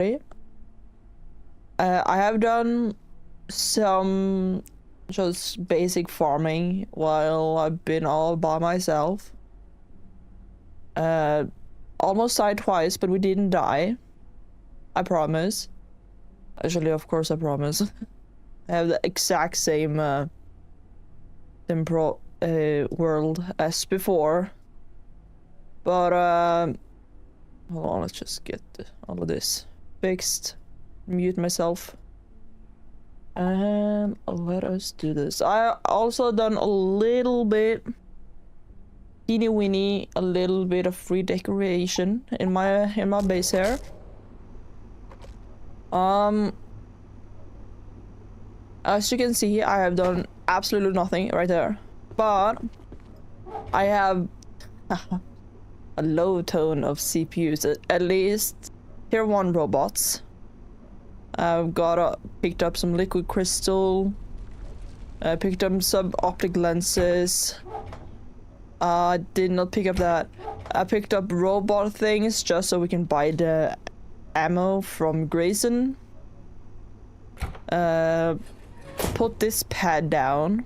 I have done some just basic farming while I've been all by myself. Almost died twice, but we didn't die. I promise. Actually, of course, I promise. I have the exact same world as before. But hold on, let's just get all of this fixed. Mute myself. And let us do this. I also done a little bit teeny weeny, a little bit of free decoration in my base here. As you can see, I have done absolutely nothing right there, but I have a low tone of CPUs, at least tier 1 robots. I've picked up some liquid crystal, picked up sub-optic lenses. I did not pick up that. I picked up robot things just so we can buy the ammo from Grayson. Put this pad down.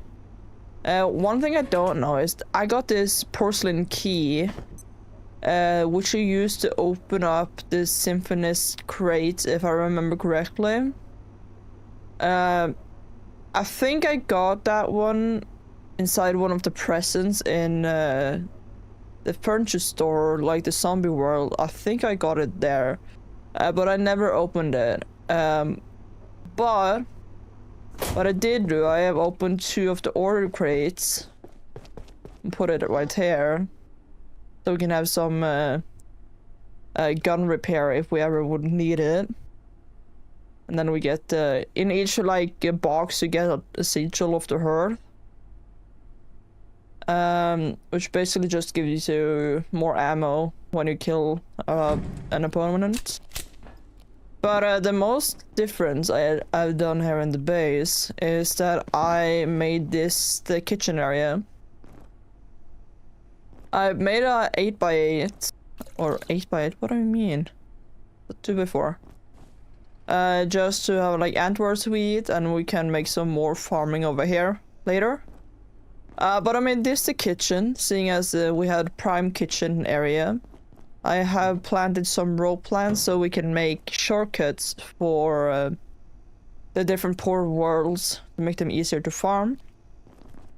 One thing I don't know is I got this porcelain key, which you use to open up the Symphonist crate, if I remember correctly. I think I got that one inside one of the presents in the furniture store, like the zombie world. I think I got it there, but I never opened it. But what I did do, I have opened 2 of the order crates and put it right here, so we can have some gun repair if we ever would need it. And then we get in each like a box you get a sigil of the herd, which basically just gives you more ammo when you kill an opponent. But the most difference I've done here in the base is that I made this the kitchen area. I made a 8x8 or 8x8. What do you mean? 2x4. Just to have like antwort to eat, and we can make some more farming over here later. But I made this the kitchen, seeing as we had prime kitchen area. I have planted some rope plants so we can make shortcuts for the different poor worlds to make them easier to farm.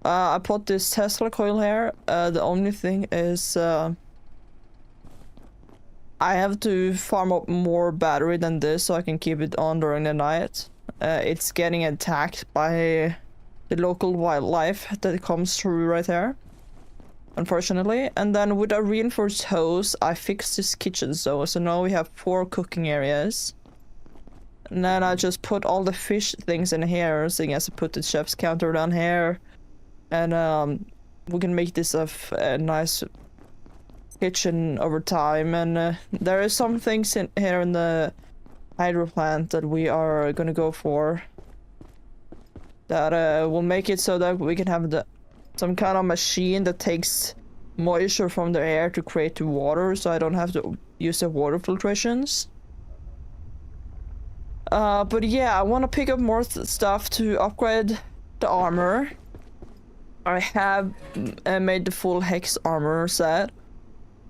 I put this Tesla coil here. The only thing is I have to farm up more battery than this so I can keep it on during the night. It's getting attacked by the local wildlife that comes through right there, unfortunately. And then with a reinforced hose, I fixed this kitchen so now we have 4 cooking areas. And then I just put all the fish things in here, seeing as I put the chef's counter down here. And we can make this a nice kitchen over time. And there is some things in here in the hydro plant that we are gonna go for, that will make it so that we can have some kind of machine that takes moisture from the air to create the water, so I don't have to use the water filtrations. But yeah, I want to pick up more stuff to upgrade the armor. I have made the full hex armor set,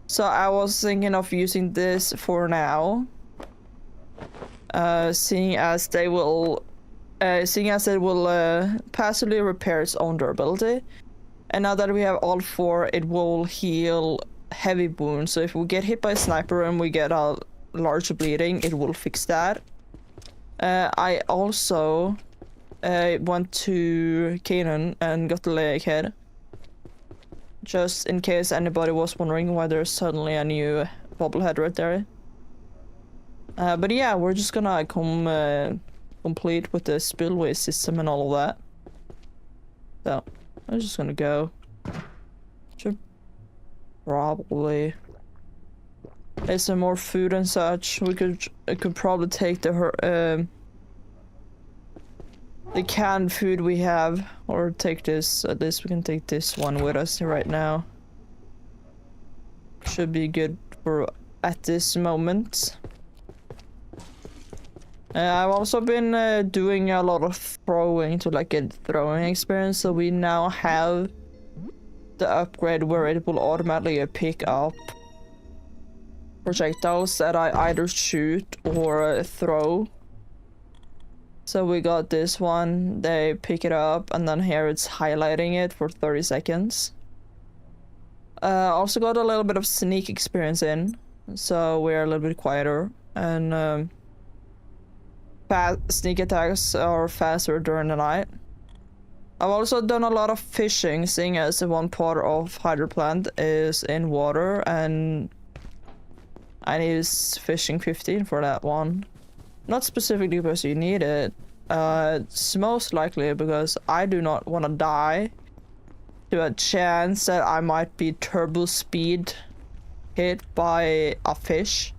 so I was thinking of using this for now, seeing as it will passively repair its own durability. And now that we have all 4, it will heal heavy wounds. So if we get hit by a sniper and we get a large bleeding, it will fix that. I also went to Canaan and got the leg head, just in case anybody was wondering why there's suddenly a new bobblehead right there. But yeah, we're just gonna complete with the spillway system and all of that. So I'm just gonna go. Should probably get some more food and such. I could probably take the canned food we have, or take this. At least we can take this one with us right now. Should be good for at this moment. I've also been doing a lot of throwing to like get throwing experience, so we now have the upgrade where it will automatically pick up projectiles that I either shoot or throw. So we got this one, they pick it up, and then here it's highlighting it for 30 seconds. Also got a little bit of sneak experience in, so we're a little bit quieter, and sneak attacks are faster during the night. I've also done a lot of fishing, seeing as the one part of Hydroplant is in water, and I need fishing 15 for that one. Not specifically because you need it. It's most likely because I do not want to die to a chance that I might be turbo speed hit by a fish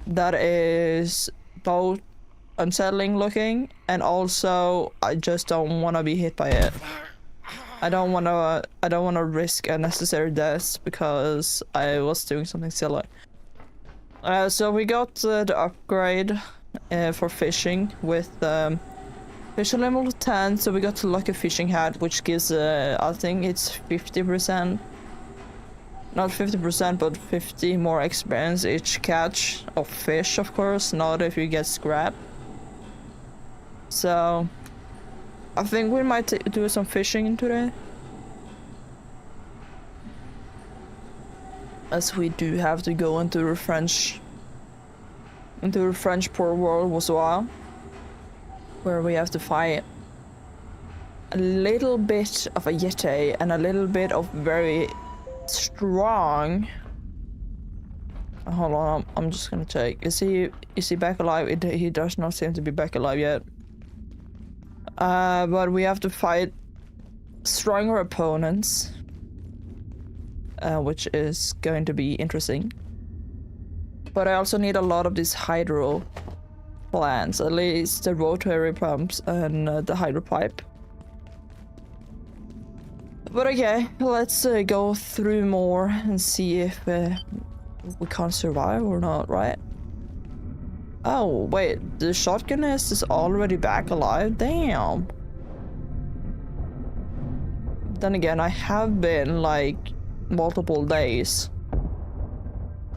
that is both unsettling looking, and also I just don't want to be hit by it. I don't want to risk unnecessary deaths because I was doing something silly. So we got the upgrade for fishing with fishing level 10, so we got the lucky fishing hat, which gives I think it's 50%, not 50%, but 50 more experience each catch of fish, of course, not if you get scrap. So I think we might do some fishing today, as we do have to go into the French port world as well, where we have to fight a little bit of a Yeti and a little bit of very strong. Hold on, I'm just gonna check. Is he back alive? He does not seem to be back alive yet. But we have to fight stronger opponents, which is going to be interesting. But I also need a lot of these hydro plants, at least the rotary pumps and the hydro pipe. But okay, let's go through more and see if we can't survive or not, right? Oh, wait, the shotgunist is already back alive? Damn. Then again, I have been, like, multiple days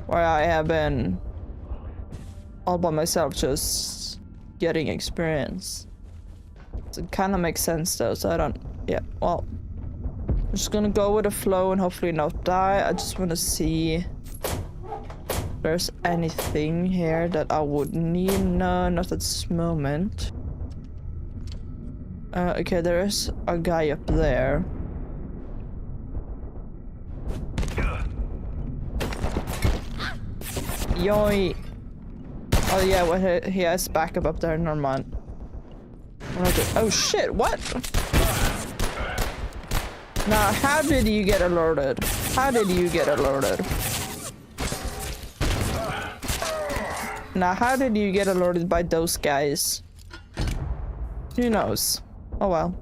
where I have been all by myself just getting experience. So it kind of makes sense though, so I don't... Yeah, well, I'm just gonna go with the flow and hopefully not die. I just want to see if there's anything here that I would need. No, not at this moment. Okay, there is a guy up there. Yoy. Oh yeah, well, he has backup up there, never mind. Oh shit, what? Now, how did you get alerted? How did you get alerted? Now, how did you get alerted by those guys? Who knows? Oh well.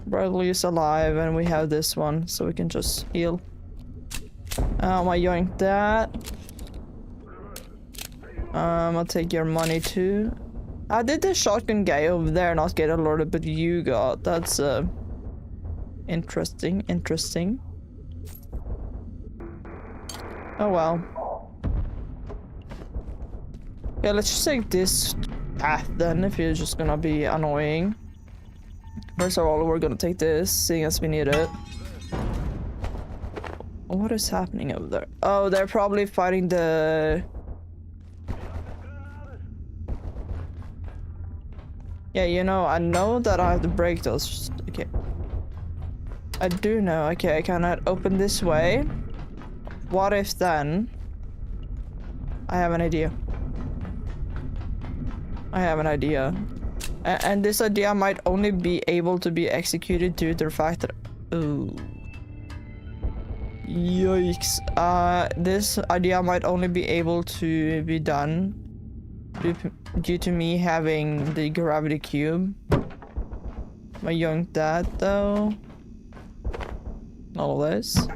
Bradley is alive and we have this one, so we can just heal. I yoinked that. I'll take your money too. I did the shotgun guy over there not get alerted, but you got. That's interesting. Oh well. Yeah, let's just take this path then, if you're just gonna be annoying. First of all, we're gonna take this, seeing as we need it. What is happening over there? Oh, they're probably fighting the... Yeah, you know, I know that I have to break those. Okay. I do know. Okay, I cannot open this way. What if then... I have an idea. And this idea might only be able to be executed due to the fact that... Ooh. Yikes. This idea might only be able to be done due to me having the gravity cube. My young dad, though. All of this.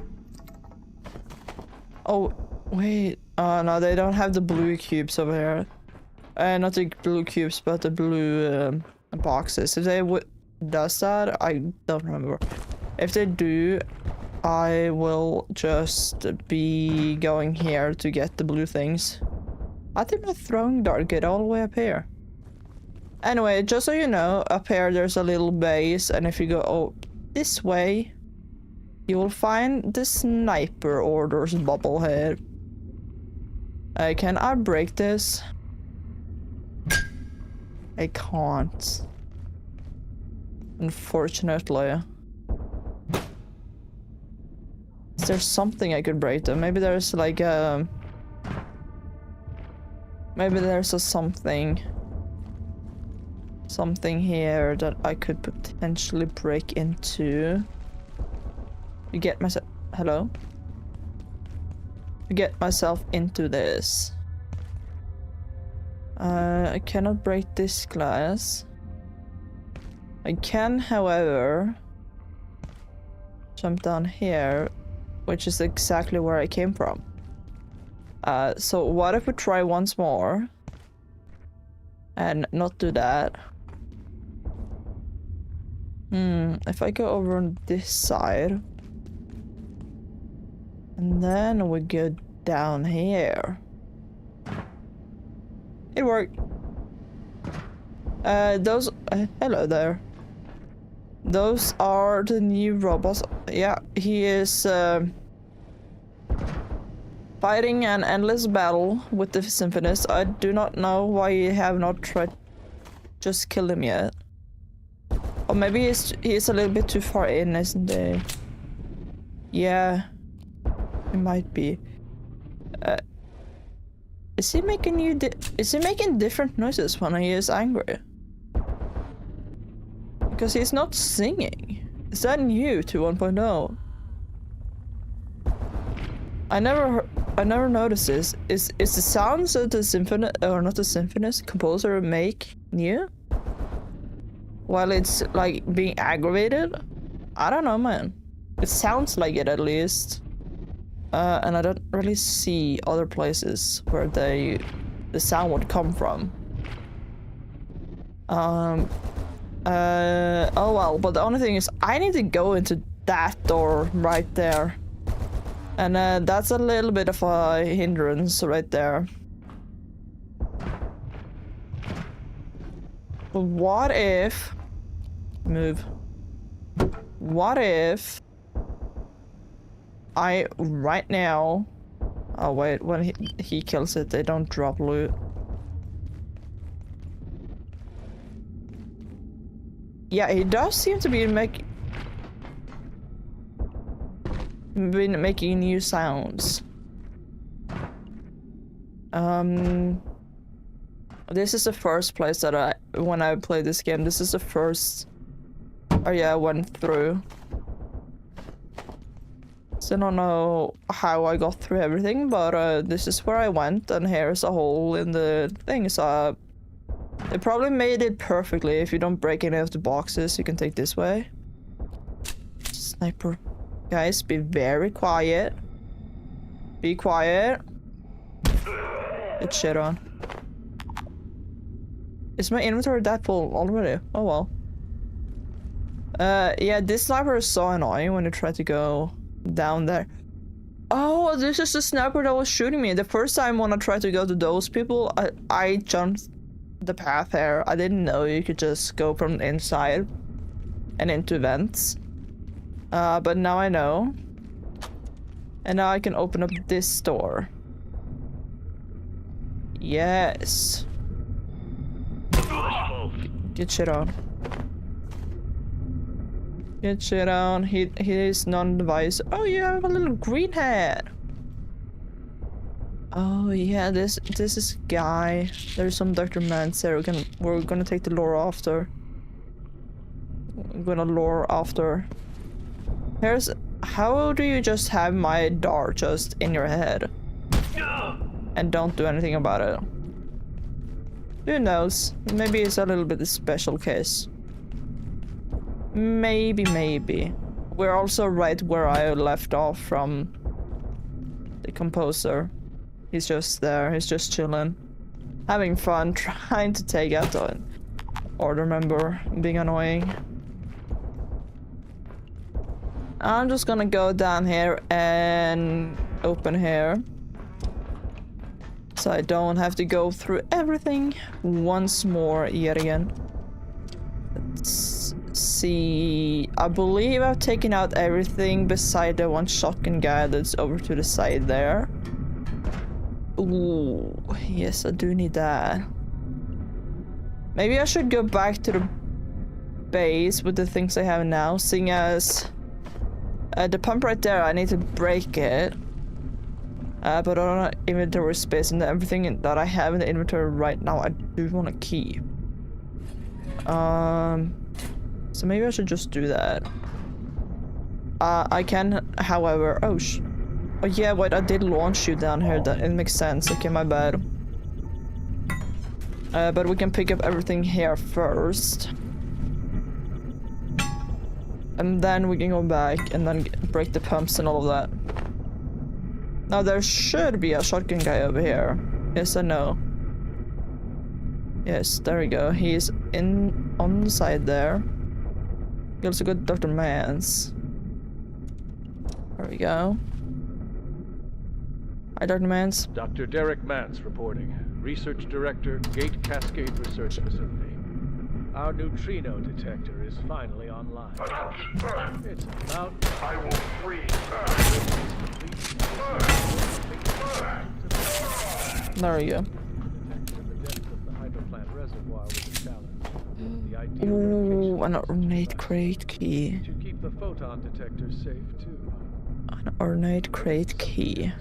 Oh, wait. No, they don't have the blue cubes over here. Not the blue cubes, but the blue boxes. If they does that, I don't remember. If they do, I will just be going here to get the blue things. I think my throwing dart get all the way up here. Anyway, just so you know, up here there's a little base, and if you go this way, you will find the sniper orders bobblehead. Can I break this? I can't. Unfortunately. Is there something I could break though? Maybe there's like a... Maybe there's a something here that I could potentially break into. To get myself... Hello? To get myself into this. I cannot break this glass. I can, however, jump down here, which is exactly where I came from. So what if we try once more and not do that? If I go over on this side and then we go down here. It worked. Those hello there. Those are the new robots. Yeah, he is fighting an endless battle with the Symphonist. I do not know why you have not tried just kill him yet. Or maybe he's a little bit too far in, isn't he? Yeah, it might be. Is he making different noises when he is angry? Because he's not singing. Is that new to 1.0? I never noticed this. Is the sounds of the symphony, or not the symphonist, composer make new? While it's like being aggravated? I don't know, man. It sounds like it at least. And I don't really see other places where the sound would come from. Oh well, but the only thing is I need to go into that door right there. And that's a little bit of a hindrance right there. But what if... Move. What if... I, right now... Oh wait, when he kills it, they don't drop loot. Yeah, he does seem to be making new sounds. This is the first place that when I played this game, this is the first area I went through. So I don't know how I got through everything, but this is where I went, and here's a hole in the thing, so they probably made it perfectly. If you don't break any of the boxes, you can take this way. Sniper. Guys, be very quiet. Be quiet. Get shit on. Is my inventory that full already? Oh well. Yeah, this sniper is so annoying when you try to go down there. Oh, this is the sniper that was shooting me. The first time when I tried to go to those people, I jumped the path here. I didn't know you could just go from the inside and into vents. But now I know. And now I can open up this door. Yes. Get shit on. Get shit on. He is non-device. Oh, you have a little green hat. Oh yeah, this is guy. There's some Dr. Mance there. We're gonna take the lore after. I'm gonna lore after. Here's how do you just have my dart just in your head and don't do anything about it? Who knows? Maybe it's a little bit a special case. Maybe. We're also right where I left off from the composer. He's just there. He's just chilling. having fun trying to take out the order member, being annoying. I'm just gonna go down here and open here. So I don't have to go through everything once more yet again. Let's see. I believe I've taken out everything beside the one shotgun guy that's over to the side there. Ooh, yes, I do need that. Maybe I should go back to the base with the things I have now, seeing as the pump right there, I need to break it. But I don't have inventory space, and everything that I have in the inventory right now I do want to keep. So maybe I should just do that. I can, however, oh yeah, wait, I did launch you down here, that it makes sense. Okay, my bad. But we can pick up everything here first. And then we can go back and then break the pumps and all of that. Now there should be a shotgun guy over here. Yes, I know. Yes, there we go. He's on the side there. We also got Dr. Mans. There we go. Hi, Dr. Mans. Dr. Derek Mans reporting. Research Director, Gate Cascade Research Facility. Our neutrino detector is finally online. It's about... I will freeze. There we go. Ooh, an ornate crate key. To keep the photon detector safe too. An ornate crate key.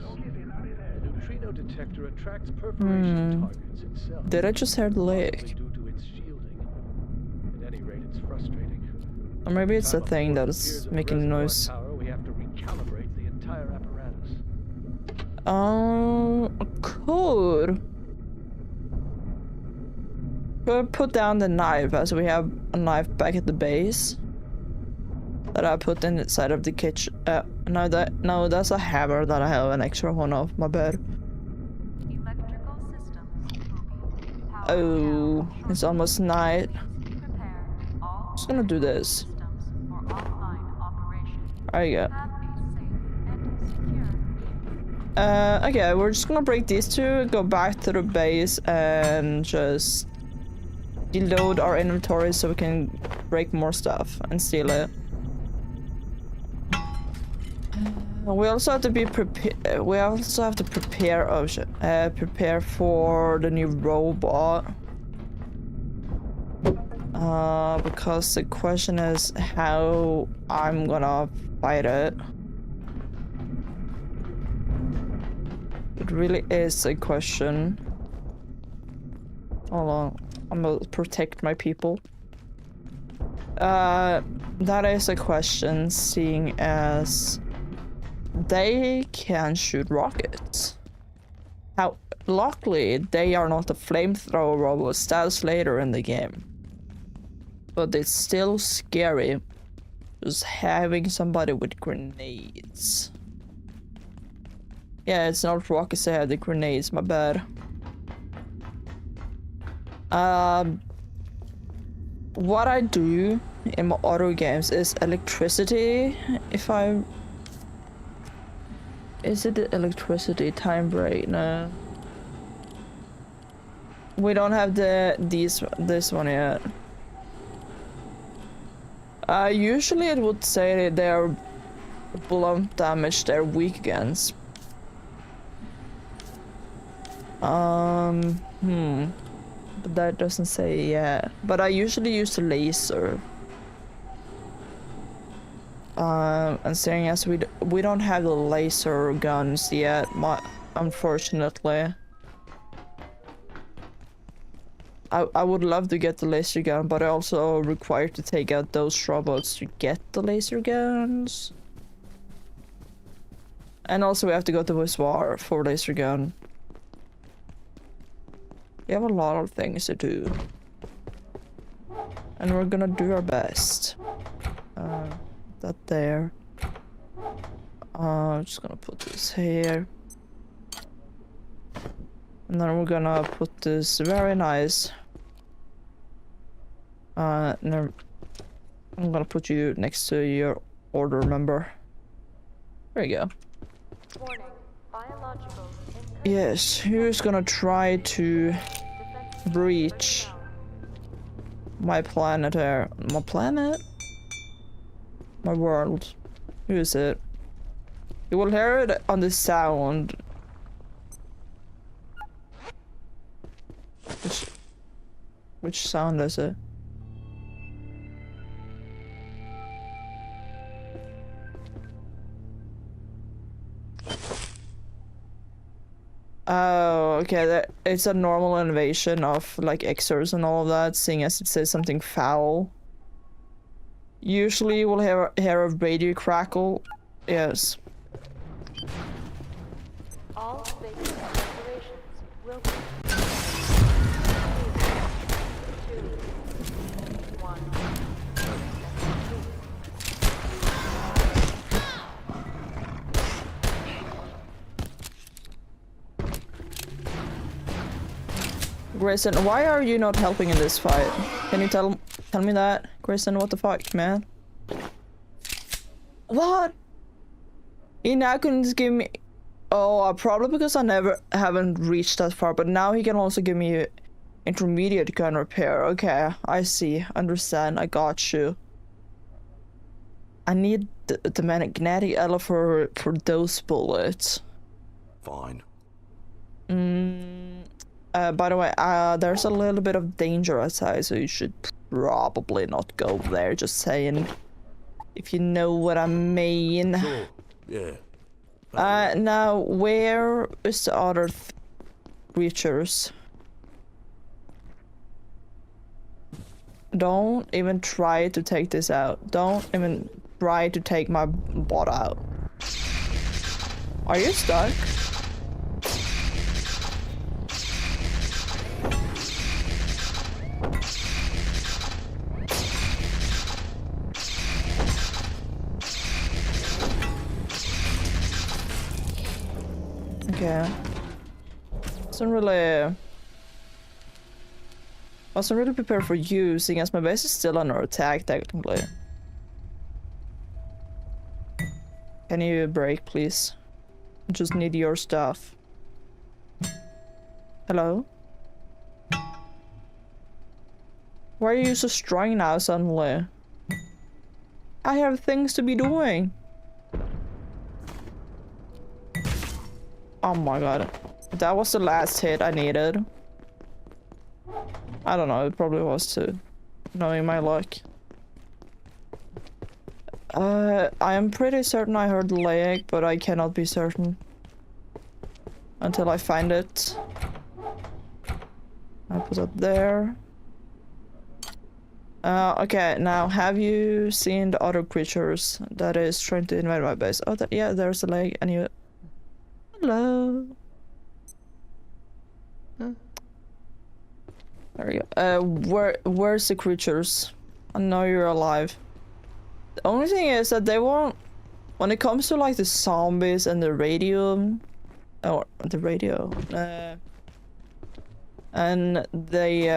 The neutrino detector attracts perforation targets itself. Did I just hear the leak? Due to its shielding. At any rate, it's frustrating. Or maybe it's the thing that is making the noise. We have to recalibrate the entire apparatus. Could put down the knife, as we have a knife back at the base that I put inside of the kitchen. No, that's a hammer that I have an extra one of. My bad. Electrical systems. Oh, it's almost night. Just gonna do this. There you go. Okay, we're just gonna break these two, go back to the base, and just deload our inventory so we can break more stuff and steal it. We also have to be prepared. We also have to prepare. Oh shit! Prepare for the new robot. Because the question is how I'm gonna fight it. It really is a question. Hold on, I'm gonna protect my people. That is a question, seeing as they can shoot rockets. How luckily they are not a flamethrower robot, that's later in the game. But it's still scary just having somebody with grenades. Yeah, it's not rockets, I have the grenades, my bad. What I do in my auto games is electricity. Is it the electricity time break? No. We don't have this one yet. Usually it would say they're blunt damage they're weak against. But that doesn't say yet. But I usually use the laser. And seeing as we don't have the laser guns yet, unfortunately. I would love to get the laser gun, but I also require to take out those robots to get the laser guns. And also we have to go to Wiswar for laser gun. We have a lot of things to do. And we're gonna do our best. That there. I'm just gonna put this here. And then we're gonna put this very nice. No, I'm gonna put you next to your order member. There you go. Warning. Biological. Yes, who's gonna try to Defense breach my planet here? My planet? My world. Who is it? You will hear it on the sound. Which sound is it? Oh, okay. It's a normal invasion of like Xers and all of that, seeing as it says something foul. Usually we'll hear a radio crackle. Yes. All basic operations will be 2, 1. Grayson, why are you not helping in this fight? Can you tell me that? Grayson, what the fuck, man? What? He now can just give me... Oh, probably because I haven't reached that far, but now he can also give me intermediate gun repair. Okay, I see. Understand. I got you. I need the magnetic alloy for those bullets. Fine. By the way, there's a little bit of danger outside, so you should probably not go there, just saying. If you know what I mean. Sure. Yeah. Now, where is the other creatures? Don't even try to take this out. Don't even try to take my bot out. Are you stuck? Okay. Wasn't really prepared for you, seeing as my base is still under attack, technically. Can you break, please? I just need your stuff. Hello? Why are you so strong now, suddenly? I have things to be doing. Oh my god. That was the last hit I needed. I don't know, it probably was too. Knowing my luck. I am pretty certain I heard the leg, but I cannot be certain. Until I find it. I put it there. Okay, now have you seen the other creatures that is trying to invade my base? Oh, yeah, there's a leg and you... Hello. Huh? There we go. Where's the creatures? I know you're alive. The only thing is that they won't... When it comes to like the zombies and the radium... Or the radio... and they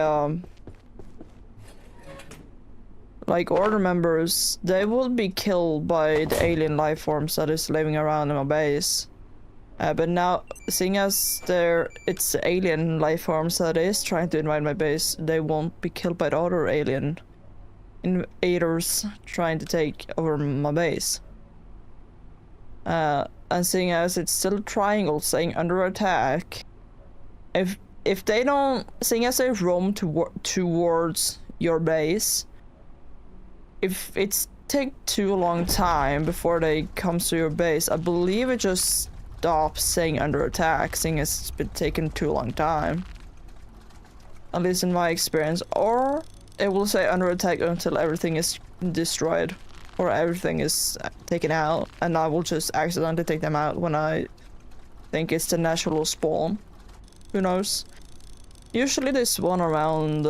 like order members, they will be killed by the alien life forms that is living around in my base. But now, seeing as it's the alien life forms that is trying to invade my base, they won't be killed by the other alien invaders trying to take over my base. And seeing as it's still a triangle saying under attack, if they don't, seeing as they roam towards your base, if it's take too long time before they come to your base, I believe it just stops saying under attack, seeing as it's been taking too long time. At least in my experience. Or it will say under attack until everything is destroyed. Or everything is taken out, and I will just accidentally take them out when I think it's the natural spawn. Who knows? Usually this one around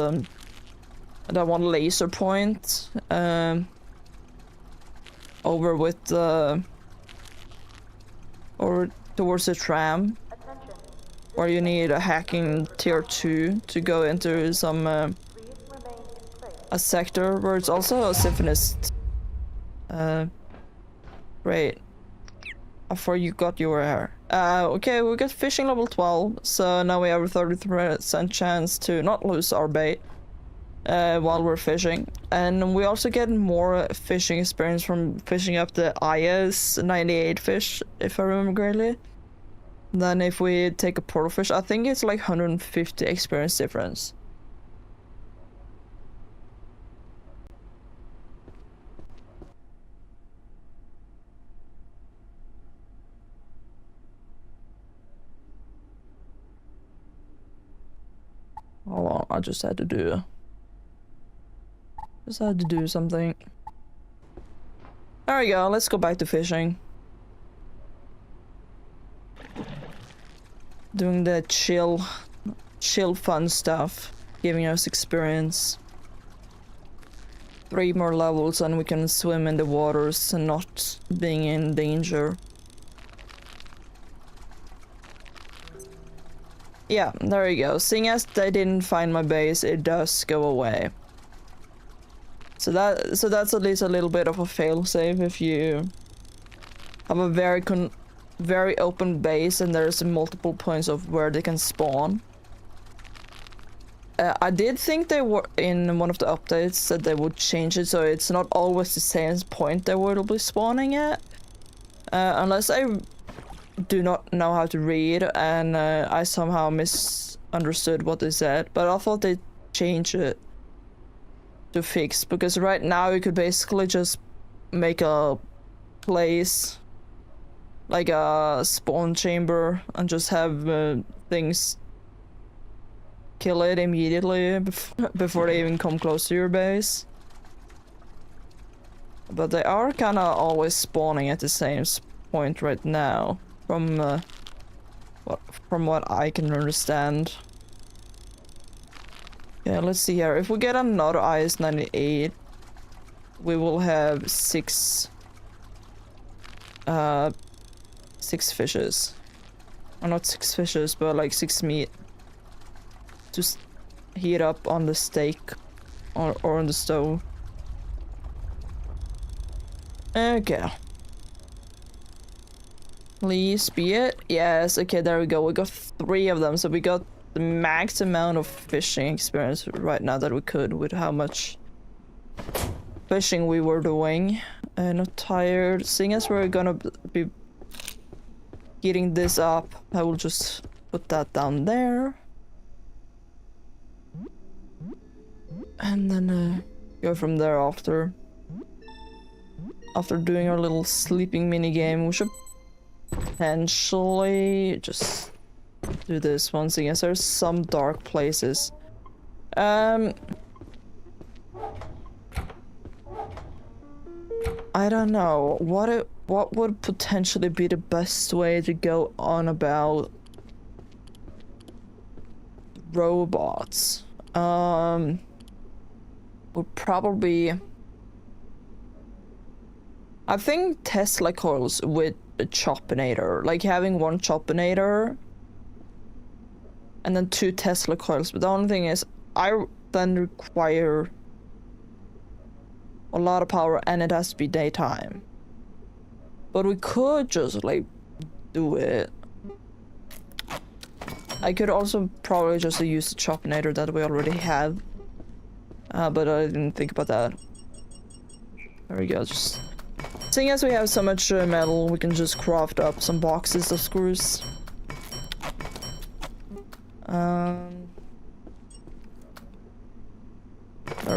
that one laser point over with the over towards the tram, Attention. where you need a hacking tier 2 to go into some Read remain in place. a sector where it's also a symphonist. Great. How far you got your hair? Okay, we got fishing level 12, so now we have a 33% chance to not lose our bait while we're fishing. And we also get more fishing experience from fishing up the IS 98 fish, if I remember correctly. Then if we take a portal fish, I think it's like 150 experience difference. Hold on, I just had to do something. There we go, let's go back to fishing. Doing the chill fun stuff, giving us experience. 3 more levels and we can swim in the waters and not being in danger. Yeah, there you go. Seeing as they didn't find my base, it does go away. So that's at least a little bit of a failsafe if you have a very open base and there's multiple points of where they can spawn. I did think they were in one of the updates that they would change it so it's not always the same point they will be spawning at. Unless I do not know how to read and I somehow misunderstood what they said, but I thought they'd change it to fix, because right now you could basically just make a place like a spawn chamber and just have things kill it immediately before they even come close to your base. But they are kind of always spawning at the same point right now, from what I can understand. Yeah, let's see here. If we get another IS-98, we will have 6 fishes. Or not 6 fishes, but like 6 meat. Just heat up on the steak or on the stove. Okay. Please be it. Yes, okay, there we go. We got 3 of them, so we got the max amount of fishing experience right now that we could with how much fishing we were doing. Not tired. Seeing as we're gonna be heating this up, I will just put that down there. And then go from there after doing our little sleeping mini game. We should potentially just do this one, seeing as there's some dark places. I don't know what would potentially be the best way to go on about robots. Would probably, I think, Tesla coils with a Choppinator, like having 1 Choppinator and then 2 Tesla coils. But the only thing is, I then require a lot of power and it has to be daytime. But we could just like do it. I could also probably just use the Choppinator that we already have. But I didn't think about that. There we go, just... Seeing as we have so much metal, we can just craft up some boxes of screws. There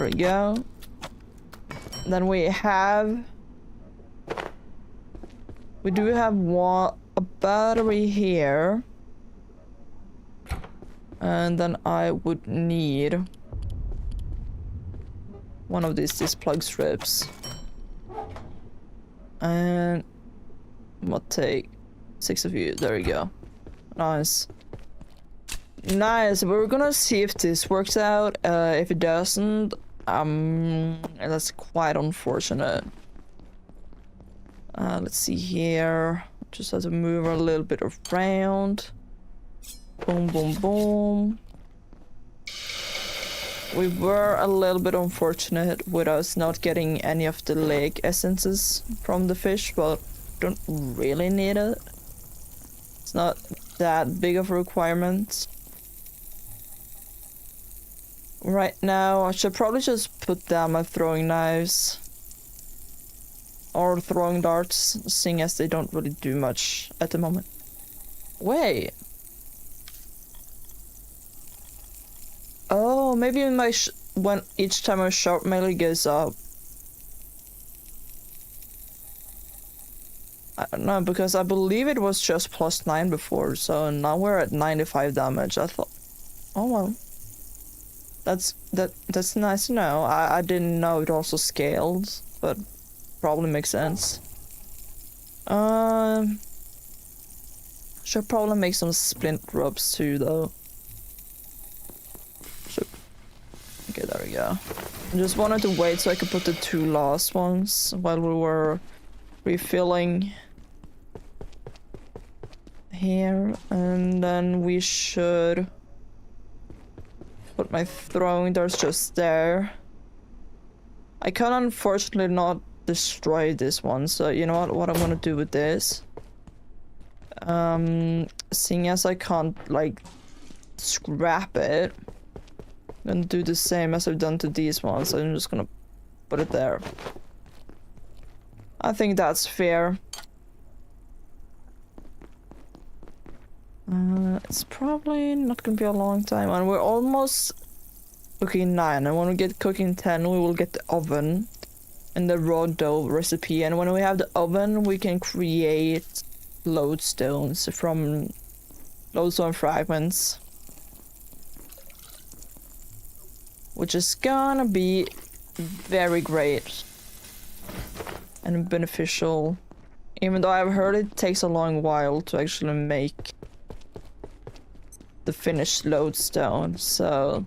we go. Then we do have a battery here. And then I would need one of these plug strips. And we'll take 6 of you. There we go. Nice. Nice. We're gonna see if this works out. If it doesn't, that's quite unfortunate. Let's see here. Just have to move a little bit around. Boom, boom, boom. We were a little bit unfortunate with us not getting any of the lake essences from the fish, but don't really need it. It's not that big of a requirement. Right now, I should probably just put down my throwing knives. Or throwing darts, seeing as they don't really do much at the moment. Wait. Oh, maybe my when each time my sharp melee goes up. I don't know, because I believe it was just +9 before, so now we're at 95 damage. I thought, oh well. That's nice to know. I didn't know it also scaled, but probably makes sense. Should probably make some splint rubs too, though. Okay, there we go. I just wanted to wait so I could put the 2 last ones while we were refilling here, and then we should put my throwing darts just there. I can unfortunately not destroy this one, so you know what I'm gonna do with this, seeing as I can't like scrap it, I'm gonna do the same as I've done to these ones. I'm just gonna put it there. I think that's fair. It's probably not gonna be a long time, and we're almost cooking 9, and when we get cooking 10 we will get the oven and the raw dough recipe, and when we have the oven we can create lodestones from lodestone fragments, which is gonna be very great and beneficial, even though I've heard it takes a long while to actually make the finished lodestone, so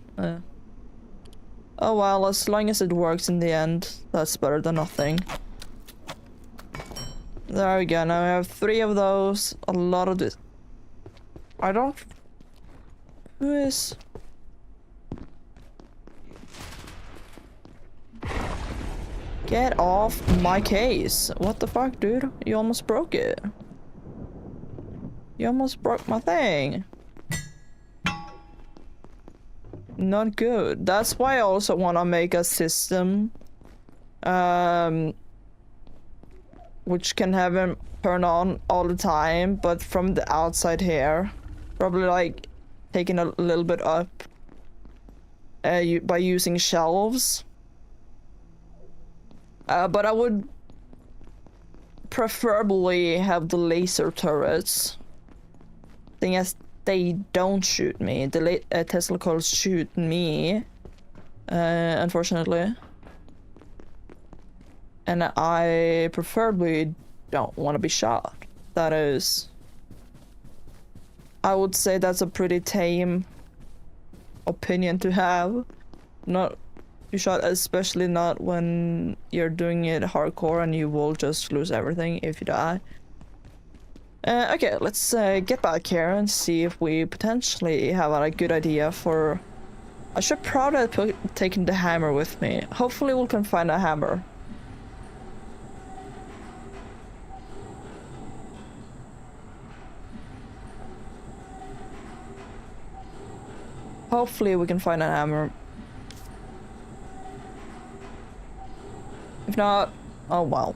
oh well, as long as it works in the end, that's better than nothing. There we go, now I have 3 of those, a lot of this. I don't... Who is... Get off my case. What the fuck, dude? You almost broke it. You almost broke my thing. Not good. That's why I also want to make a system which can have him turn on all the time, but from the outside here, probably like taking a little bit up by using shelves, but I would preferably have the laser turrets, thing as they don't shoot me. The Tesla coils shoot me, unfortunately. And I preferably don't want to be shot. That is... I would say that's a pretty tame opinion to have. Not be shot, especially not when you're doing it hardcore and you will just lose everything if you die. Okay, let's get back here and see if we potentially have a good idea for... I should probably have taken the hammer with me. Hopefully we can find a hammer. Hopefully we can find a hammer. If not, oh well.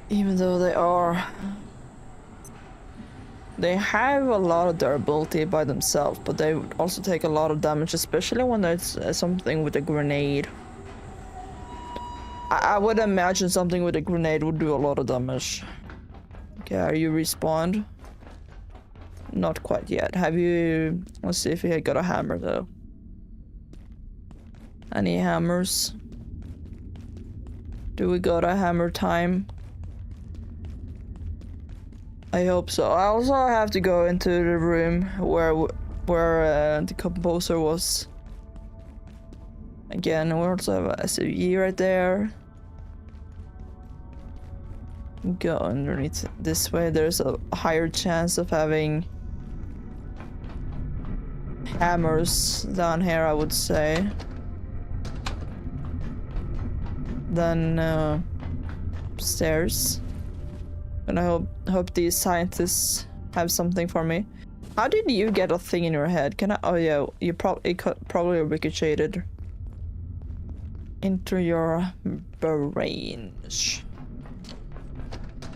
Even though they have a lot of durability by themselves, but they would also take a lot of damage, especially when there's something with a grenade. I would imagine something with a grenade would do a lot of damage. Okay, are you respawned? Not quite yet. Have you... Let's see if we got a hammer though. Any hammers? Do we got a hammer time? I hope so. I also have to go into the room where the composer was. Again, we also have a SUV right there. go underneath this way. There's a higher chance of having hammers down here, I would say, than upstairs. And I hope these scientists have something for me. How did you get a thing in your head? Can I? Oh yeah, you probably ricocheted into your brain.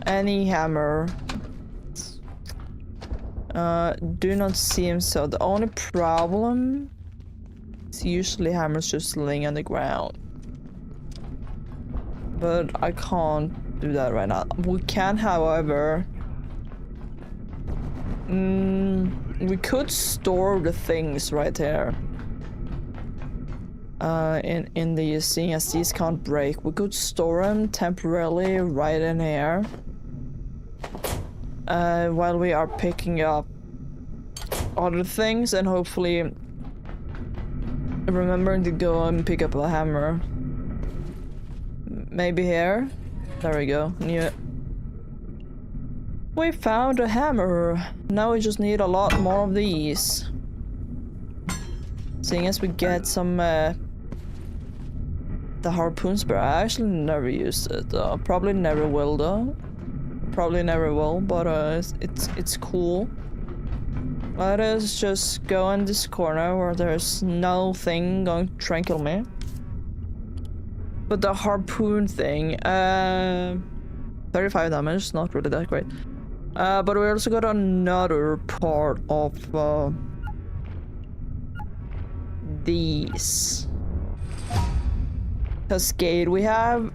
Any hammer. Do not seem so. The only problem is usually hammers just laying on the ground. But I can't do that right now. We can, however, we could store the things right here. In the seeing as these can't break, we could store them temporarily right in here. While we are picking up other things and hopefully remembering to go and pick up a hammer. Maybe here? There we go. Knew it. We found a hammer. Now we just need a lot more of these. Seeing as we get some the harpoon spear. I actually never used it. Probably never will though. Probably never will, but it's cool. Let us just go in this corner where there's nothing going to tranquil me. But the harpoon thing, 35 damage, not really that great. But we also got another part of these. Cascade, we have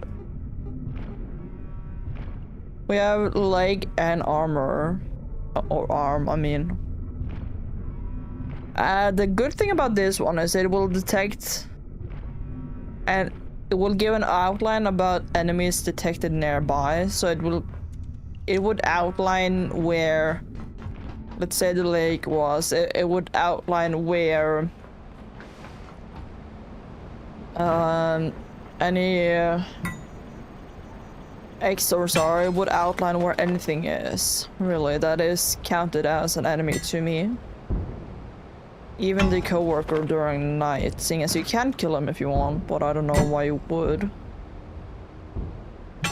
leg and armor. Or arm, I mean. The good thing about this one is it will detect and it will give an outline about enemies detected nearby. So it would outline where, let's say the lake was, it would outline where any X-Source are. It would outline where anything is. Really, that is counted as an enemy to me. Even the co-worker during night, seeing as you can kill him if you want, but I don't know why you would.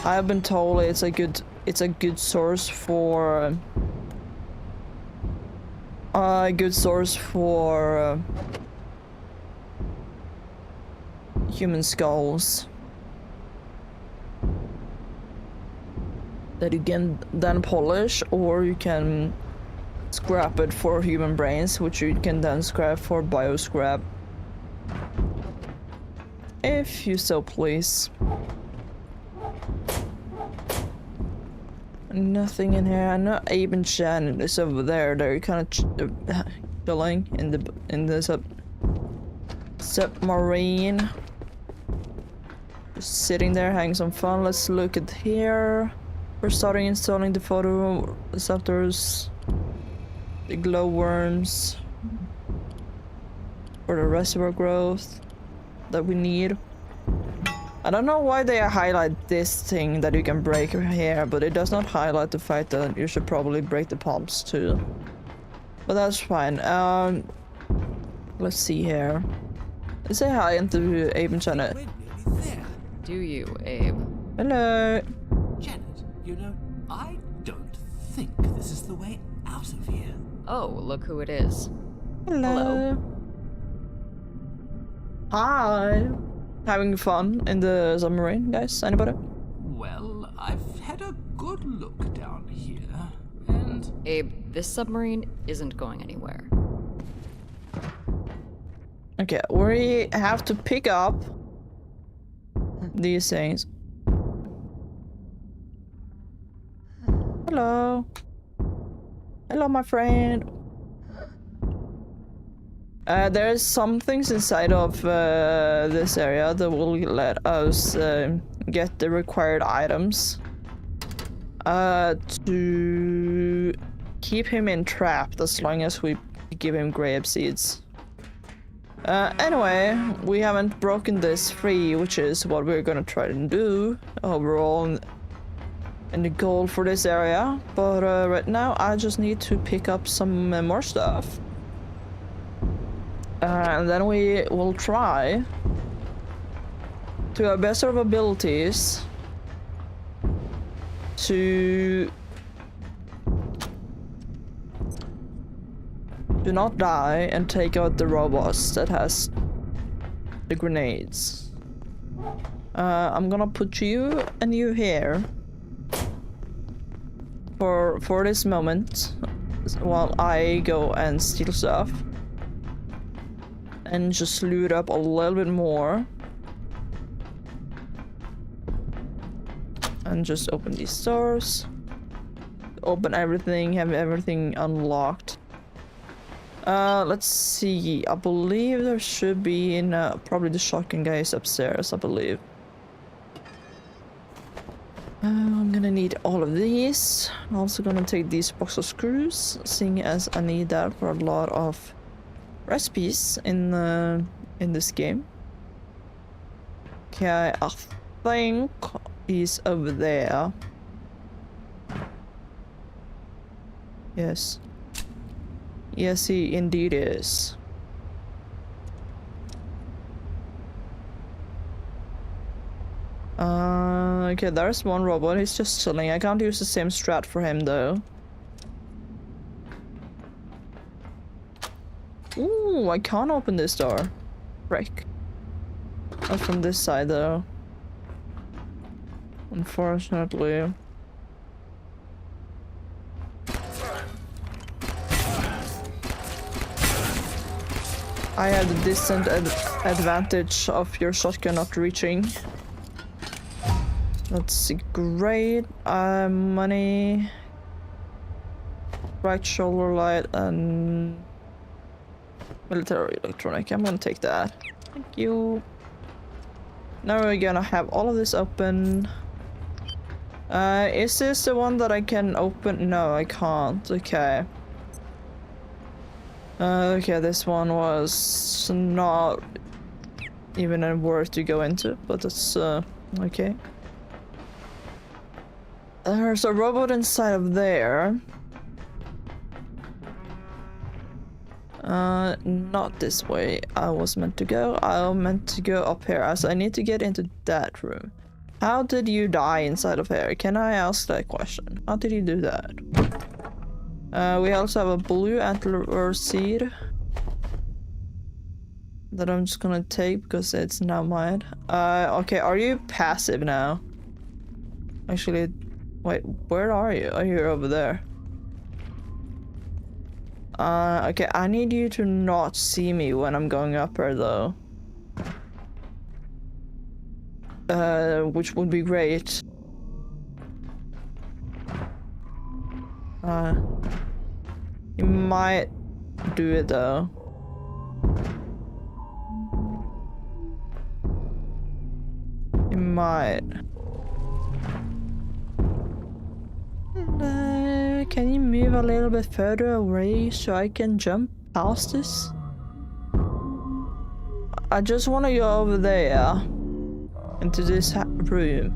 I've been told it's a good source for human skulls that you can then polish, or you can scrap it for human brains, which you can then scrap for bioscrap. If you so please. Nothing in here. I know Abe and Shannon is over there. They're kind of chilling in the submarine. Just sitting there having some fun. Let's look at here. We're starting installing the photoreceptors, the glowworms for the reservoir growth that we need. I don't know why they highlight this thing that you can break here, but it does not highlight the fact that you should probably break the pumps too. But that's fine. Let's see here. Let's say hi into Abe and Janet. We're nearly there. Do you, Abe? Hello. Janet, you know, I don't think this is the way out of here. Oh, look who it is. Hello. Hi. Having fun in the submarine, guys? Anybody? Well, I've had a good look down here, and... Abe, this submarine isn't going anywhere. Okay, we have to pick up these things. Hello. Hello, my friend. There's some things inside of this area that will let us get the required items to keep him entrapped as long as we give him grape seeds. Anyway, we haven't broken this free, which is what we're gonna try to do overall and the goal for this area, but right now I just need to pick up some more stuff. And then we will try to our best of abilities to do not die and take out the robots that has the grenades. I'm gonna put you and you here for this moment while I go and steal stuff and just loot up a little bit more and just open these doors, open everything, have everything unlocked. Let's see, I believe there should be in probably the shotgun guys upstairs, I believe. I'm gonna need all of these. I'm also gonna take these box of screws, seeing as I need that for a lot of recipes in this game. Okay, I think he's over there. Yes. Yes, he indeed is. Okay, there's one robot. He's just chilling. I can't use the same strat for him though. Ooh, I can't open this door. Frick. Not from this side though. Unfortunately. I have the distant advantage of your shotgun not reaching. That's great. Money. Right shoulder light and military electronic. I'm gonna take that. Thank you. Now we're gonna have all of this open. Is this the one that I can open? No, I can't. Okay. Okay, this one was not even worth to go into, but it's okay. There's a robot inside of there. Not this way I was meant to go. I meant to go up here, as I need to get into that room. How did you die inside of here? Can I ask that question? How did you do that? We also have a blue antler seed that I'm just gonna take because it's now mine. Okay, are you passive now? Actually, wait, where are you? Oh, you're over there. Okay, I need you to not see me when I'm going up here though. Which would be great. You might do it though. You might. Can you move a little bit further away so I can jump past this? I just want to go over there into this room.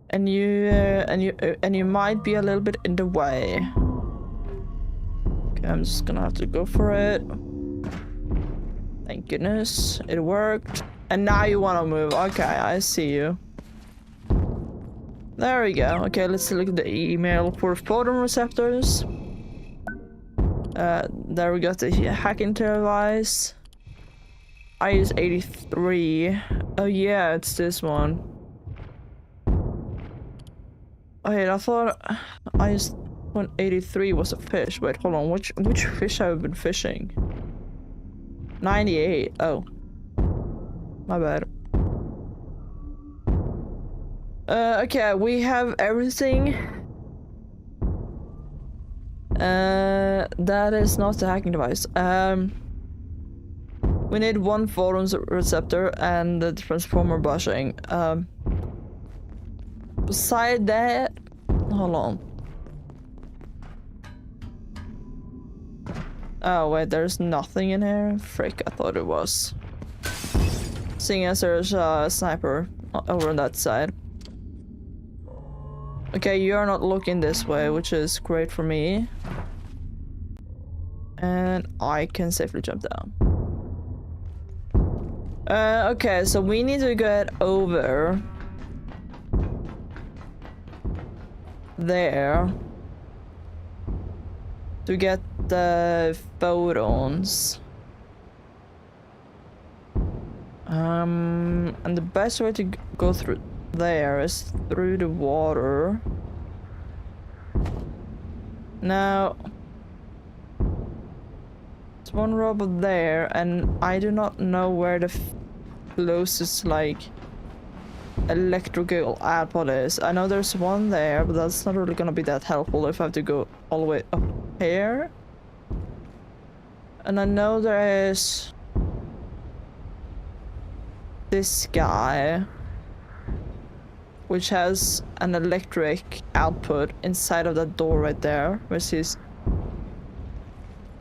And you might be a little bit in the way. Okay, I'm just gonna have to go for it. Thank goodness it worked. And now you want to move. Okay, I see you. There we go. Okay, let's look at the email for photon receptors. There we got the hacking device. I use 83. Oh yeah, it's this one. Oh yeah, I thought I used 183 was a fish. Wait, hold on. Which fish have I been fishing? 98. Oh, my bad. Okay, we have everything. That is not the hacking device. We need one photon receptor and the transformer bushing. Beside that, hold on. Oh wait, there's nothing in here. Frick, I thought it was. Seeing as there's a sniper over on that side. Okay, you're not looking this way, which is great for me. And I can safely jump down. Okay, so we need to get over there to get the photons. And the best way to go through there is through the water. Now, there's one robot there, and I do not know where the closest, like, electrical output is. I know there's one there, but that's not really gonna be that helpful if I have to go all the way up here. And I know there is this guy, which has an electric output inside of that door right there, which he's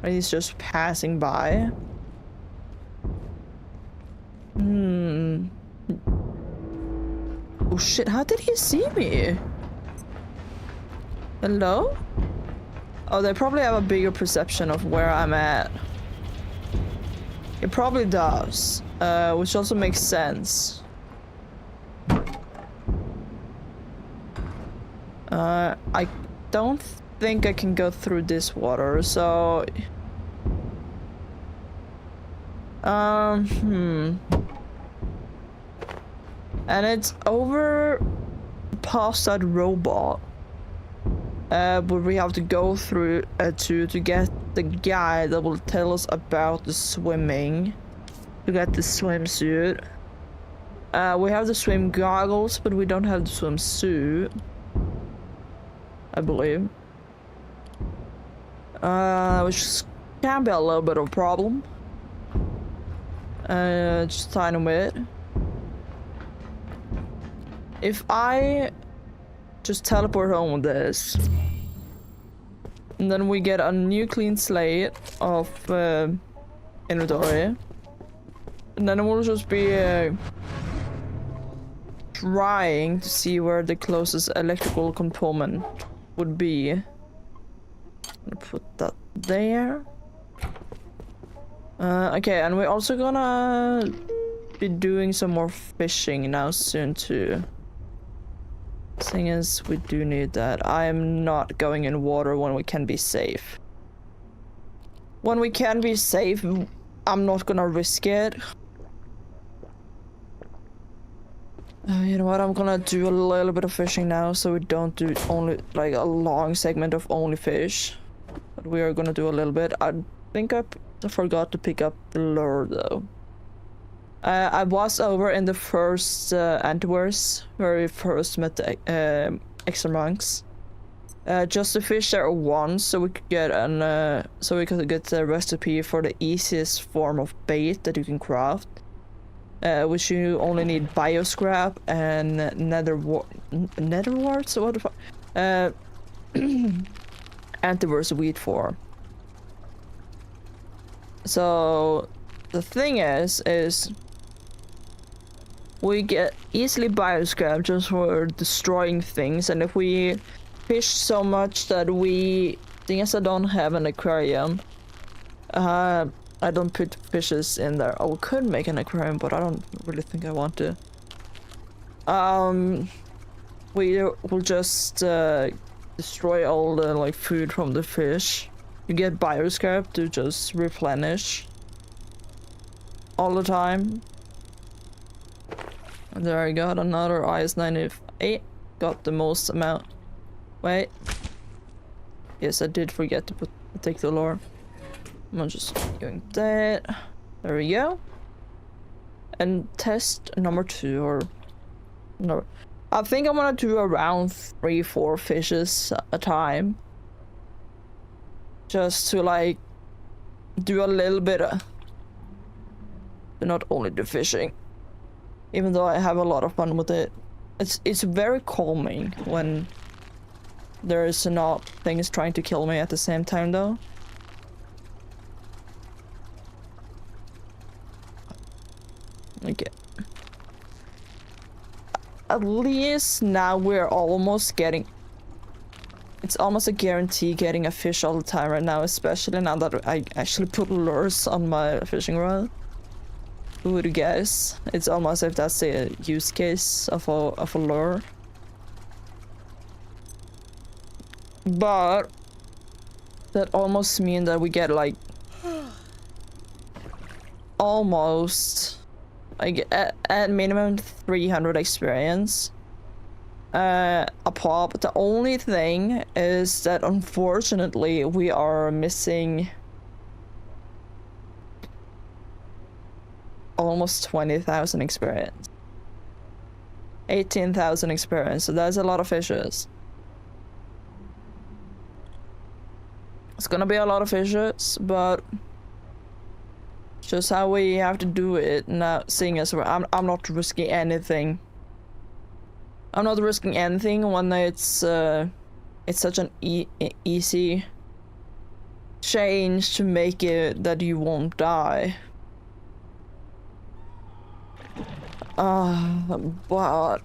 just passing by. Oh shit, how did he see me? Hello? Oh, they probably have a bigger perception of where I'm at. It probably does, which also makes sense. I don't think I can go through this water, so... And it's over past that robot. But we have to go through to get the guy that will tell us about the swimming. To get the swimsuit. We have the swim goggles, but we don't have the swimsuit, I believe. Which can be a little bit of a problem. Just tiny bit. If I just teleport home with this, and then we get a new clean slate of inventory, and then we'll just be trying to see where the closest electrical component would be. I'm gonna put that there. Okay, and we're also gonna be doing some more fishing now soon too. Thing is, we do need that. I am not going in water when we can be safe. When we can be safe, I'm not gonna risk it. You know what, I'm gonna do a little bit of fishing now, so we don't do only like a long segment of only fish. But we are gonna do a little bit. I think I forgot to pick up the lure though. I was over in the first Antiverse, where we first met the extra monks. Just to fish there once, so we could get the recipe for the easiest form of bait that you can craft. Which you only need bioscrap and netherwarts, what the fuck? Antiverse wheat for. So the thing is we get easily bioscrap just for destroying things, and if we fish so much that I don't have an aquarium, I don't put fishes in there. I could make an aquarium, but I don't really think I want to. We will just destroy all the like food from the fish. You get bioscrap to just replenish all the time. And there I got another IS-98. Got the most amount. Wait. Yes, I did forget to take the lure. I'm just doing that. There we go. And test number 2, or no, I think I'm gonna do around 3-4 fishes a time, just to like do a little bit of, not only do fishing, even though I have a lot of fun with it. It's very calming when there is not things trying to kill me at the same time though. Okay. at least now we're almost getting... It's almost a guarantee getting a fish all the time right now, especially now that I actually put lures on my fishing rod. Who would guess? It's almost if that's a use case of a lure. But that almost means that we get like almost like at minimum 300 experience a pop. The only thing is that unfortunately we are missing almost 20,000 experience, 18,000 experience, so that's a lot of fishes. It's gonna be a lot of fishes, but just how we have to do it now, seeing as I'm not risking anything. I'm not risking anything when it's such an easy change to make it that you won't die. But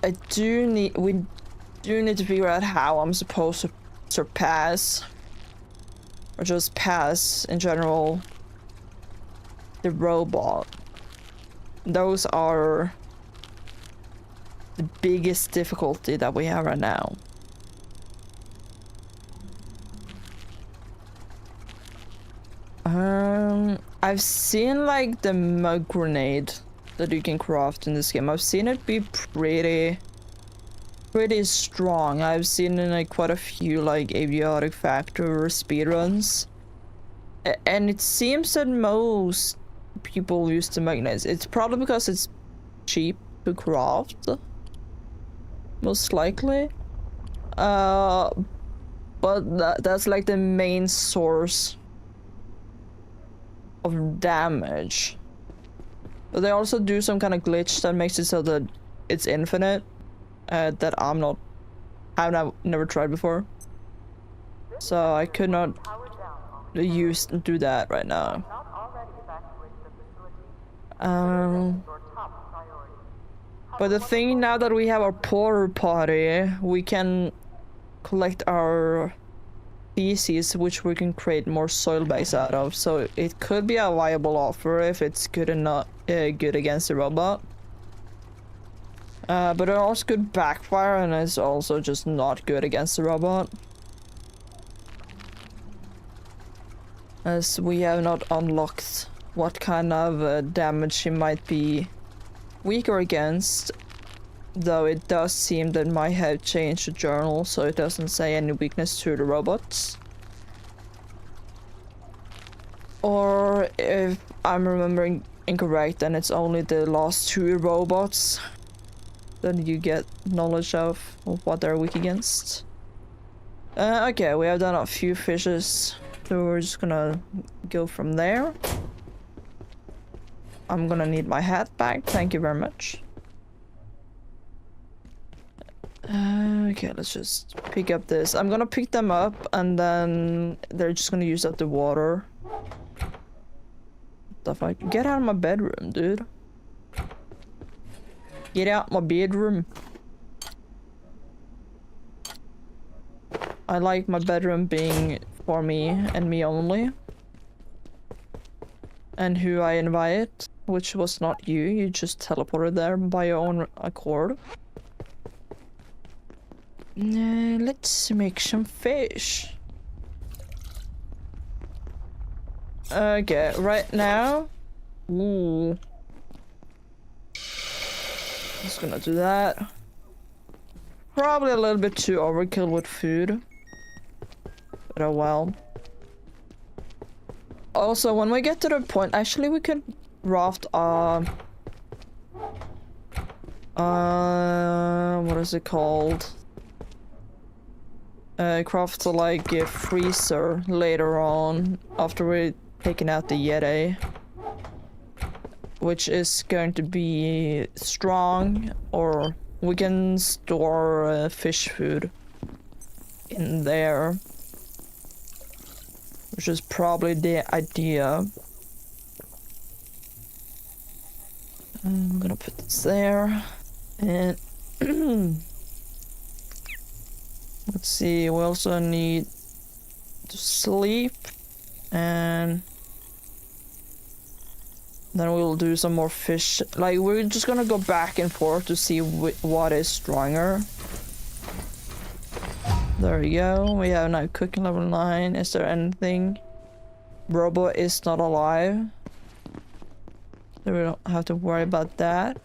we do need to figure out how I'm supposed to surpass, or just pass in general, the robot. Those are the biggest difficulty that we have right now. I've seen like the mug grenade that you can craft in this game. I've seen it be pretty strong. I've seen in like quite a few like Aviatic Factor speedruns, and it seems that most people use the magnets. It's probably because it's cheap to craft, most likely. But that's like the main source of damage. But they also do some kind of glitch that makes it so that it's infinite, that I've never tried before. So I could not do that right now. But the thing now that we have our porter potty, we can collect our feces, which we can create more soil bags out of. So it could be a viable offer if it's good against the robot. But it also could backfire, and it's also just not good against the robot, as we have not unlocked what kind of damage she might be weaker against, though it does seem that might have changed the journal so it doesn't say any weakness to the robots. Or if I'm remembering incorrect, then it's only the last two robots that you get knowledge of what they're weak against. Okay, we have done a few fishes, so we're just gonna go from there. I'm gonna need my hat back, thank you very much. Okay, let's just pick up this. I'm gonna pick them up and then they're just gonna use up the water. What the fuck? Get out of my bedroom, dude. Get out my bedroom. I like my bedroom being for me and me only. And who I invite, which was not you. You just teleported there by your own accord. Let's make some fish. Okay, right now. Ooh. Just gonna do that. Probably a little bit too overkill with food. But oh well. Also, when we get to the point, actually we can raft what is it called? Craft like a freezer later on after we're taking out the Yeti, which is going to be strong, or we can store fish food in there, which is probably the idea. I'm gonna put this there, and Let's see, we also need to sleep, and then we'll do some more fish. Like, we're just gonna go back and forth to see what is stronger. There we go. We have now cooking level 9. Is there anything? Robo is not alive. So we don't have to worry about that.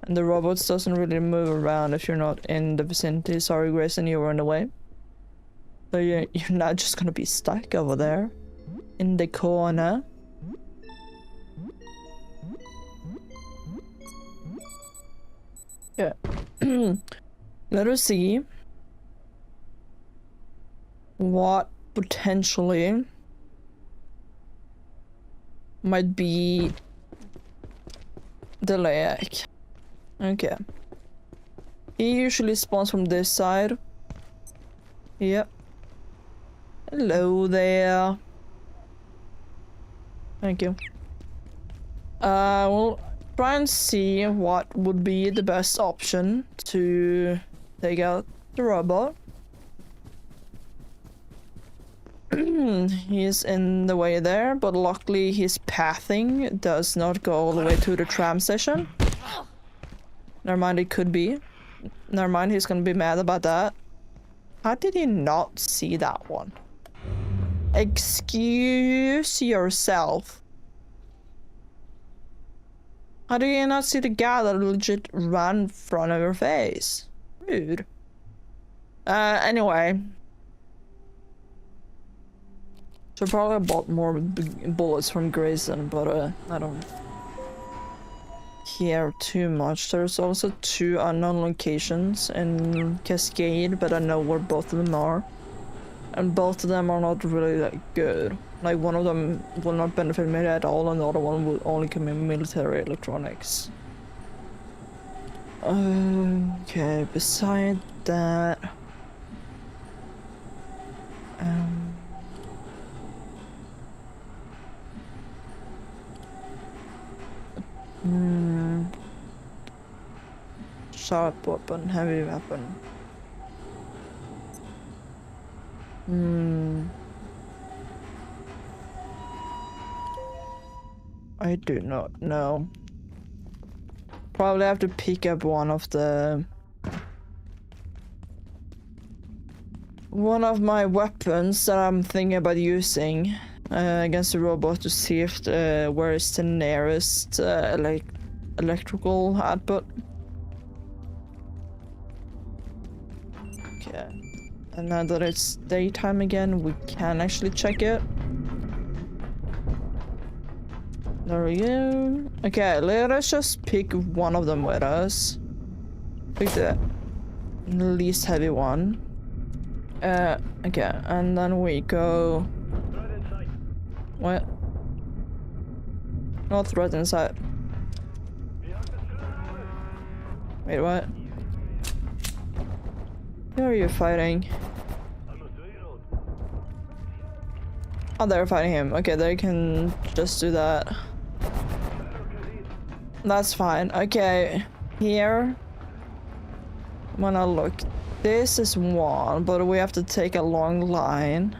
And the robots doesn't really move around if you're not in the vicinity. Sorry, Grayson, you were in the way. So you're not just gonna be stuck over there in the corner. Yeah. Let us see what potentially might be the lag. Okay. He usually spawns from this side. Yep. Hello there. Thank you. We'll try and see what would be the best option to take out the robot. He's in the way there, but luckily his pathing does not go all the way to the tram station. Never mind, it could be. Never mind, he's gonna be mad about that. How did he not see that one? Excuse yourself. How do you not see the guy that legit ran in front of your face? Rude. Anyway. So probably bought more bullets from Grayson, but I don't care too much. There's also 2 unknown locations in Cascade, but I know where both of them are. And both of them are not really that good. Like, one of them will not benefit me at all, and the other one will only come in military electronics. Okay, beside that... Sharp weapon, heavy weapon. I do not know. Probably have to pick up one of my weapons that I'm thinking about using against the robot to see if where is the nearest electrical output. Okay, and now that it's daytime again, we can actually check it. There we go. Okay, let us just pick one of them with us. Pick the least heavy one. Okay, and then we go... What? No threat inside. Wait, what? Who are you fighting? Oh, they're fighting him. Okay, they can just do that. That's fine. Okay, here. When I look, this is one, but we have to take a long line.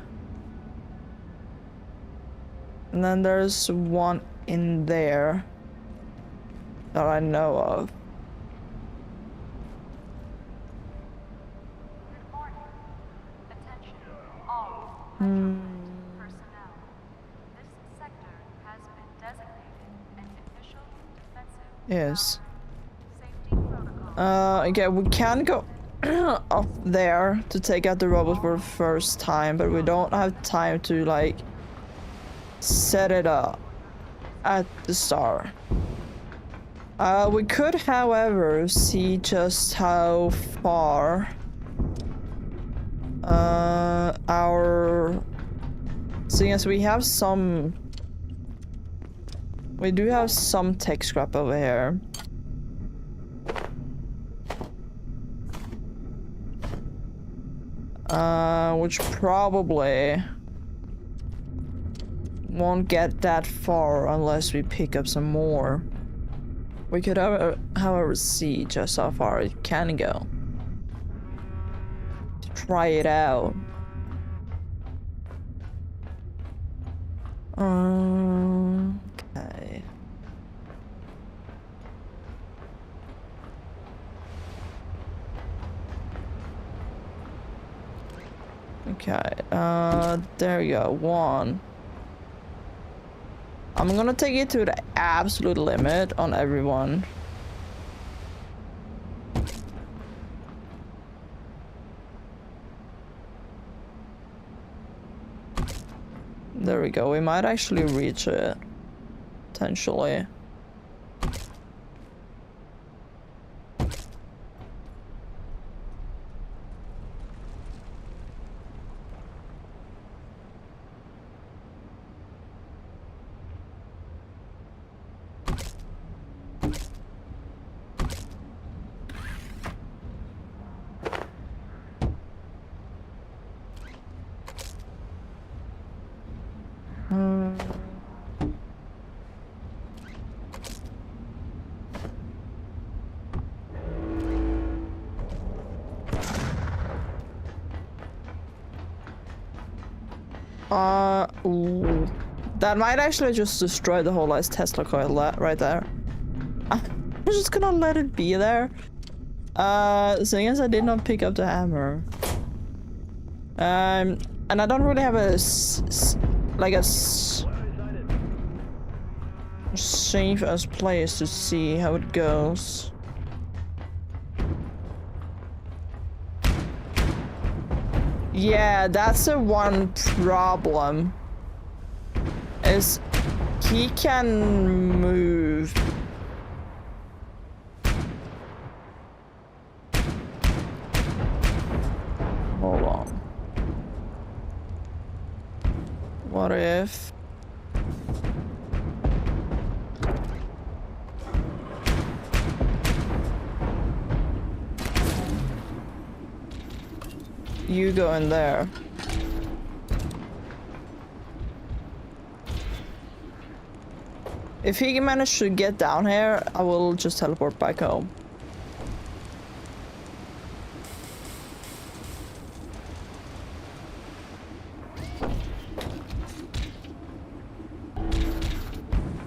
And then there's one in there that I know of. Attention, all personnel. This sector has been designated an official defensive Yes. safety protocol. Okay, we can go up there to take out the robot for the first time, but we don't have time to, like, set it up at the start. We could, however, see just how far seeing as we have some... We do have some tech scrap over here. Which probably won't get that far unless we pick up some more. We could however see just how far it can go. To try it out. Okay. Okay, there you go, 1. I'm gonna take it to the absolute limit on everyone. There we go, we might actually reach it. Potentially. Ooh. That might actually just destroy the whole ice Tesla coil right there. I'm just gonna let it be there. Seeing as I did not pick up the hammer. And I don't really have a safe as place to see how it goes. Yeah, that's the one problem. Is he can move. Hold on. What if... you go in there? If he managed to get down here, I will just teleport back home.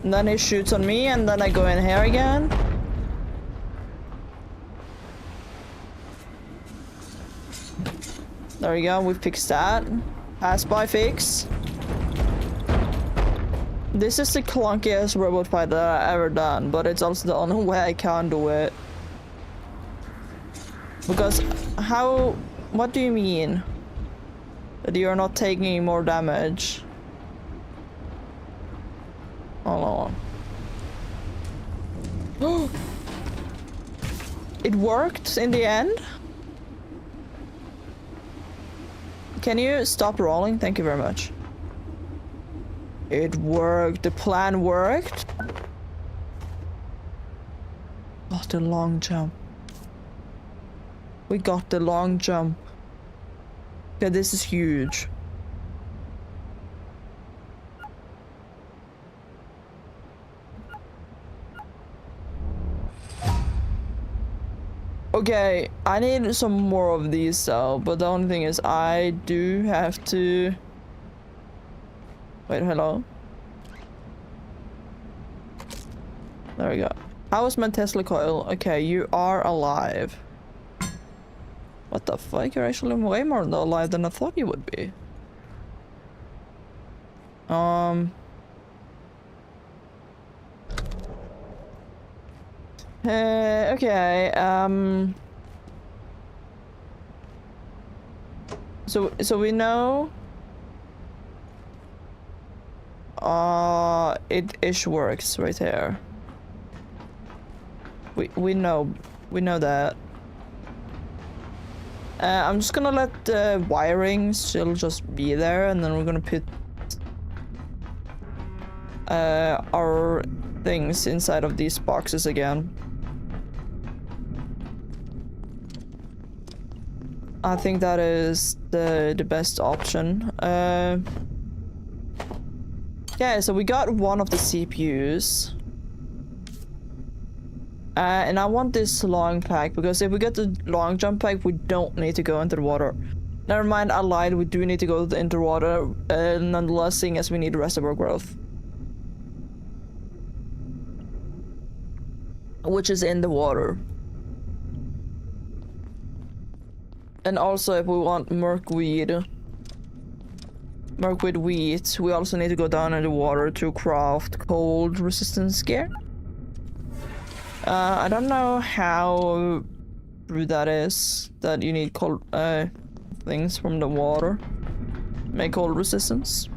And then he shoots on me, and then I go in here again. There we go, we fixed that. Pass-by fix. This is the clunkiest robot fight that I've ever done, but it's also the only way I can do it. Because how... what do you mean? That you're not taking any more damage? Hold on. It worked in the end? Can you stop rolling? Thank you very much. It worked. The plan worked. Oh, the long jump. We got the long jump. Okay, this is huge. Okay, I need some more of these though, but the only thing is I do have to... Wait, hello? There we go. How is my Tesla coil? Okay, you are alive. What the fuck? You're actually way more alive than I thought you would be. Okay, so we know it works right here. We know that. I'm just gonna let the wiring still just be there, and then we're gonna put our things inside of these boxes again. I think that is the best option. Yeah, so we got one of the CPUs. And I want this long pack, because if we get the long jump pack, we don't need to go into the water. Never mind, I lied, we do need to go into the water, nonetheless, seeing as we need reservoir growth. Which is in the water. And also, if we want merkweed wheat, we also need to go down in the water to craft cold resistance gear. I don't know how true that is, that you need cold things from the water. Make cold resistance.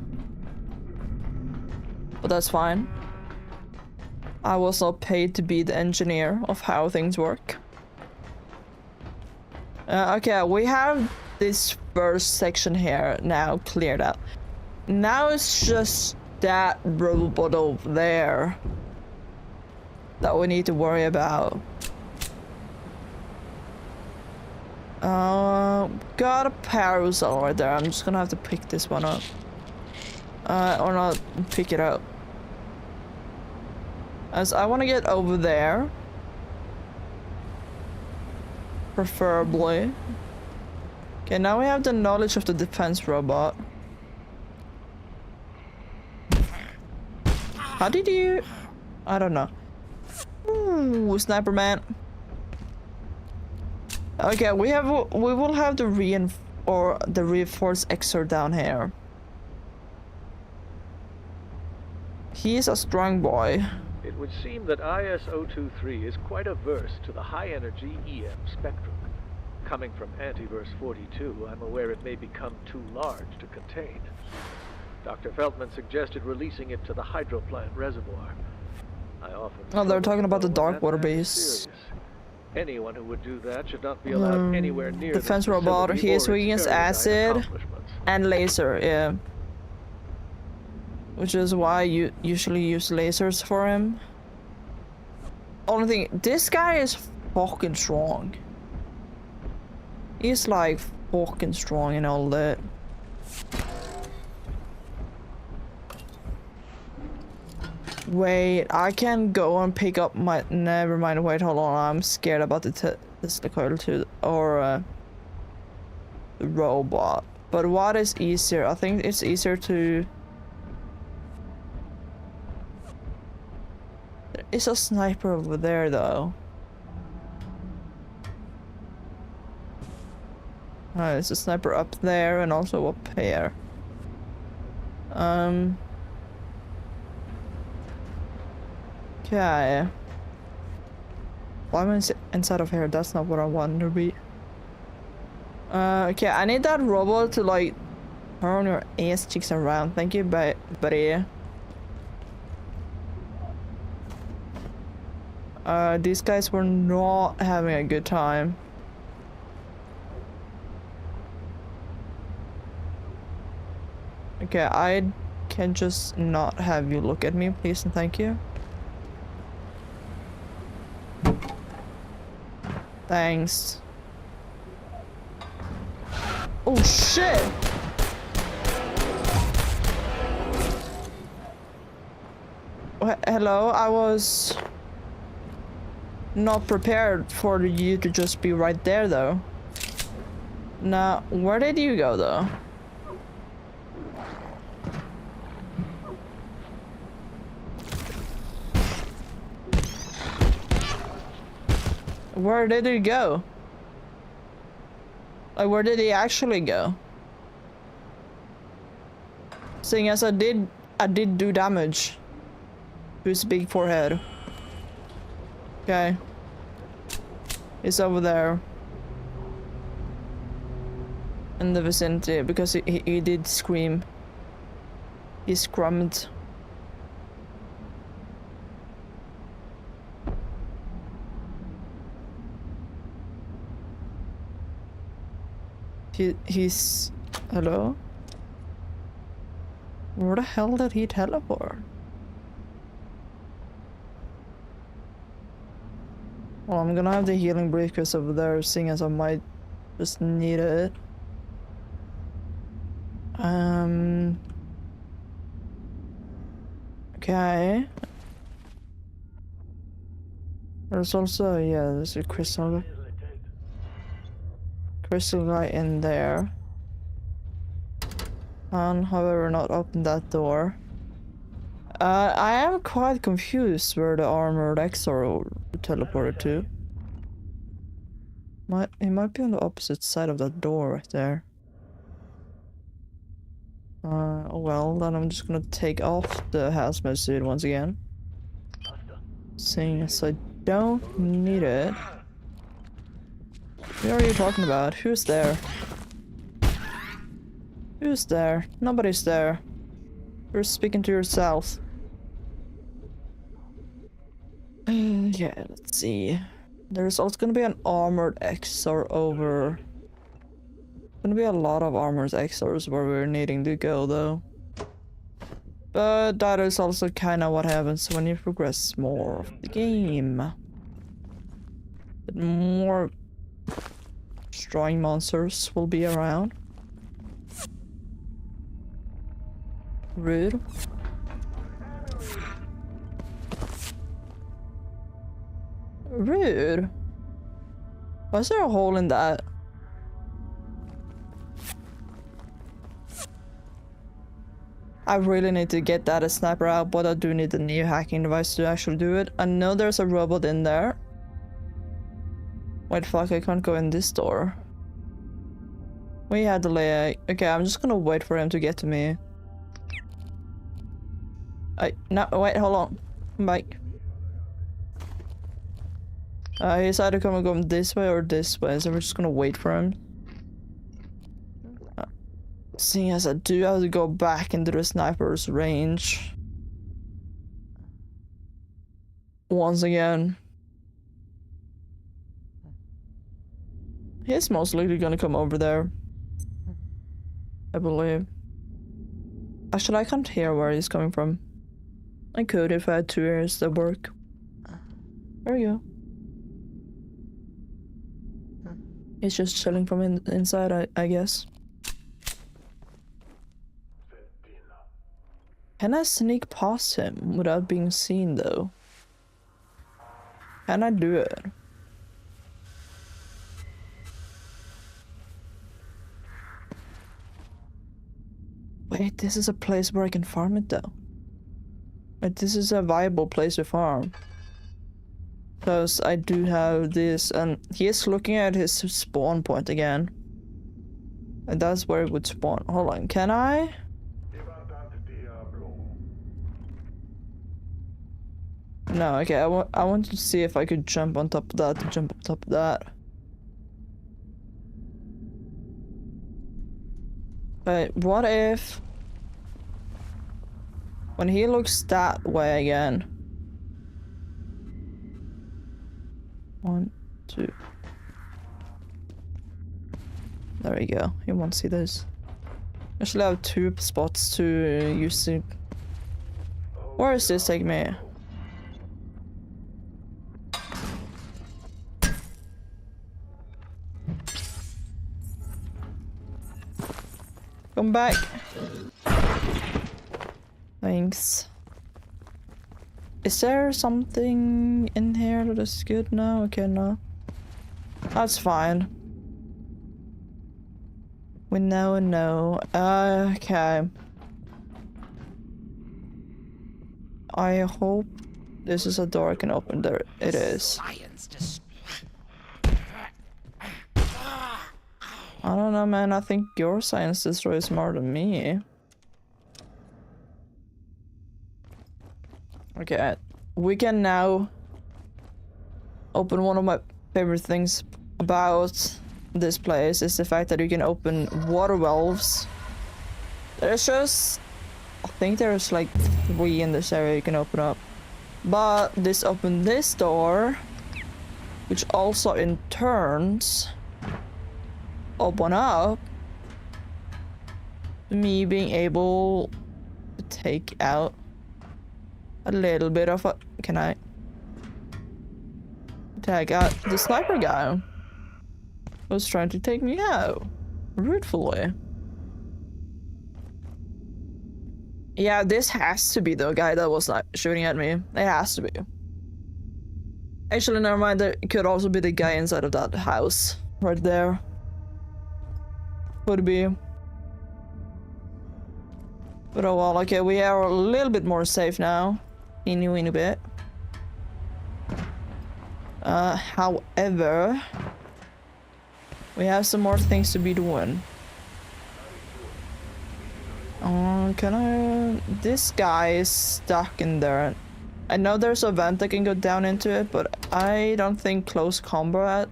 But that's fine. I was not paid to be the engineer of how things work. Okay, we have this first section here now cleared out. Now it's just that robot over there that we need to worry about. Got a parasol right there. I'm just gonna have to pick this one up. Or not pick it up. As I want to get over there. Preferably. Okay, now we have the knowledge of the defense robot. How did you... I don't know. Ooh, Sniper Man. Okay, we will have the reinforced Exor down here. He is a strong boy. It would seem that IS-023 is quite averse to the high-energy EM spectrum. Coming from Antiverse 42, I'm aware it may become too large to contain. Dr. Feldman suggested releasing it to the hydroplant reservoir. I often... Oh, they're talking about the dark water matter is base. serious. Anyone who would do that should not be allowed anywhere near Defense this robot. facility He is or weak its against paradigm acid accomplishments. and laser, yeah. Which is why you usually use lasers for him. Only thing, this guy is fucking strong. He's like fucking strong and all that. Wait, I can go and pick up my... Never mind, wait, hold on. I'm scared about this coil too. Or the robot. But what is easier? I think it's easier to... There is a sniper over there though. There's a sniper up there and also up here. Okay. Why am I inside of here? That's not what I wanted to be. Okay, I need that robot to like turn your ass cheeks around. Thank you, buddy. These guys were not having a good time. Okay, I can just not have you look at me, please and thank you. Thanks. Oh shit! Hello, I was not prepared for you to just be right there though. Now, where did you go though? Where did he go? Like, where did he actually go? Seeing as I did do damage to his big forehead. Okay. He's over there. In the vicinity, because he did scream. He scrummed. He's... Hello? Where the hell did he teleport? Well, I'm gonna have the healing briefcase over there, seeing as I might just need it. Okay. There's also, yeah, there's a crystal guy in there. And however not open that door. I am quite confused where the armored XR teleported to. It might be on the opposite side of that door right there. Well, then I'm just gonna take off the hazmat suit once again. Seeing as I don't need it. What are you talking about? Who's there? Who's there? Nobody's there. You're speaking to yourself. Yeah, let's see. There's also gonna be an armored XR over. Gonna be a lot of armored XRs where we're needing to go though. But that is also kinda what happens when you progress more of the game. But more strong monsters will be around. Rude. Rude. Was there a hole in that? I really need to get that sniper out, but I do need the new hacking device to actually do it. I know there's a robot in there. Wait, fuck, I can't go in this door. We had delay. Okay, I'm just gonna wait for him to get to me. No, wait, hold on. Come back. He's either gonna go this way or this way, so we're just gonna wait for him. Seeing as I do have to go back into the sniper's range. Once again. He's most likely gonna come over there. I believe. Actually, I can't hear where he's coming from. I could if I had 2 ears that work. There we go. He's just chilling from inside, I guess. Can I sneak past him without being seen though? Can I do it? Wait, this is a place where I can farm it though. Wait, this is a viable place to farm. Because I do have this, and he is looking at his spawn point again. And that's where it would spawn. Hold on, can I? No, okay, I want to see if I could jump on top of that, to jump on top of that. But what if... when he looks that way again... 1, 2... There we go, he won't see this. I should have 2 spots to use it. Where is this taking me? Come back. Thanks. Is there something in here that is good now? Okay, no. That's fine. We now know. Okay. I hope this is a door I can open. There it is. I don't know, man. I think your science destroyer is smarter than me. Okay, we can now open one of my favorite things about this place is the fact that you can open water valves. There's just... I think there's like 3 in this area you can open up. But this opened this door, which also in turns open up me being able to take out a little bit of a... Can I take out the sniper guy who was trying to take me out rutefully? Yeah, this has to be the guy that was not shooting at me. It has to be. Actually, never mind. There could also be the guy inside of that house. Right there. Could be. But oh well, okay, we are a little bit more safe now. Teeny weeny bit. However, we have some more things to be doing. Can I... This guy is stuck in there. I know there's a vent that can go down into it, but I don't think close combat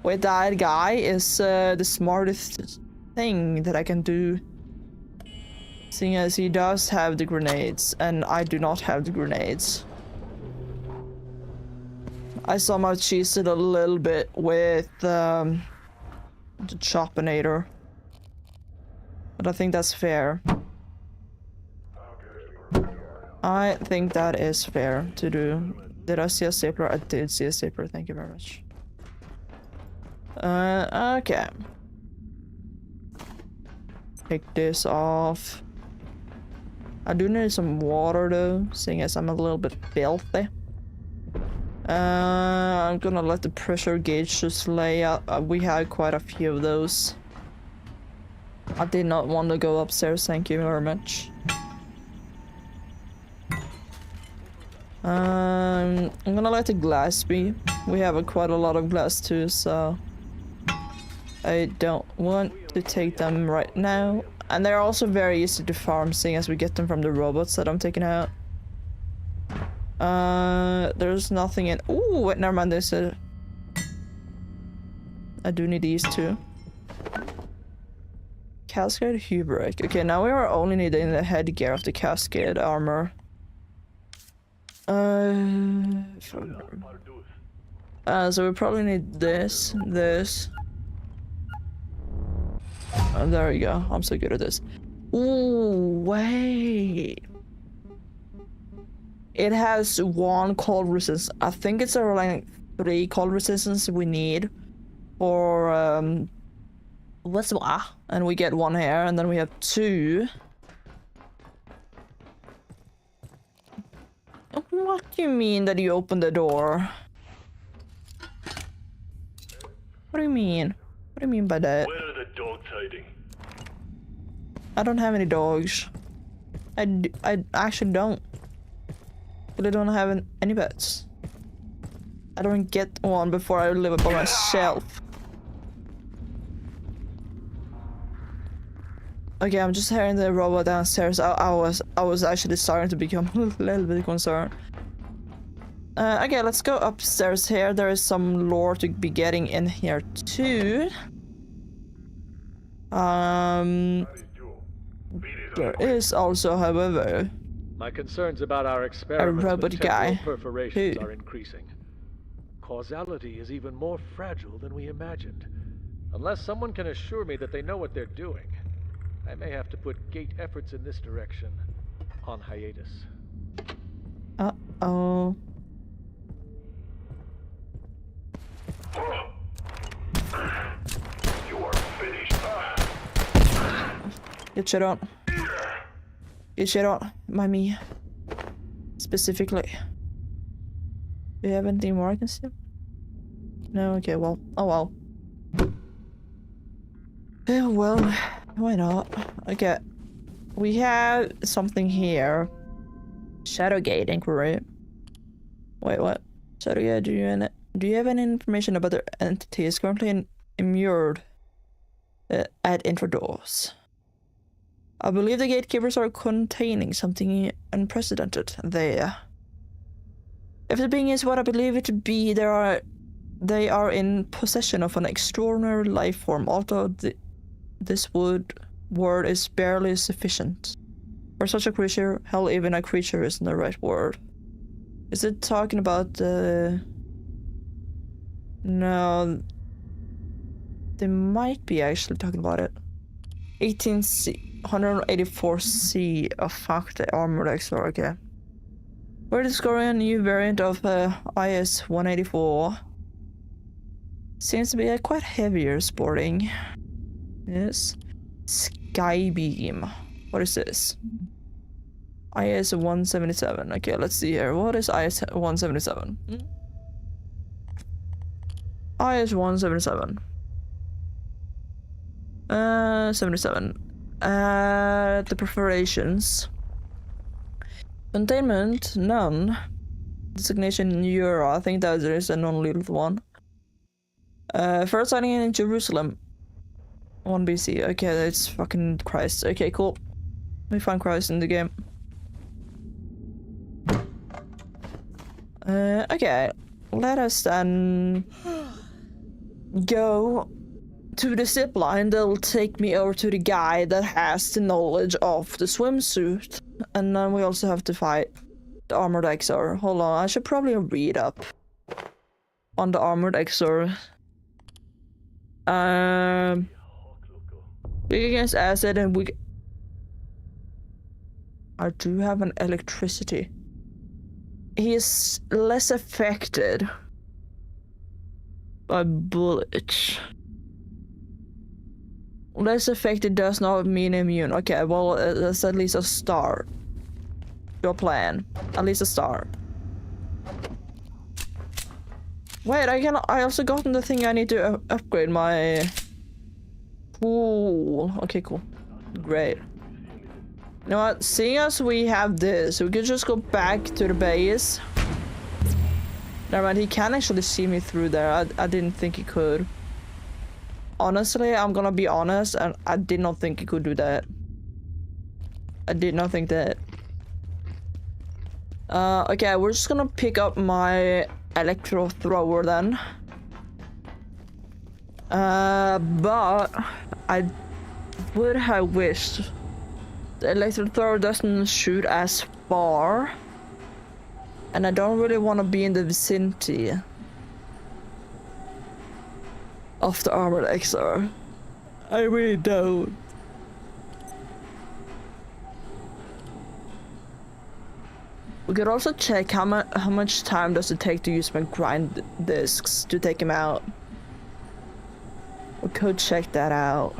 with that guy is the smartest thing that I can do. Seeing as he does have the grenades, and I do not have the grenades. I somehow cheesed it a little bit with the Chopinator. But I think that's fair. I think that is fair to do. Did I see a stapler? I did see a stapler, thank you very much. Okay. Take this off. I do need some water though, seeing as I'm a little bit filthy. I'm gonna let the pressure gauge just lay out. We had quite a few of those. I did not want to go upstairs, thank you very much. I'm gonna let the glass be. We have quite a lot of glass too, so I don't want to take them right now. And they're also very easy to farm, seeing as we get them from the robots that I'm taking out. There's nothing in... Ooh, wait, never mind, there's a... I do need these too. Cascade Hubric. Okay, now we are only needing the headgear of the Cascade armor. So we probably need this, this. Oh, there we go. I'm so good at this. Ooh, wait. It has 1 cold resistance. I think it's around like 3 cold resistance we need for what's that? And we get 1 here, and then we have 2. What do you mean that you opened the door? What do you mean? What do you mean by that? Where are the dogs hiding? I don't have any dogs. I actually don't. But I don't have any pets. I don't get one before I live by myself. Okay, I'm just hearing the robot downstairs. I was actually starting to become a little bit concerned. Okay, let's go upstairs here. There is some lore to be getting in here too. There is also, however, My concerns about our experiments robot with guy. temporal perforations Who? are increasing. Causality is even more fragile than we imagined. Unless someone can assure me that they know what they're doing, I may have to put Gate efforts in this direction on hiatus. Uh-oh. You are finished. Get shit on. Get shit on. By me. Specifically. Do you have anything more I can see? No? Okay, well. Oh well. Oh well. Why not? Okay. We have something here. Shadowgate inquiry. Wait, what? Shadowgate, do you have any information about the entities currently immured at Introdors? I believe the gatekeepers are containing something unprecedented there. If the being is what I believe it to be, they are in possession of an extraordinary life form, although this word is barely sufficient. For such a creature, hell, even a creature isn't the right word. Is it talking about the... No... They might be actually talking about it. 18C... 184C. Oh fuck, the armored X-Lord, okay. We're discovering a new variant of IS-184. Seems to be a quite heavier sporting. Yes. Skybeam. What is this? IS-177. Okay, let's see here. What is IS-177? IS-177. 77. The preparations. Containment, none. Designation Euro, I think that is a non-lethal one. First sighting in Jerusalem. 1 BC. Okay, that's fucking Christ. Okay, cool. We find Christ in the game. Okay. Let us then go to the zip line that will take me over to the guy that has the knowledge of the swimsuit. And then we also have to fight the armored XR. Hold on, I should probably read up on the armored XR. Big against acid and we... I do have an electricity. He is less affected by bullets. Less affected does not mean immune. Okay, well, that's at least a start. Your plan. At least a start. Wait, I also gotten the thing I need to upgrade my... Cool. Okay, cool. Great. You know what? Seeing as we have this, we could just go back to the base. Never mind, he can actually see me through there. I didn't think he could. Honestly, I'm gonna be honest, and I did not think he could do that. I did not think that. Okay, we're just gonna pick up my electro thrower then. But I would have wished the electro thrower doesn't shoot as far, and I don't really want to be in the vicinity of the armored XR. I really don't. We could also check how much time does it take to use my grind discs to take him out. We could check that out.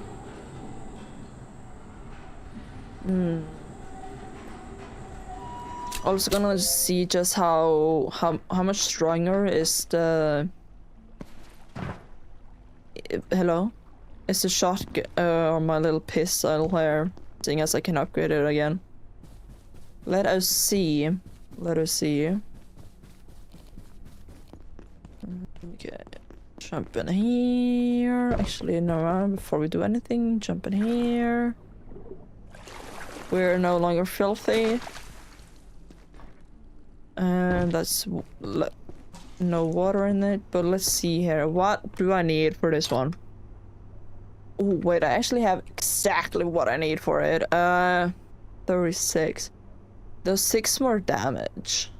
Also gonna see just how much stronger is the... Hello? Is the shotgun or my little pistol here, seeing as I can upgrade it again. Let us see. Let us see. Okay. Jump in here. Actually, no, before we do anything, jump in here. We're no longer filthy. And that's no water in it, but let's see here. What do I need for this one? Oh, wait, I actually have exactly what I need for it. 36. Does 6 more damage.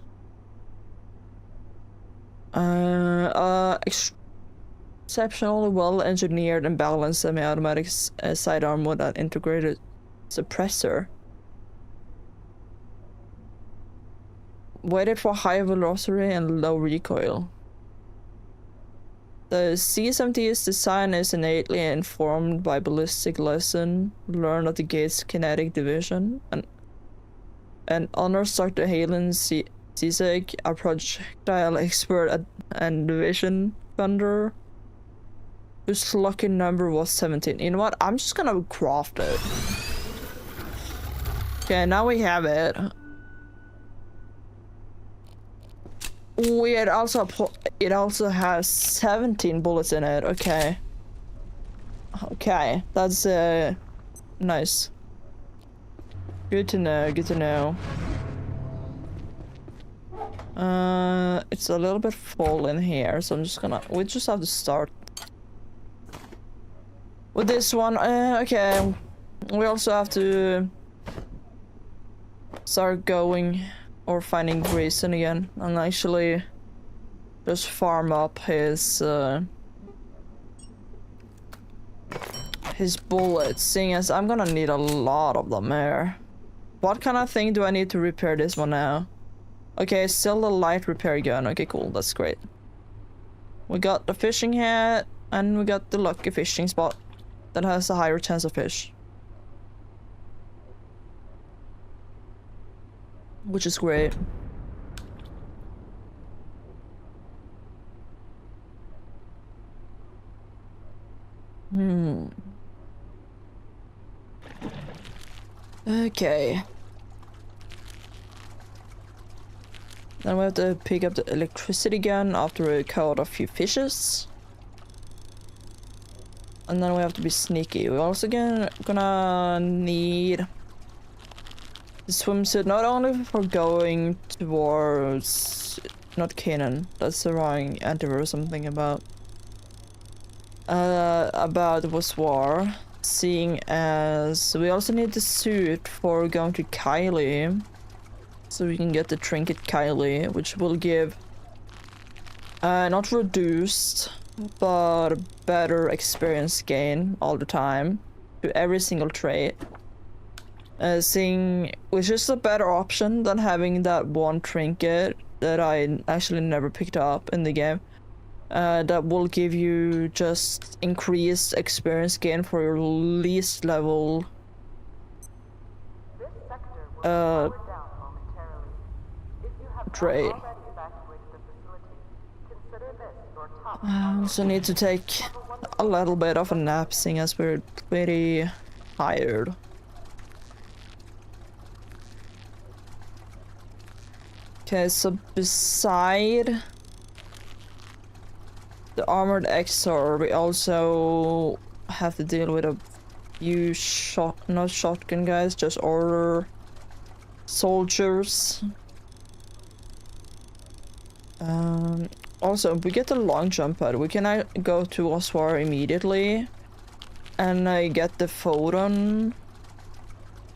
Exceptionally well engineered and balanced semi-automatic sidearm with an integrated suppressor. Waited for high velocity and low recoil. The C-70's design is innately informed by ballistic lesson learned at the Gates Kinetic Division, and honors Dr. Halen Zizek, a projectile expert and division funder, whose lucky number was 17. You know what? I'm just gonna craft it. Okay, now we have it. It also has 17 bullets in it. Okay. Okay, that's nice. Good to know. Good to know. It's a little bit full in here, so I'm just gonna. We just have to start with this one. Okay. We also have to start going. Or finding Grayson again, and actually just farm up his bullets, seeing as I'm gonna need a lot of them here. What kind of thing do I need to repair this one now? Okay, still the light repair gun. Okay, cool, that's great. We got the fishing hat, and we got the lucky fishing spot that has a higher chance of fish. Which is great. Okay. Then we have to pick up the electricity gun after we caught a few fishes. And then we have to be sneaky. We're also gonna need the swimsuit not only for going towards not Canaan. That's the wrong antivirus I'm thinking about. About Waswar. Seeing as we also need the suit for going to Kylie. So we can get the trinket Kylie, which will give not reduced but better experience gain all the time to every single trait. Seeing which is a better option than having that one trinket that I actually never picked up in the game. That will give you just increased experience gain for your least level trait. So need to take a little bit of a nap, seeing as we're pretty tired. Okay, so beside the armored XR, we also have to deal with a few not shotgun guys, just order soldiers. Also, if we get the long jump pad, we can go to Oswar immediately and get the photon.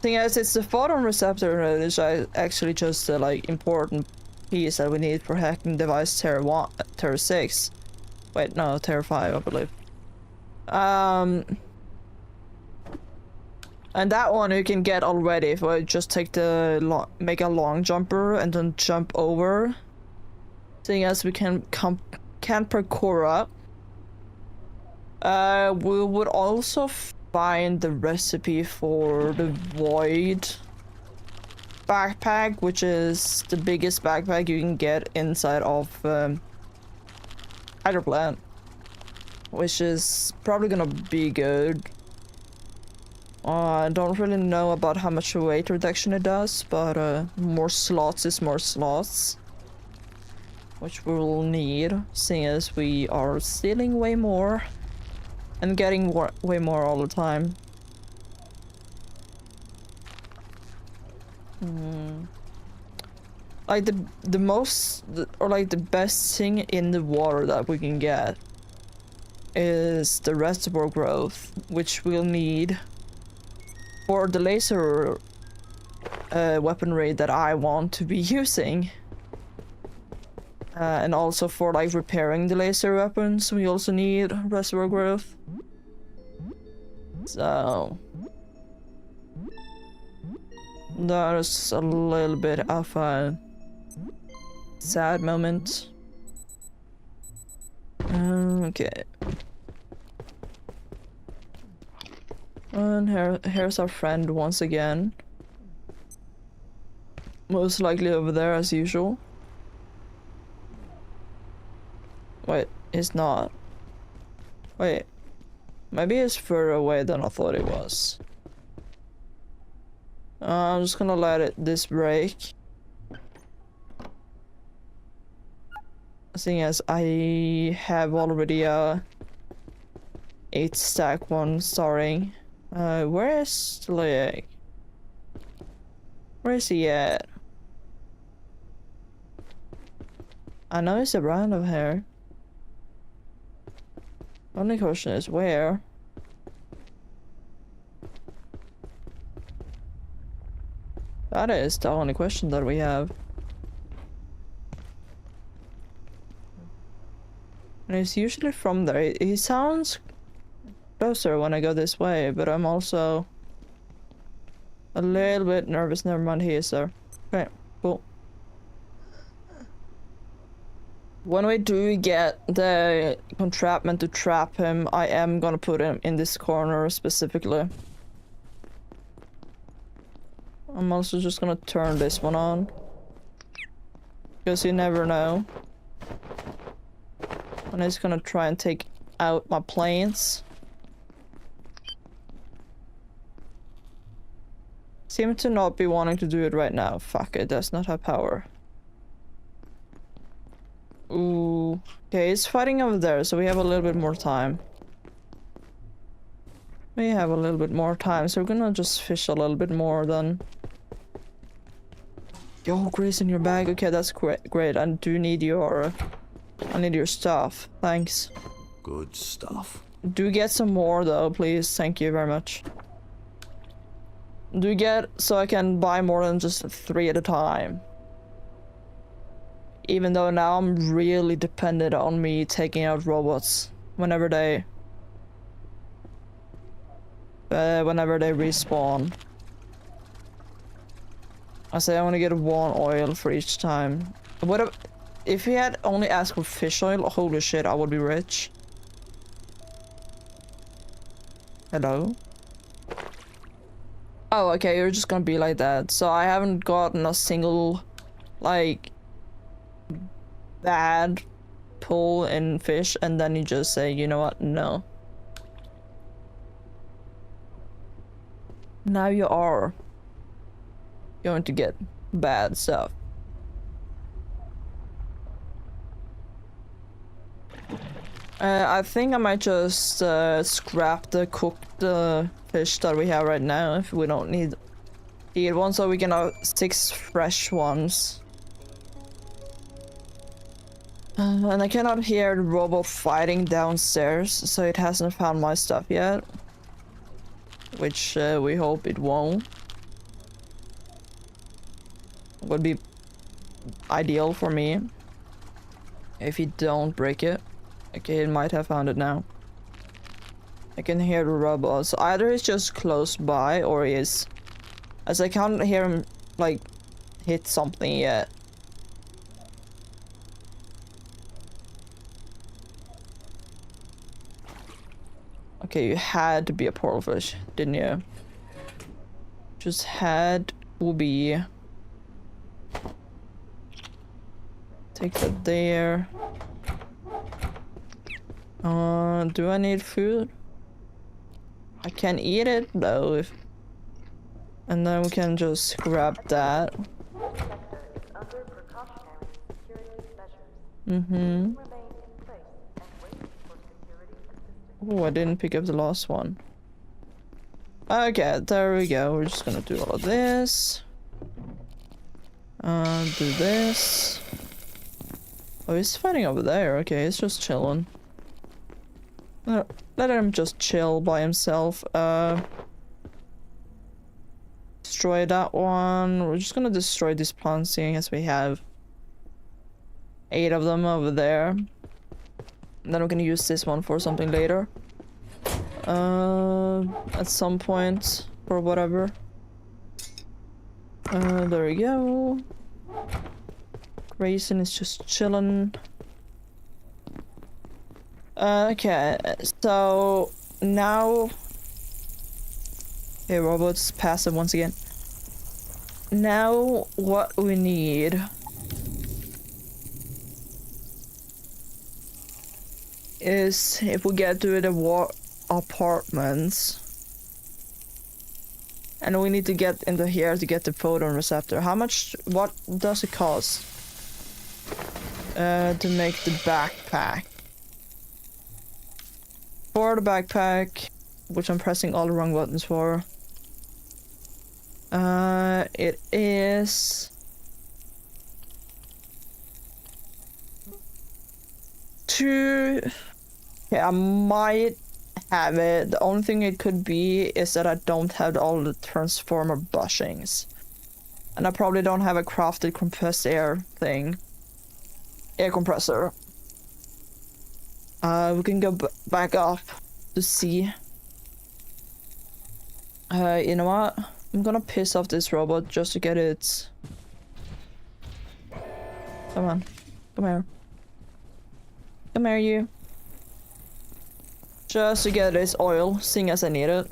Thing is, it's the photon receptor that is actually just the like important piece that we need for hacking device Terra 6. Wait, no, Terra 5, I believe. And that one you can get already if I just take the make a long jumper and then jump over. Seeing as we can parkour up. We would also find the recipe for the Void backpack, which is the biggest backpack you can get inside of Hydroplant, which is probably gonna be good. I don't really know about how much weight reduction it does, but more slots is more slots, which we will need, seeing as we are stealing way more and getting way more all the time. Like the most, or like the best thing in the water that we can get is the reservoir growth, which we'll need for the laser weaponry that I want to be using. And also for like repairing the laser weapons, we also need reservoir growth. So that is a little bit of a sad moment. Okay. And here's our friend once again. Most likely over there as usual. Wait, it's not. Wait. Maybe it's further away than I thought it was. I'm just gonna let this break. Seeing as I have already 8 stack one starting. Where is the leg? Where is he at? I know he's around over here. Only question is where? That is the only question that we have. And it's usually from there. He sounds closer when I go this way, but I'm also a little bit nervous. Never mind, he is there. Okay, cool. When we do get the entrapment to trap him, I am gonna put him in this corner specifically. I'm also just gonna turn this one on, because you never know. And he's gonna try and take out my planes. Seem to not be wanting to do it right now. Fuck, it does not have power. Ooh. Okay, he's fighting over there, so we have a little bit more time. We have a little bit more time, so we're gonna just fish a little bit more then. Yo, Grace in your bag. Okay, that's great. I do need your... I need your stuff. Thanks. Good stuff. Do get some more though, please. Thank you very much. Do get so I can buy more than just 3 at a time. Even though now I'm really dependent on me taking out robots whenever they respawn. I say I want to get 1 oil for each time. What if he had only asked for fish oil? Holy shit, I would be rich. Hello? Oh, okay, you're just gonna be like that. So I haven't gotten a single, like, bad pull in fish, and then you just say, you know what, no. Now you are going to get bad stuff. I think I might just scrap the cooked fish that we have right now if we don't need eat one, so we can have 6 fresh ones. And I cannot hear the robot fighting downstairs, so it hasn't found my stuff yet. Which we hope it won't. Would be ideal for me if you don't break it. Okay, it might have found it now. I can hear the robot. So either he's just close by or he is, as I can't hear him like hit something yet. Okay, you had to be a portal fish, didn't you? Just had to be. Take that there. Do I need food? I can eat it though, if... And then we can just grab that. Under precautionary security measures. Mm-hmm. Remain in place and wait for security assistance. Oh, I didn't pick up the last one. Okay, there we go. We're just gonna do all of this. Do this. Oh, he's fighting over there. Okay, he's just chilling. Let him just chill by himself. Destroy that one. We're just gonna destroy these plants, seeing as we have 8 of them over there. And then we're gonna use this one for something later. At some point, or whatever. There we go. Grayson is just chilling. Okay, so now... Okay, robot's passive once again. Now, what we need... is if we get to the apartments... And we need to get into here to get the photon receptor. How much... what does it cost? To make the backpack. For the backpack, which I'm pressing all the wrong buttons for. It is... Okay, I might have it. The only thing it could be is that I don't have all the transformer bushings. And I probably don't have a crafted compressed air thing. Air compressor. We can go back up to see. You know what? I'm gonna piss off this robot just to get it. Come on. Come here. Come here, you. Just to get this oil, seeing as I need it.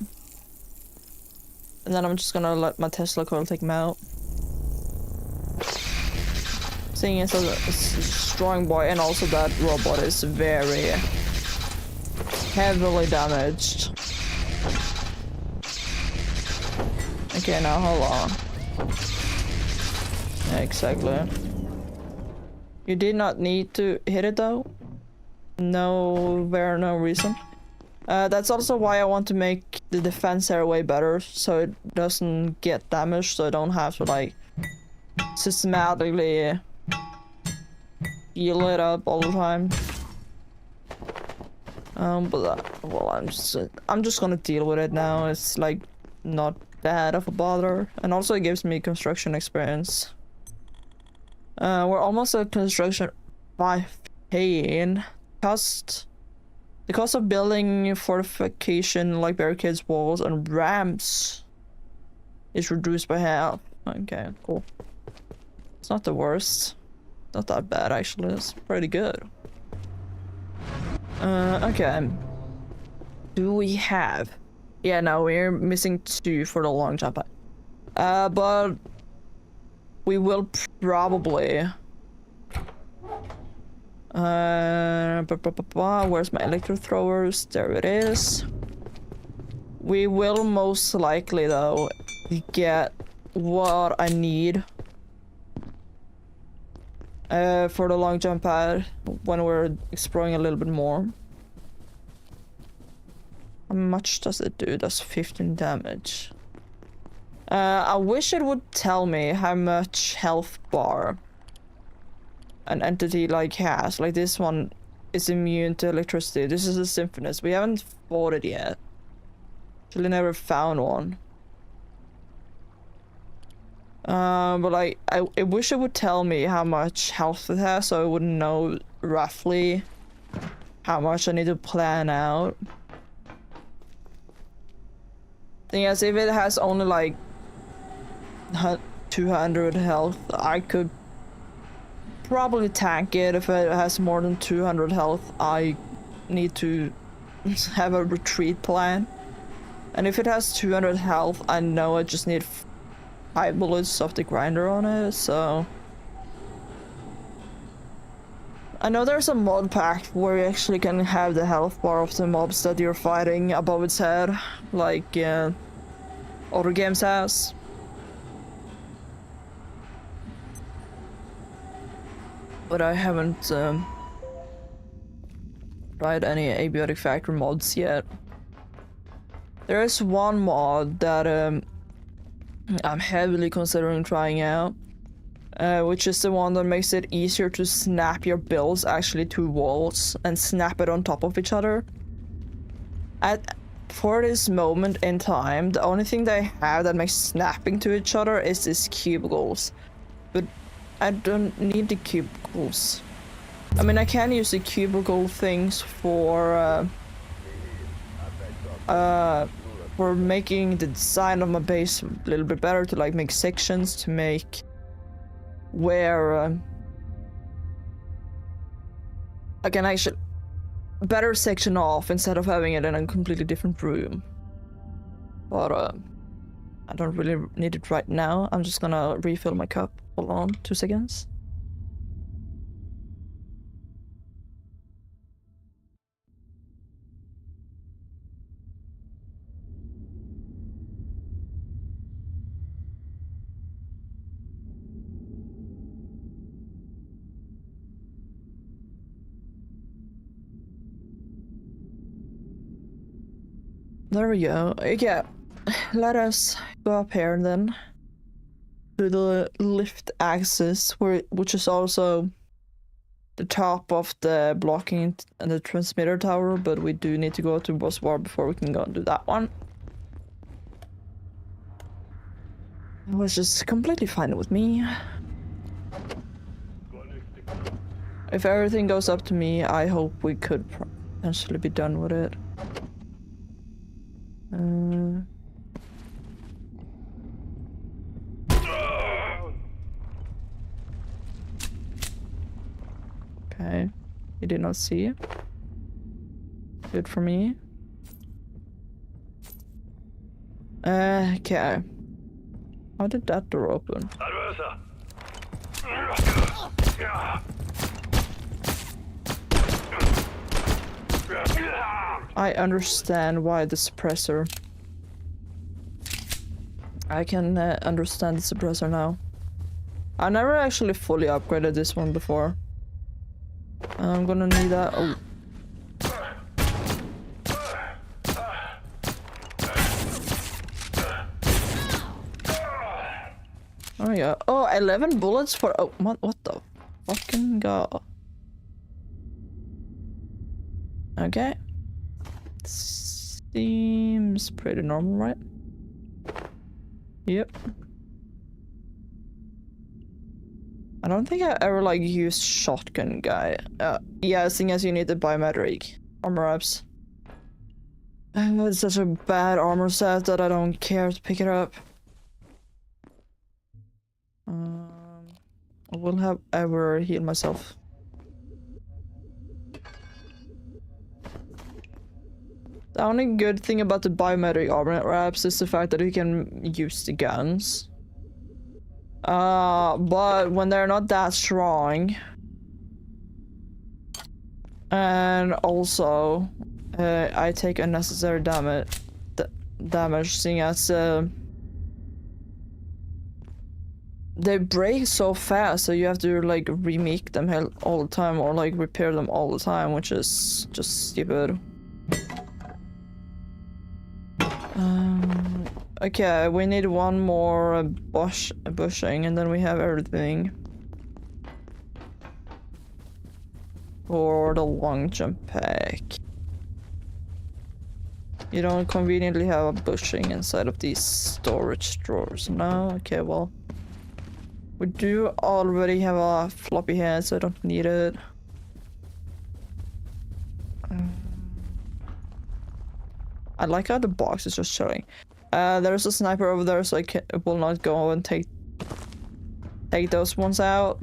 And then I'm just gonna let my Tesla coil take him out. Seeing as a strong boy, and also that robot is very heavily damaged. Okay, Okay, now hold on. Exactly. You did not need to hit it though. No reason. That's also why I want to make the defense area way better, so it doesn't get damaged, so I don't have to like systematically heal it up all the time. Well, I'm just gonna deal with it now. It's like not that of a bother, and also it gives me construction experience. We're almost at construction 15. The cost of building fortification like barricades, walls, and ramps is reduced by half. Okay, cool. It's not the worst. Not that bad actually. It's pretty good. Okay. Do we have? Yeah, no, we're missing 2 for the long jump. But we will probably. Where's my electro throwers? There it is. We will most likely though get what I need for the long jump pad when we're exploring a little bit more. How much does it do? Does 15 damage. I wish it would tell me how much health bar an entity like has. Like this one is immune to electricity. This is a Symphonist. We haven't fought it yet. Actually never found one. But like I wish it would tell me how much health it has, so I would know roughly how much I need to plan out. Thing is, if it has only like 200 health, I could probably tank it. If it has more than 200 health, I need to have a retreat plan. And if it has 200 health, I know I just need 5 bullets of the grinder on it, so... I know there's a mod pack where you actually can have the health bar of the mobs that you're fighting above its head, like other games has. But I haven't tried any Abiotic Factor mods yet. There is one mod that I'm heavily considering trying out, which is the one that makes it easier to snap your builds actually to walls and snap it on top of each other. For this moment in time, the only thing they have that makes snapping to each other is these cubicles. But I don't need the cubicles. I mean, I can use the cubicle things for making the design of my base a little bit better, to like make sections, to make where I can actually better section off instead of having it in a completely different room. But I don't really need it right now. I'm just gonna refill my cup. Hold on 2 seconds. There we go. Yeah, let us go up here then to the lift axis, which is also the top of the blocking and the transmitter tower, but we do need to go to Boss War before we can go and do that one. It was just completely fine with me. If everything goes up to me, I hope we could potentially be done with it. Okay, you did not see it. Good for me. Okay. How did that door open? I understand why the suppressor I can understand the suppressor now. I never actually fully upgraded this one before. I'm gonna need that. Oh. Oh yeah. Oh, 11 bullets for. Oh, what the fucking god. Okay. Seems pretty normal, right? Yep. I don't think I ever like used shotgun guy. Yeah, seeing as you need the biometric armor ups. It's such a bad armor set that I don't care to pick it up. I will have ever heal myself. The only good thing about the biometric armor wraps is the fact that you can use the guns. But when they're not that strong, and also I take unnecessary damage seeing as they break so fast, so you have to like remake them all the time or like repair them all the time, which is just stupid. Okay, we need one more bushing and then we have everything for the long jump pack. You don't conveniently have a bushing inside of these storage drawers. No? Okay, well. We do already have a floppy head, so I don't need it. I like how the box is just showing. There's a sniper over there, so I will not go and take those ones out.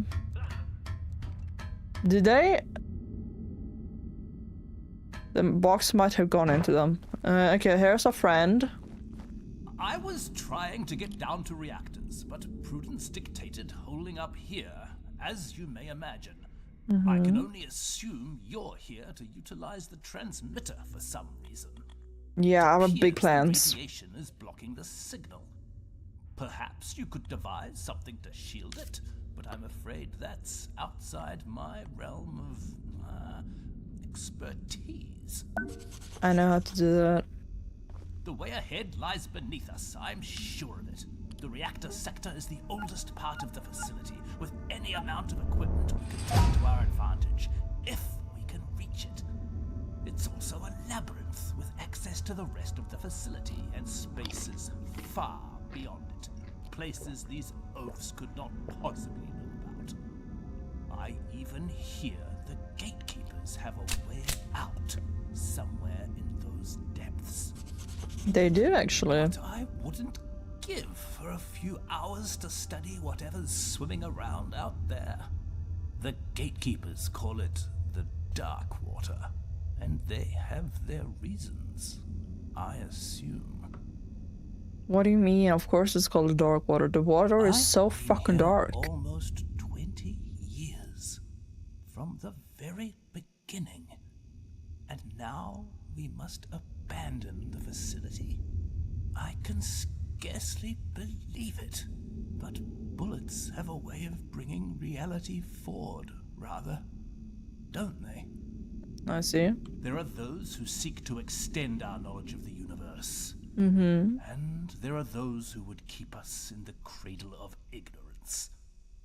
Did they? The box might have gone into them. Okay, here's a friend. I was trying to get down to reactors, but prudence dictated holding up here, as you may imagine. I can only assume you're here to utilize the transmitter for some reason. Yeah, I have big plans. The radiation is blocking the signal. Perhaps you could devise something to shield it, but I'm afraid that's outside my realm of expertise. I know how to do that. The way ahead lies beneath us, I'm sure of it. The reactor sector is the oldest part of the facility. With any amount of equipment, we can turn to our advantage, if we can reach it. It's also a labyrinth with access to the rest of the facility and spaces far beyond it. Places these oafs could not possibly know about. I even hear the gatekeepers have a way out somewhere in those depths. They do, actually. But I wouldn't give for a few hours to study whatever's swimming around out there. The gatekeepers call it the Dark Water, and they have their reasons, I assume. What do you mean? Of course it's called the Dark Water. The water is so fucking dark. Almost 20 years. From the very beginning. And now we must abandon the facility. I can scarcely believe it. But bullets have a way of bringing reality forward, rather. Don't they? I see. There are those who seek to extend our knowledge of the universe. And there are those who would keep us in the cradle of ignorance.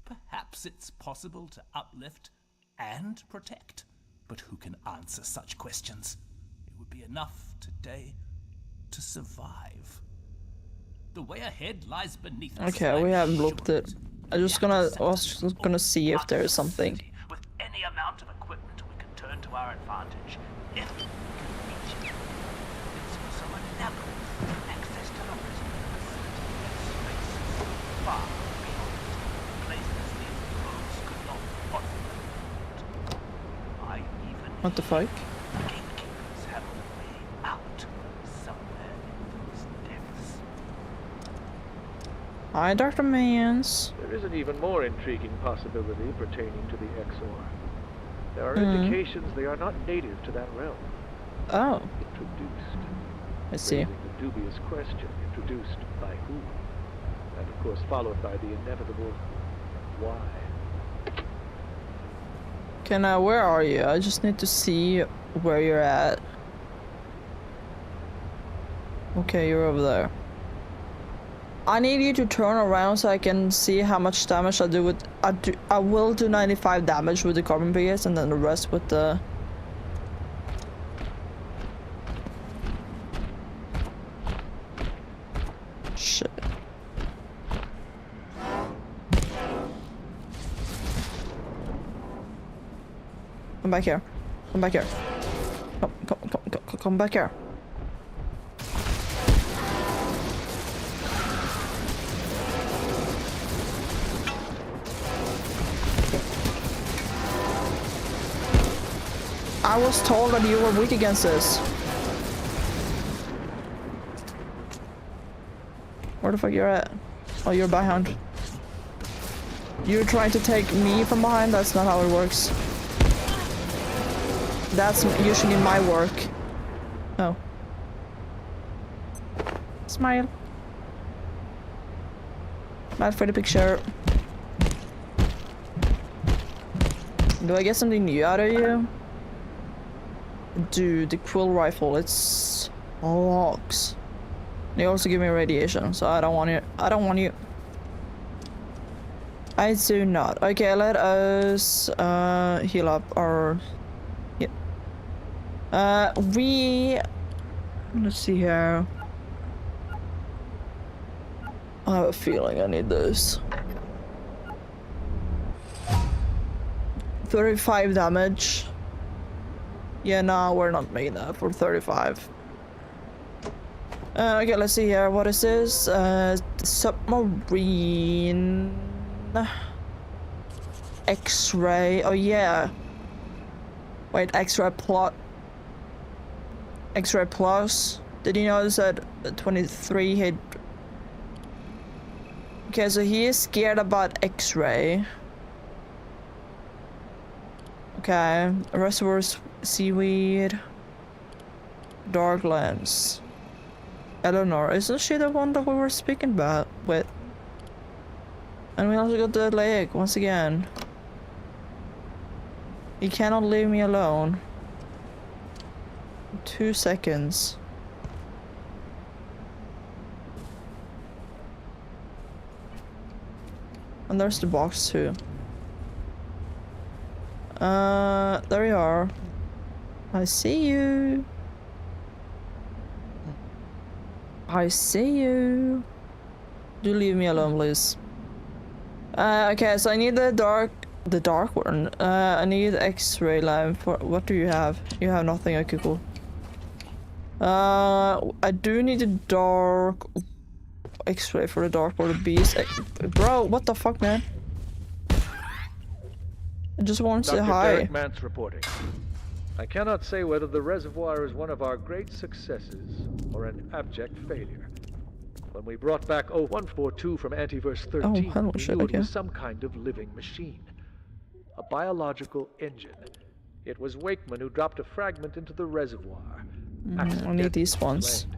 Perhaps it's possible to uplift and protect, but who can answer such questions? It would be enough today to survive. The way ahead lies beneath us. Okay, we haven't looked it. I was just gonna see if there is something. With any amount of equipment, we can turn to our advantage if we can reach it. It's also a labyrinth with access to the rest of the facility and spaces far beyond it. Places these roads could not possibly afford. I even What the fuck? the gatekeepers have a way out somewhere in those depths. Hi, Dr. Mans. There is an even more intriguing possibility pertaining to the XOR. There are indications they are not native to that realm. Oh, Introduced. I see. Raising the dubious question, introduced by who? And of course followed by the inevitable why. Okay, now where are you? I just need to see where you're at. Okay, you're over there. I need you to turn around so I can see how much damage I do with. I will do 95 damage with the carbon biggest and then the rest with the. Shit. Come back here. Come back here. Come back here. I was told that you were weak against this. Where the fuck you're at? Oh, you're behind. You're trying to take me from behind? That's not how it works. That's usually my work. Oh. Smile. Smile for the picture. Do I get something new out of you? Dude, the quill rifle, it's locks. They also give me radiation, so I don't want you. I don't want you. I do not. Okay, let us heal up our. Yeah. Let's see here. I have a feeling I need this. 35 damage. Yeah, no, we're not making that for 35. Okay, let's see here. What is this? Submarine. X-ray. Oh, yeah. Wait, X-ray plot. X-ray plus. Did you notice that 23 hit? Okay, so he is scared about X-ray. Okay, reservoirs, seaweed, dark lens. Eleanor, isn't she the one that we were speaking about with? And we also got the lake once again. You cannot leave me alone. 2 seconds. And there's the box too. There you are. I see you. I see you. Do leave me alone, please. Okay, so I need the dark one. I need X-ray lamp for. What do you have? You have nothing. Okay, cool. I do need a dark X-ray for the dark border beast. Bro, what the fuck, man? I just want to say Dr. hi. Derek Mance reporting. I cannot say whether the reservoir is one of our great successes or an abject failure. When we brought back O142 from Antiverse 13, hello, we shit, knew okay. it was some kind of living machine. A biological engine. It was Wakeman who dropped a fragment into the reservoir. I need these ones. Explained.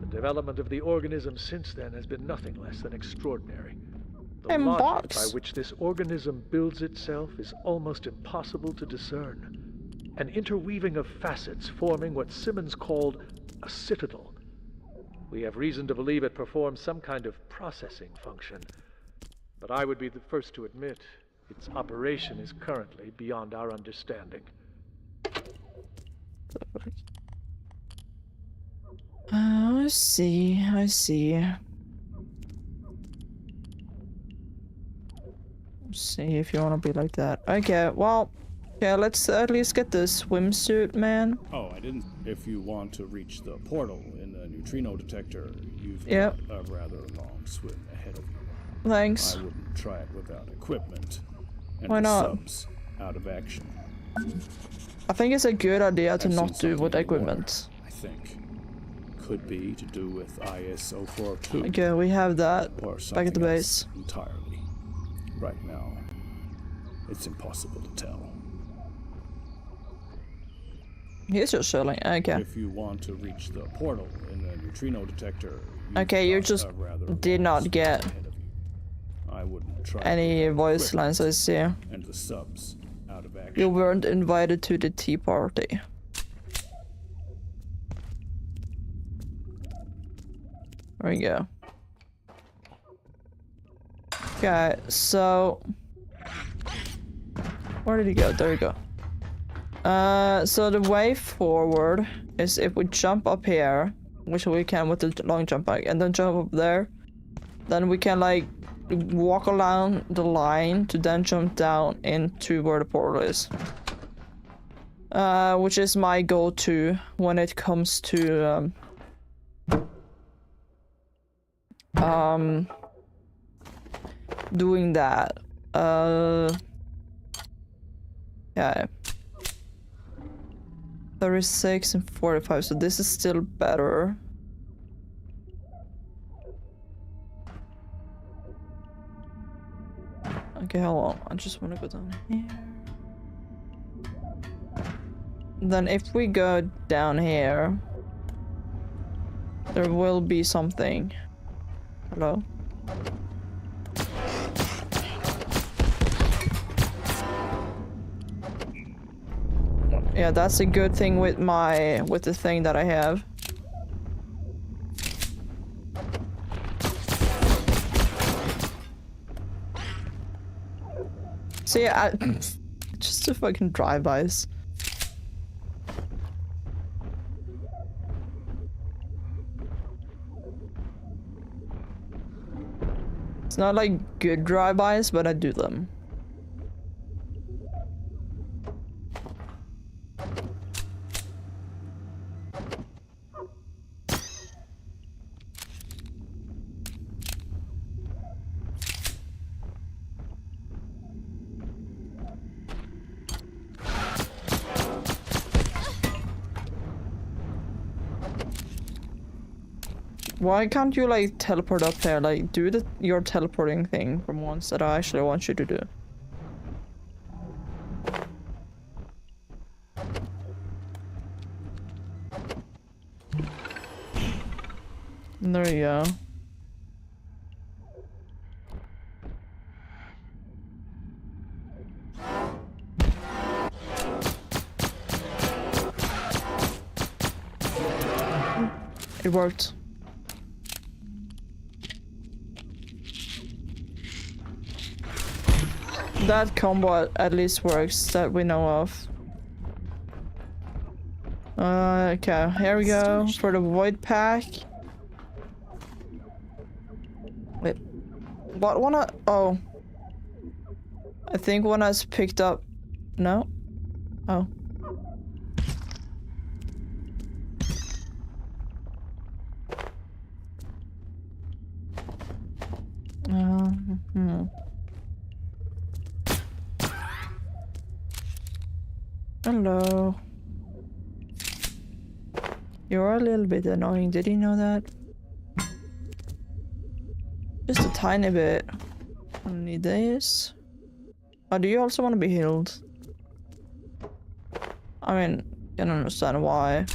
The development of the organism since then has been nothing less than extraordinary. The And logic box. by which this organism builds itself is almost impossible to discern. An interweaving of facets forming what Simmons called a citadel. We have reason to believe it performs some kind of processing function, but I would be the first to admit its operation is currently beyond our understanding. I see, I see. Let's see if you want to be like that. Okay, well, yeah, let's at least get this swimsuit, man. Oh, I didn't. If you want to reach the portal in the neutrino detector, you've Yep. got a rather long swim ahead of you. Thanks. I wouldn't try it without equipment. And Why the not? subs out of action. I think it's a good idea to I've not seen do with something equipment. more, I think. Could be to do with ISO 402. Okay, we have that Or back at something the base. else entirely. Right now, it's impossible to tell. He's just chilling. Okay. If you want to reach the portal in the neutrino detector, you've Okay, you got just a rather did long not swim get ahead of you. I wouldn't try any voice lines I see. and the subs out of action. You weren't invited to the tea party. There we go. Okay, so where did he go? There we go. So the way forward is if we jump up here, which we can with the long jump bike, and then jump up there, then we can like walk along the line to then jump down into where the portal is. Which is my go-to when it comes to doing that. Yeah. 36 and 45, so this is still better. Okay, hold on. I just want to go down here. Then if we go down here, there will be something. Hello? Yeah, that's a good thing with the thing that I have. See, just a fucking drive-bys. It's not like good drive-bys, but I do them. Why can't you like teleport up there? Like do your teleporting thing from once that I actually want you to do. And there you go. It worked. That combo at least works that we know of. Okay, here we go for the void pack. Wait, what one? Oh, I think one has picked up. No. Oh. Hello. You're a little bit annoying, did you know that? Just a tiny bit. I need this. Oh, do you also want to be healed? I mean, I can understand why.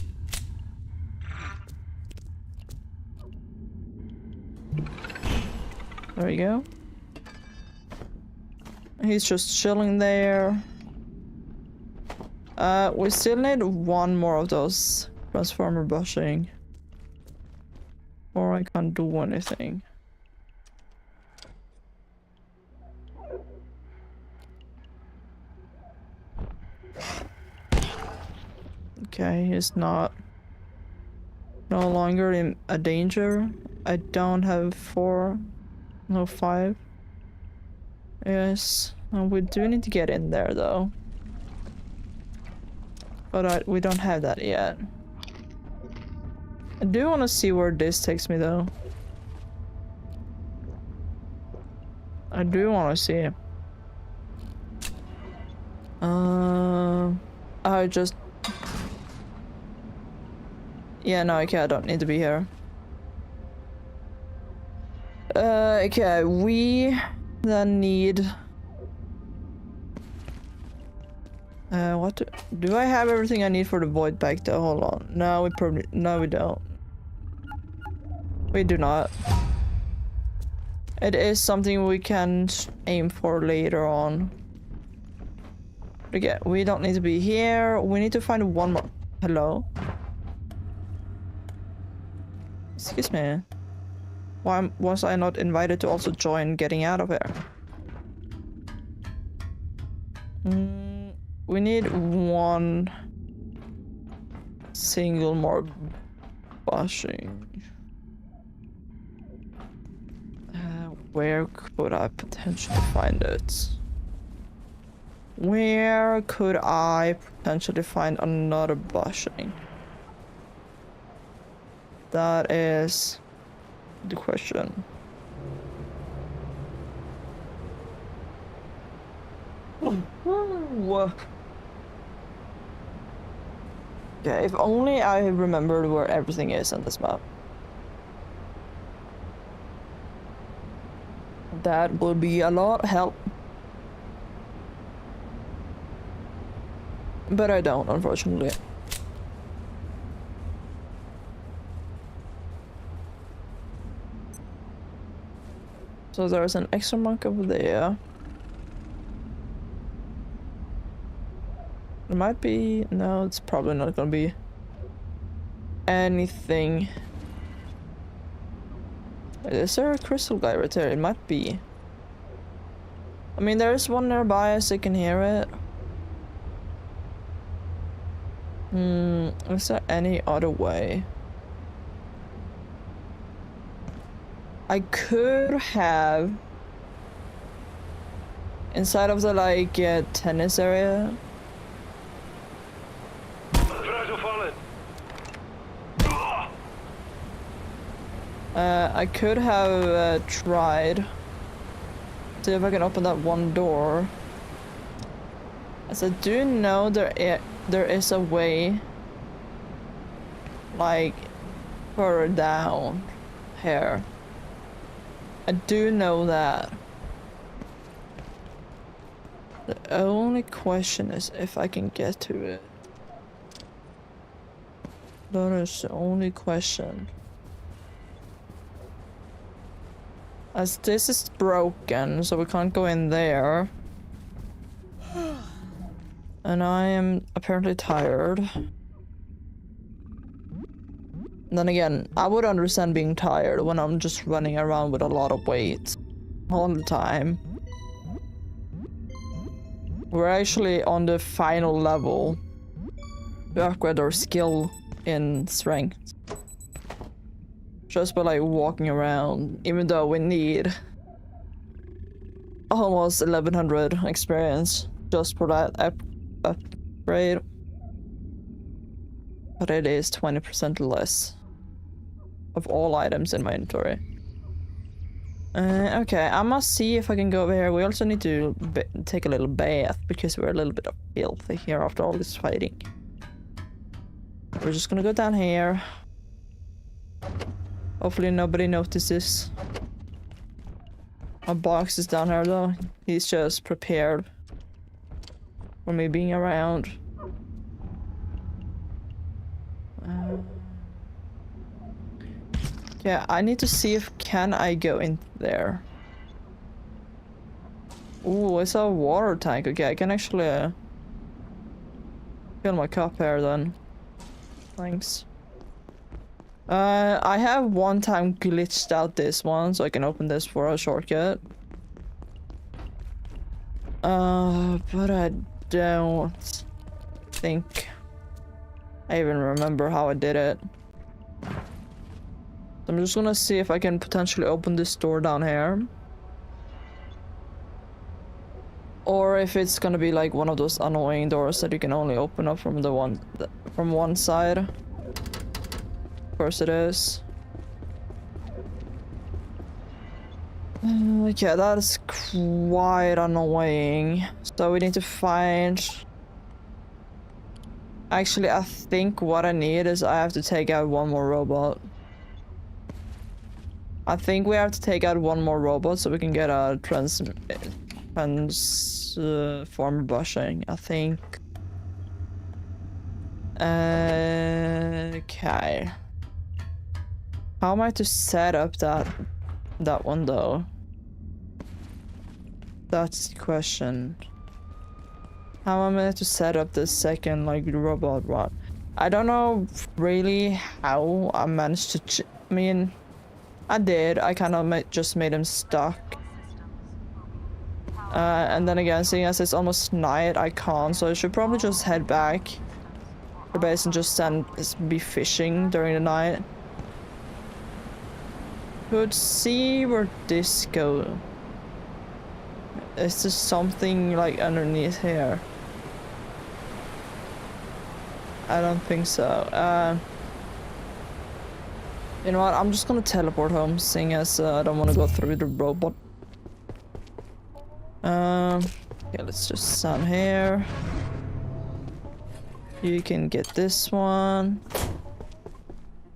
There we go. He's just chilling there. We still need one more of those transformer bushing. Or I can't do anything. Okay, he's no longer in a danger. I don't have 4, no 5. Yes, we do need to get in there though. But we don't have that yet. I do want to see where this takes me though. I do want to see. I just... Yeah, no, okay, I don't need to be here. Okay, we then need... what do I have everything I need for the void pack though? Hold on. No, we don't. We do not. It is something we can aim for later on. Again, we don't need to be here. We need to find one more. Hello? Excuse me. Why was I not invited to also join getting out of here? We need one single more bushing. Where could I potentially find it? Where could I potentially find another bushing? That is the question. Ooh. Yeah, if only I remembered where everything is on this map. That would be a lot of help. But I don't, unfortunately. So there's an extra monk over there. It might be... No, it's probably not gonna be anything. Is there a crystal guy right there? It might be. I mean, there's one nearby so you can hear it. Is there any other way? I could have... Inside of the, like, tennis area. I could have tried. See if I can open that one door. As I do know there is a way, like, further down here. I do know that. The only question is if I can get to it. That is the only question. As this is broken, so we can't go in there. And I am apparently tired. Then again, I would understand being tired when I'm just running around with a lot of weight all the time. We're actually on the final level to upgrade our skill in strength. Just by like walking around, even though we need almost 1100 experience just for that upgrade. But it is 20% less of all items in my inventory. Okay, I must see if I can go over here. We also need to take a little bath because we're a little bit filthy here after all this fighting. We're just gonna go down here. Hopefully nobody notices. My box is down here though. He's just prepared for me being around. Yeah, I need to see if can I go in there. Ooh, it's a water tank. Okay, I can actually fill my cup here then. Thanks. I have one time glitched out this one, so I can open this for a shortcut. But I don't think I even remember how I did it. I'm just gonna see if I can potentially open this door down here. Or if it's gonna be like one of those annoying doors that you can only open up from from one side. Of course it is. Yeah, that is quite annoying. So we need to find... Actually, I think what I need is I have to take out one more robot. I think we have to take out one more robot so we can get a transformer bushing, I think. Okay. How am I to set up that one though? That's the question. How am I meant to set up this second, like, robot one? I don't know really how I managed to I mean, I did. I kind of just made him stuck. And then again, seeing as it's almost night, I can't, so I should probably just head back to base and just be fishing during the night. Could see where this goes. Is there something like underneath here? I don't think so. You know what? I'm just gonna teleport home, seeing as I don't want to go through the robot. Okay, let's just stand here. You can get this one.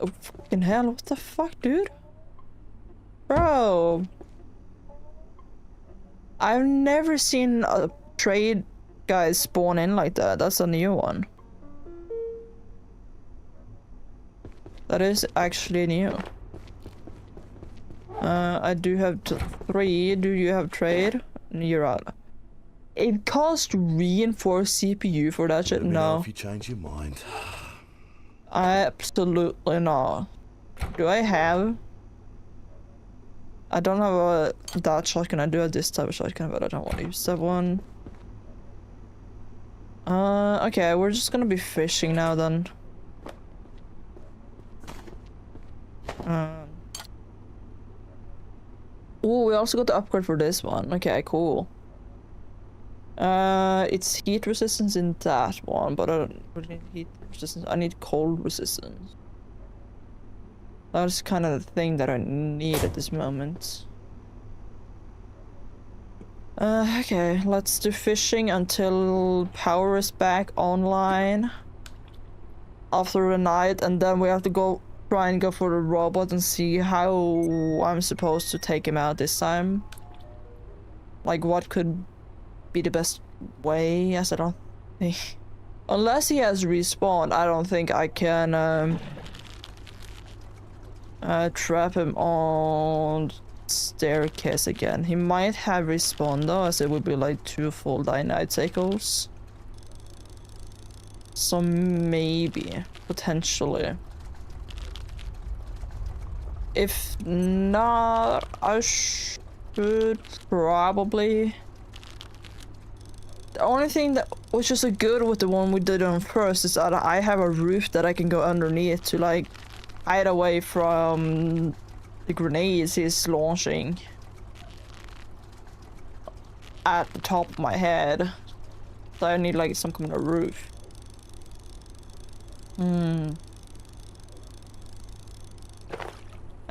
Oh, fucking hell, what the fuck, dude? Bro. I've never seen a trade guy spawn in like that. That's a new one. That is actually new. I do have 3. Do you have trade? You're out. It costs reinforced CPU for that shit? Let me know No. if you change your mind. Absolutely not. Do I have? I don't have that shotgun. I do have this type of shotgun, but I don't want to use that one. Okay, we're just gonna be fishing now then. Oh, we also got the upgrade for this one. Okay, cool. It's heat resistance in that one, but I don't really need heat resistance. I need cold resistance. That's kind of the thing that I need at this moment. Okay, let's do fishing until power is back online after the night, and then we have to try and go for the robot and see how I'm supposed to take him out this time. Like, what could be the best way? Yes, I don't think... Unless he has respawned, I don't think I can trap him on staircase again. He might have respawned though, as it would be like 2 full night cycles. So maybe, potentially. If not, I should probably... The only thing that was just so good with the one we did on first is that I have a roof that I can go underneath to like hide away from the grenades he's launching at the top of my head. So I need like some kind of roof. And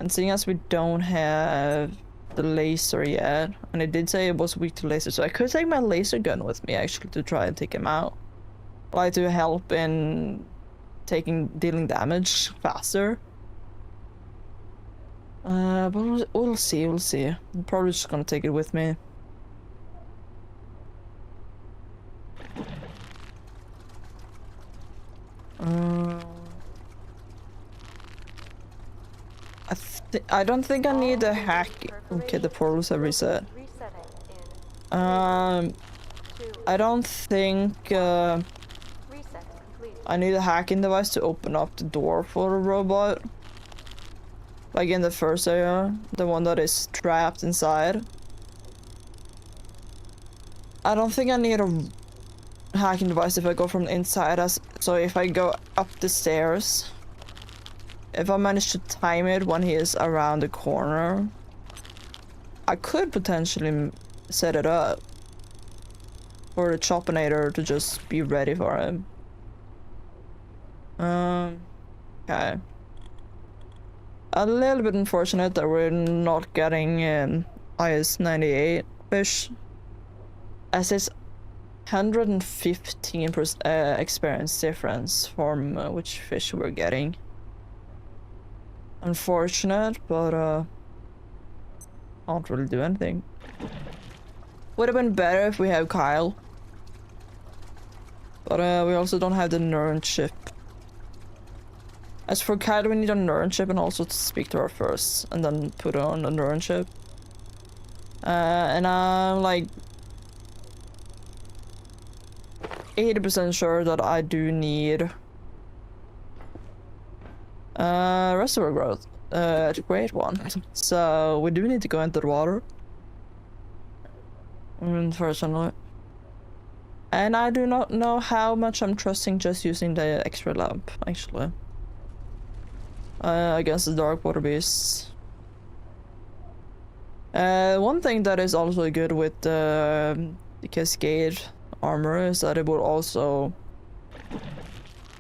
seeing as we don't have the laser yet, and it did say it was weak to laser, so I could take my laser gun with me actually to try and take him out. Like to help in dealing damage faster. But we'll see. I'm probably just gonna take it with me. I don't think I need a hack. Okay, the portals have reset. I don't think I need a hacking device to open up the door for the robot. Like in the first area, the one that is trapped inside. I don't think I need a hacking device if I go from the inside. So if I go up the stairs, if I manage to time it when he is around the corner, I could potentially set it up for the Choppinator to just be ready for him. Okay. A little bit unfortunate that we're not getting IS-98 fish, as it's 115% experience difference from which fish we're getting. Unfortunate, but can't really do anything. Would have been better if we have Kyle, but we also don't have the Neuron chip. As for Kyle, we need a Neuron chip and also to speak to her first, and then put on a Neuron chip. And I'm like 80% sure that I do need reservoir growth to create one. So we do need to go into the water. Unfortunately. And I do not know how much I'm trusting just using the extra lamp, actually. Against the dark water beasts. One thing that is also good with the Cascade armor is that it will also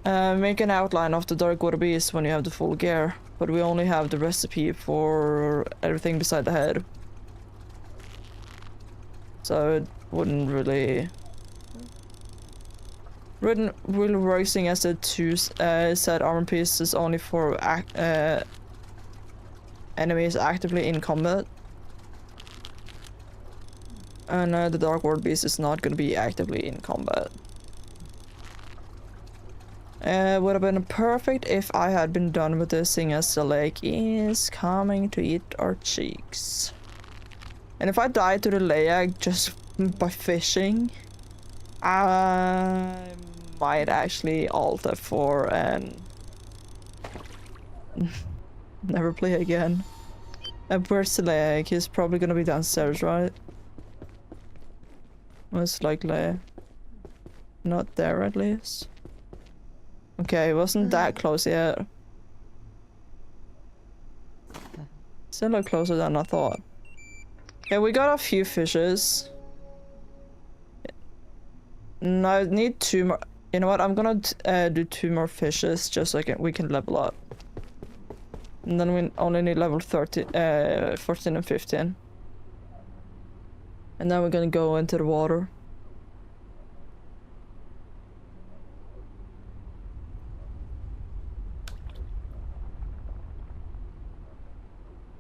make an outline of the dark water beast when you have the full gear, but we only have the recipe for everything beside the head, so it wouldn't really work, seeing as the two set armor pieces only for enemies actively in combat. And the Dark World Beast is not going to be actively in combat. Would have been perfect if I had been done with this, seeing as the lake is coming to eat our cheeks. And if I die to the Leia just by fishing, I might actually alt F4 and never play again. And where's the Leia? He's probably going to be downstairs, right? Most likely not there, at least. Okay, it wasn't that close yet. Still a lot closer than I thought. Okay, we got a few fishes. No, I need 2 more. You know what? I'm gonna do 2 more fishes just so we can level up. And then we only need level 14 and 15. And then we're gonna go into the water.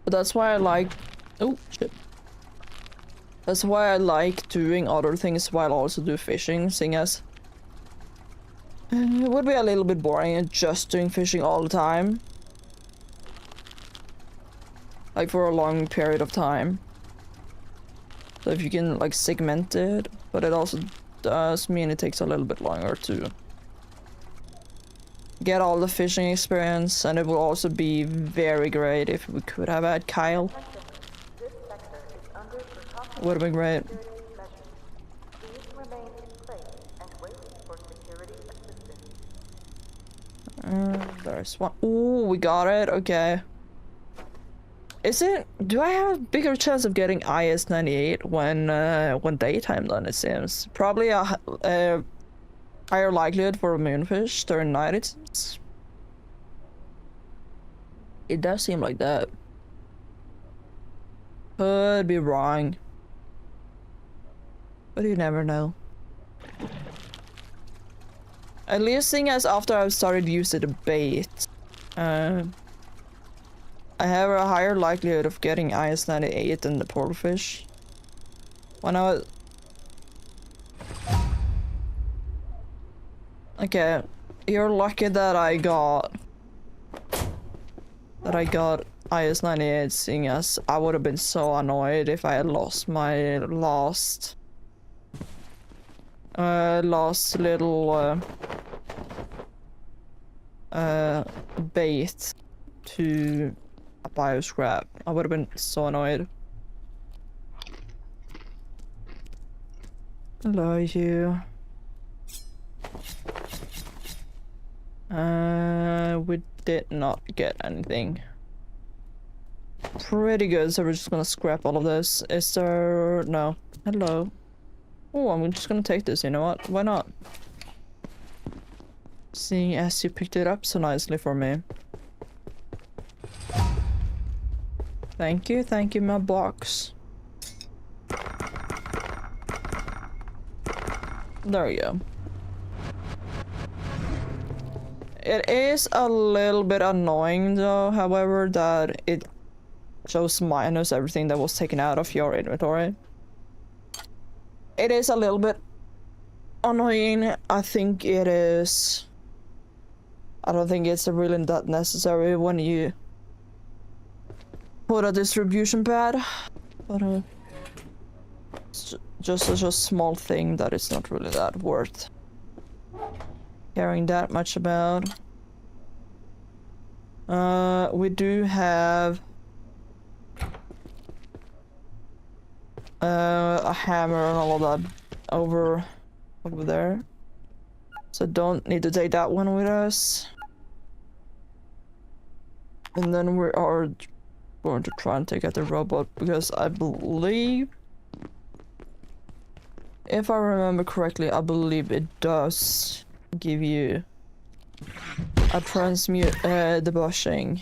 But that's why I like... Oh, shit. That's why I like doing other things while also do fishing, seeing as... It would be a little bit boring just doing fishing all the time. Like for a long period of time. So if you can like segment it, but it also does mean it takes a little bit longer to get all the fishing experience, and it will also be very great if we could have had Kyle. This sector is under precautionary Would have been great. security measures. Please remain in place and wait for security assistance. There's one. Ooh, we got it. Okay. Is it? Do I have a bigger chance of getting IS-98 when daytime? Then it seems probably a higher likelihood for a moonfish during night. It seems. It does seem like that. Could be wrong, but you never know. At least, seeing as after I've started using the bait, I have a higher likelihood of getting IS-98 than the portalfish. When I was... Okay, you're lucky that I got IS-98, seeing as I would have been so annoyed if I had lost my last little bait to a bioscrap. I would have been so annoyed. Hello, you. We did not get anything. Pretty good, so we're just gonna scrap all of this. Is there... no. Hello. Oh, I'm just gonna take this, you know what? Why not? Seeing as you picked it up so nicely for me. Thank you, my box. There we go. It is a little bit annoying though, however, that it shows minus everything that was taken out of your inventory. It is a little bit annoying. I think it is... I don't think it's really that necessary when you put a distribution pad, but it's just such a small thing that it's not really that worth caring that much about. We do have a hammer and all of that over there. So don't need to take that one with us. And then we are going to try and take out the robot because I believe, if I remember correctly, I believe it does give you a transmute debauching.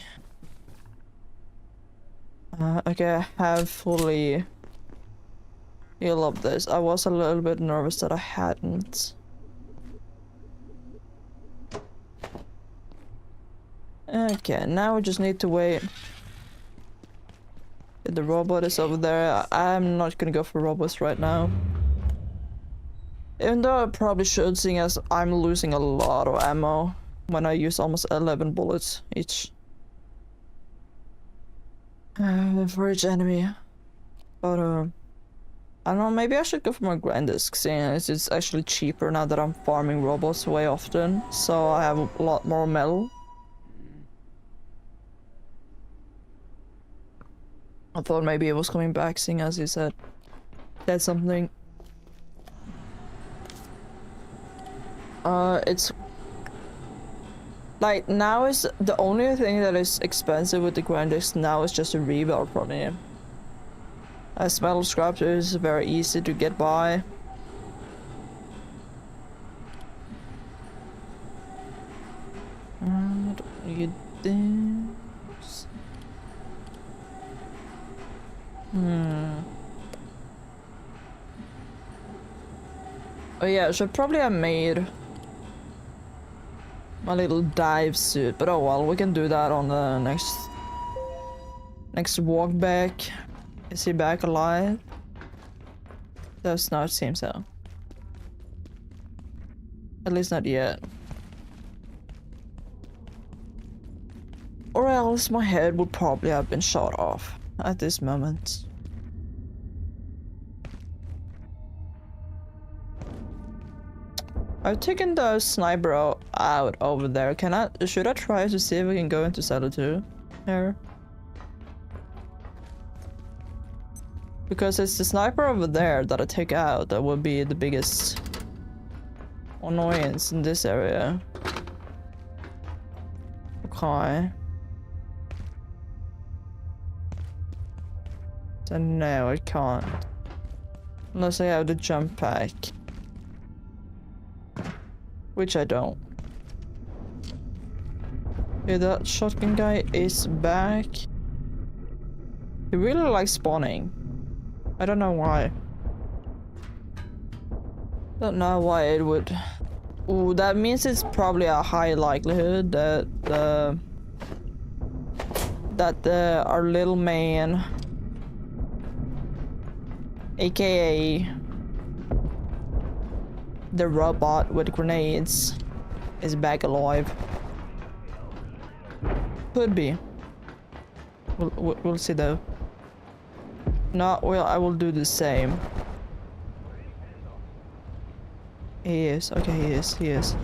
Okay, I have fully healed up this. I was a little bit nervous that I hadn't. Okay, now we just need to wait. The robot is over there. I'm not gonna go for robots right now. Even though I probably should, seeing as I'm losing a lot of ammo when I use almost 11 bullets each. For each enemy. But I don't know, maybe I should go for my Grandisk, seeing as it's actually cheaper now that I'm farming robots way often, so I have a lot more metal. I thought maybe it was coming back, seeing as he said something. It's like now is the only thing that is expensive with the Grandisk now is just a rebuild from him. As metal scrap is very easy to get by. What do you do? Oh yeah, I should probably have made my little dive suit, but oh well, we can do that on the next walk back. Is he back alive? Does not seem so. At least not yet. Or else my head would probably have been shot off at this moment. I've taken the sniper out over there. Should I try to see if we can go into Cellar 2 here? Because it's the sniper over there that I take out that would be the biggest annoyance in this area. Okay. So no, I can't. Unless I have the jump pack. Which I don't. Okay, that shotgun guy is back. He really likes spawning. I don't know why. Don't know why it would. Ooh, that means it's probably a high likelihood that our little man, aka the robot with grenades, is back alive. Could be. We'll see though. No, well, I will do the same. He is. Okay, he is. He is.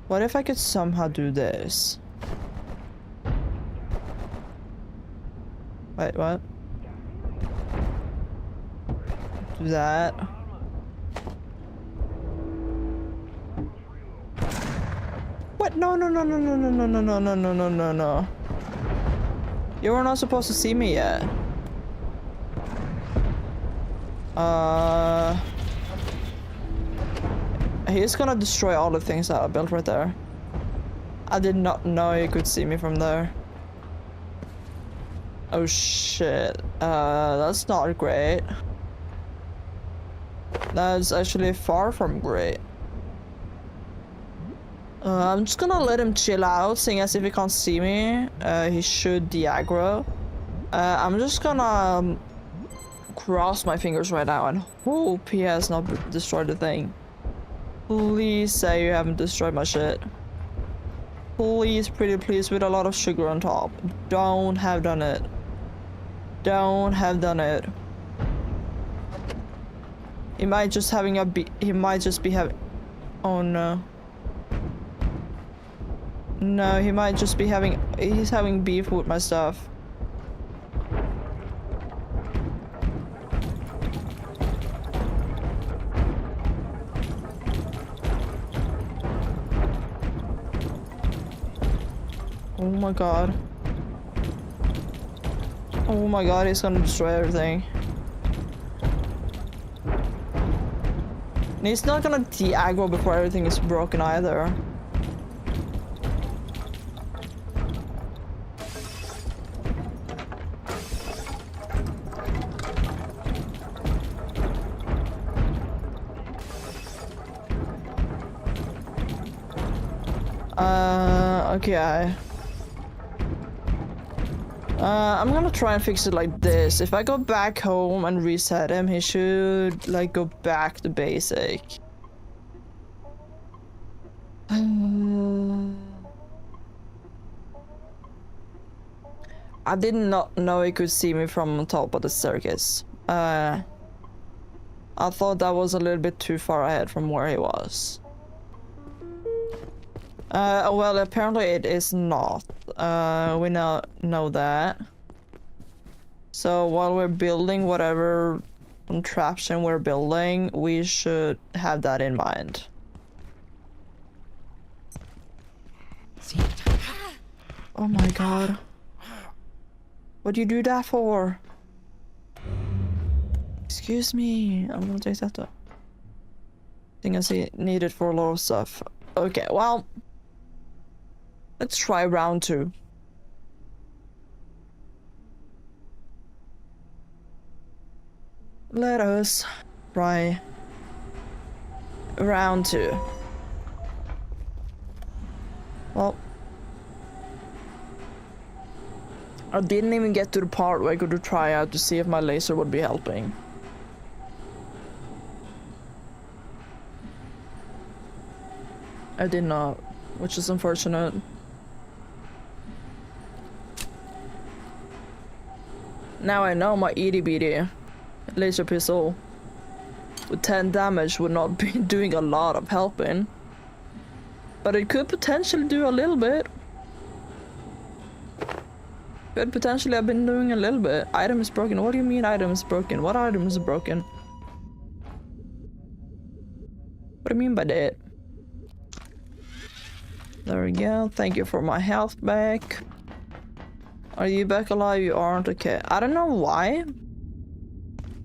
What if I could somehow do this? Wait, what? Do that. What? No, no, no, no, no, no, no, no, no, no, no, no, no, no. You were not supposed to see me yet. He's gonna destroy all the things that I built right there. I did not know he could see me from there. Oh shit. That's not great. That's actually far from great. I'm just gonna let him chill out, seeing as if he can't see me, he should de-aggro. I'm just gonna cross my fingers right now and hope he has not destroyed the thing. Please say you haven't destroyed my shit. Please, pretty please, with a lot of sugar on top. Don't have done it. Don't have done it. He might just having a he might just be having. Oh no. No, he might just be having. He's having beef with my stuff. Oh my god. Oh my god, he's gonna destroy everything. And he's not gonna de-aggro before everything is broken either. Okay. I'm gonna try and fix it like this. If I go back home and reset him, he should like go back to basic. I did not know he could see me from on top of the staircase. I thought that was a little bit too far ahead from where he was. Well, apparently it is not. We now know that. So while we're building whatever contraption we're building, we should have that in mind. Oh my god. What do you do that for? Excuse me. I'm gonna take that up. I think I see needed for a lot of stuff. Okay, well. Let's try round 2. Let us try round 2. Well, I didn't even get to the part where I could try out to see if my laser would be helping. I did not, which is unfortunate. Now I know my itty bitty laser pistol with 10 damage would not be doing a lot of helping. But it could potentially do a little bit. Could potentially have been doing a little bit. Item is broken. What do you mean item is broken? What item is broken? What do you mean by that? There we go. Thank you for my health back. Are you back alive? You aren't. Okay. I don't know why.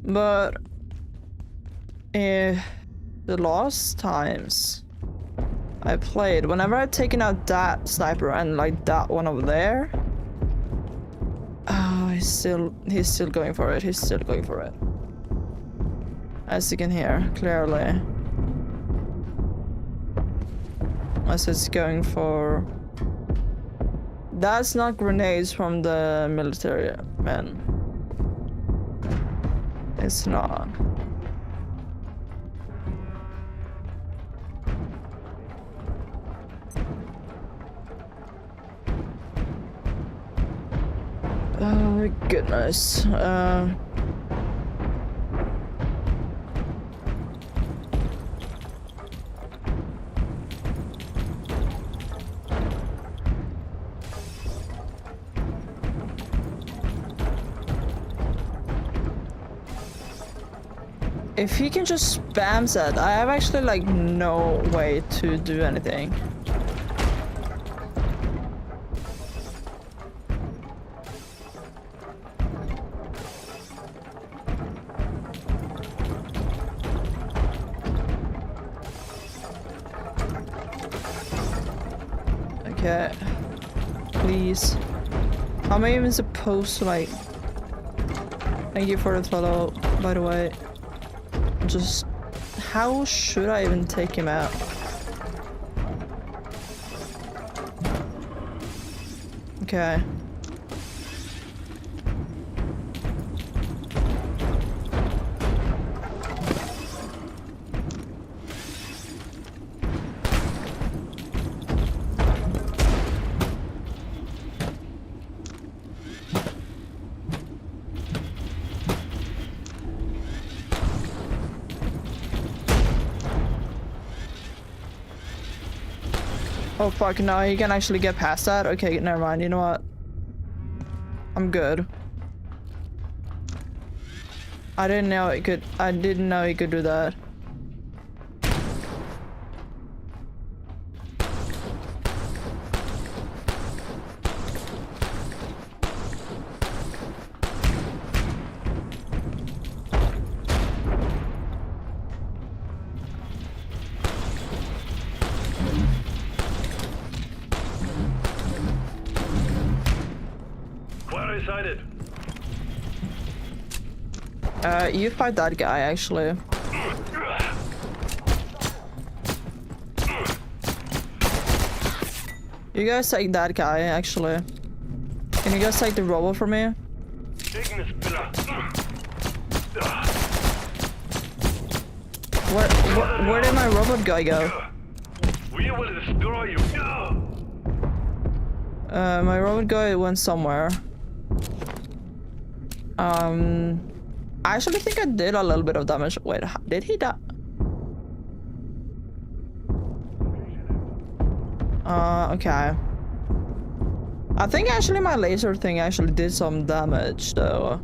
But the last times I played, whenever I've taken out that sniper and like that one over there, oh, he's still going for it. He's still going for it. As you can hear clearly. As it's going for. That's not grenades from the military, man. It's not. Oh goodness. If he can just spam that, I have actually like no way to do anything. Okay. Please. How am I even supposed to like... Thank you for the follow, by the way. Just... How should I even take him out? Okay. Oh fuck, no, he can actually get past that? Okay, never mind, you know what? I'm good. I didn't know he could do that. Where is sighted? You fight that guy, actually. You guys take that guy, actually. Can you guys take the robot for me? Taking this pillar. Where did my robot guy go? We will destroy you. My robot guy went somewhere. I actually think I did a little bit of damage. Wait, did he die? Okay. I think actually my laser thing actually did some damage, though.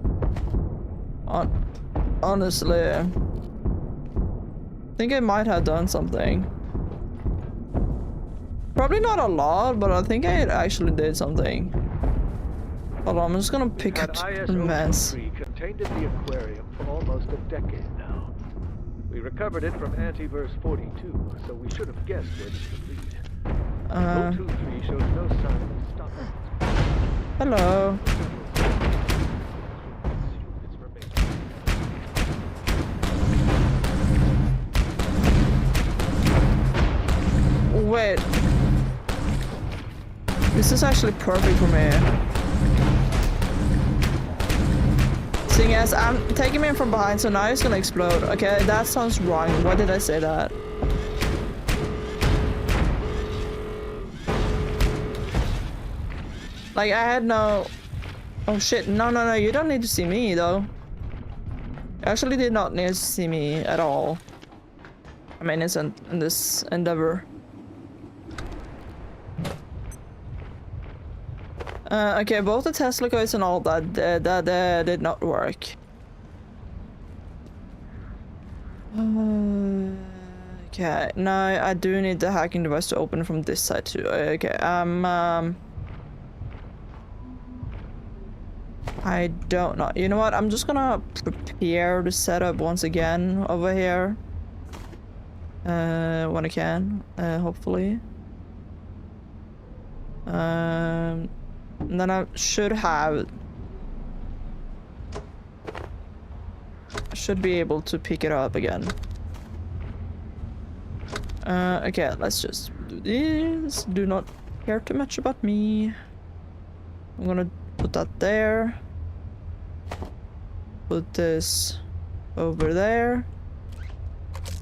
Honestly. I think it might have done something. Probably not a lot, but I think it actually did something. Hold on, I'm just gonna pick up the mess. Contained in the aquarium for almost a decade now. We recovered it from Antiverse 42, so we should have guessed where this would lead. 023 shows no sign of stopping. Hello. Wait. This is actually perfect for me. Seeing as I'm taking him from behind, so now he's gonna explode. Okay, that sounds wrong. Why did I say that? Like, I had no... Oh shit, no, you don't need to see me, though. You actually did not need to see me at all. I'm innocent in this endeavor. Okay, both the Tesla codes and all that, did not work. Okay, now I do need the hacking device to open from this side too. Okay, I don't know. You know what? I'm just gonna prepare the setup once again over here. When I can, hopefully. And then I should be able to pick it up again. Okay, let's just do this. Do not care too much about me. I'm gonna put that there. Put this over there.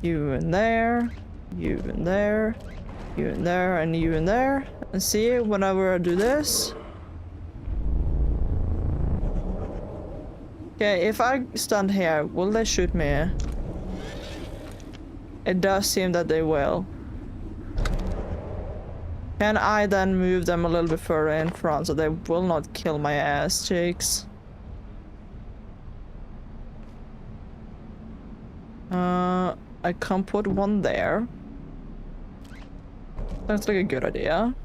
You in there. You in there. You in there, and you in there. And see, whenever I do this. Okay, if I stand here, will they shoot me? It does seem that they will. Can I then move them a little bit further in front so they will not kill my ass cheeks? I can put one there. That's like a good idea.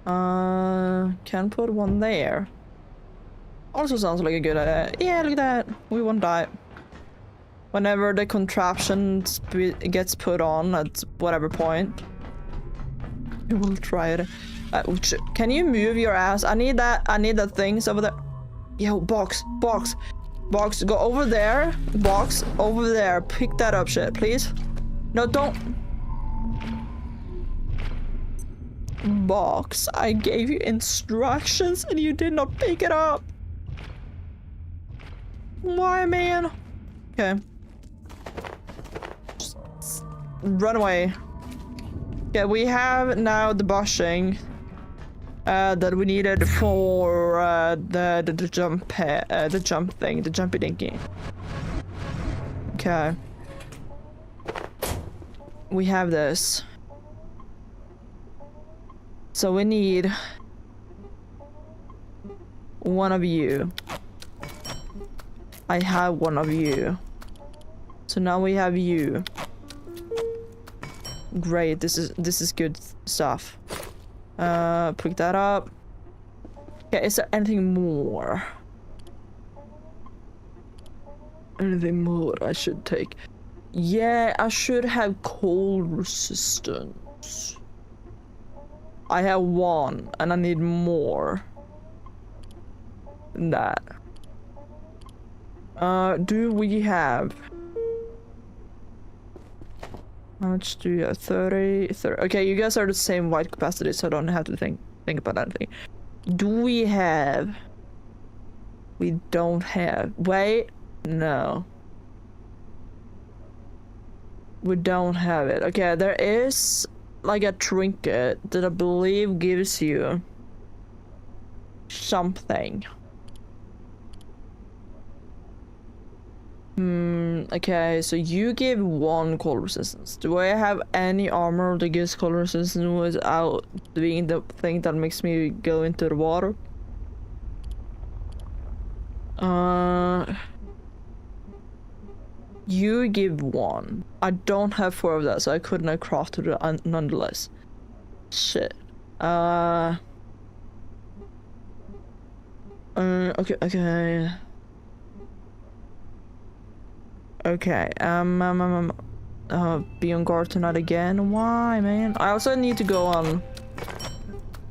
Can put one there. Also sounds like a good idea. Yeah, look at that. We won't die. Whenever the contraption gets put on at whatever point. We will try it. Can you move your ass? I need that things over there. Yo, box, go over there. Box, over there. Pick that up, shit, please. No, don't. Box, I gave you instructions and you did not pick it up. Why, man? Okay. Just run away. Yeah, we have now the bushing that we needed for the jump thing, the jumpy dinky. Okay. We have this. So we need one of you. I have one of you. So now we have you. Great, this is good stuff. Pick that up. Okay, is there anything more? Anything more I should take? Yeah, I should have cold resistance. I have one, and I need more than that. Do we have... How much do you have? 30? Okay, you guys are the same white capacity, so I don't have to think about anything. Do we have... We don't have... Wait, no. We don't have it. Okay, there is like a trinket that I believe gives you something. Okay, so you give 1 cold resistance. Do I have any armor that gives cold resistance without doing the thing that makes me go into the water? You give 1. I don't have 4 of that, so I couldn't have crafted it nonetheless. Shit. Okay. Okay, be on guard tonight again. Why, man? I also need to go on...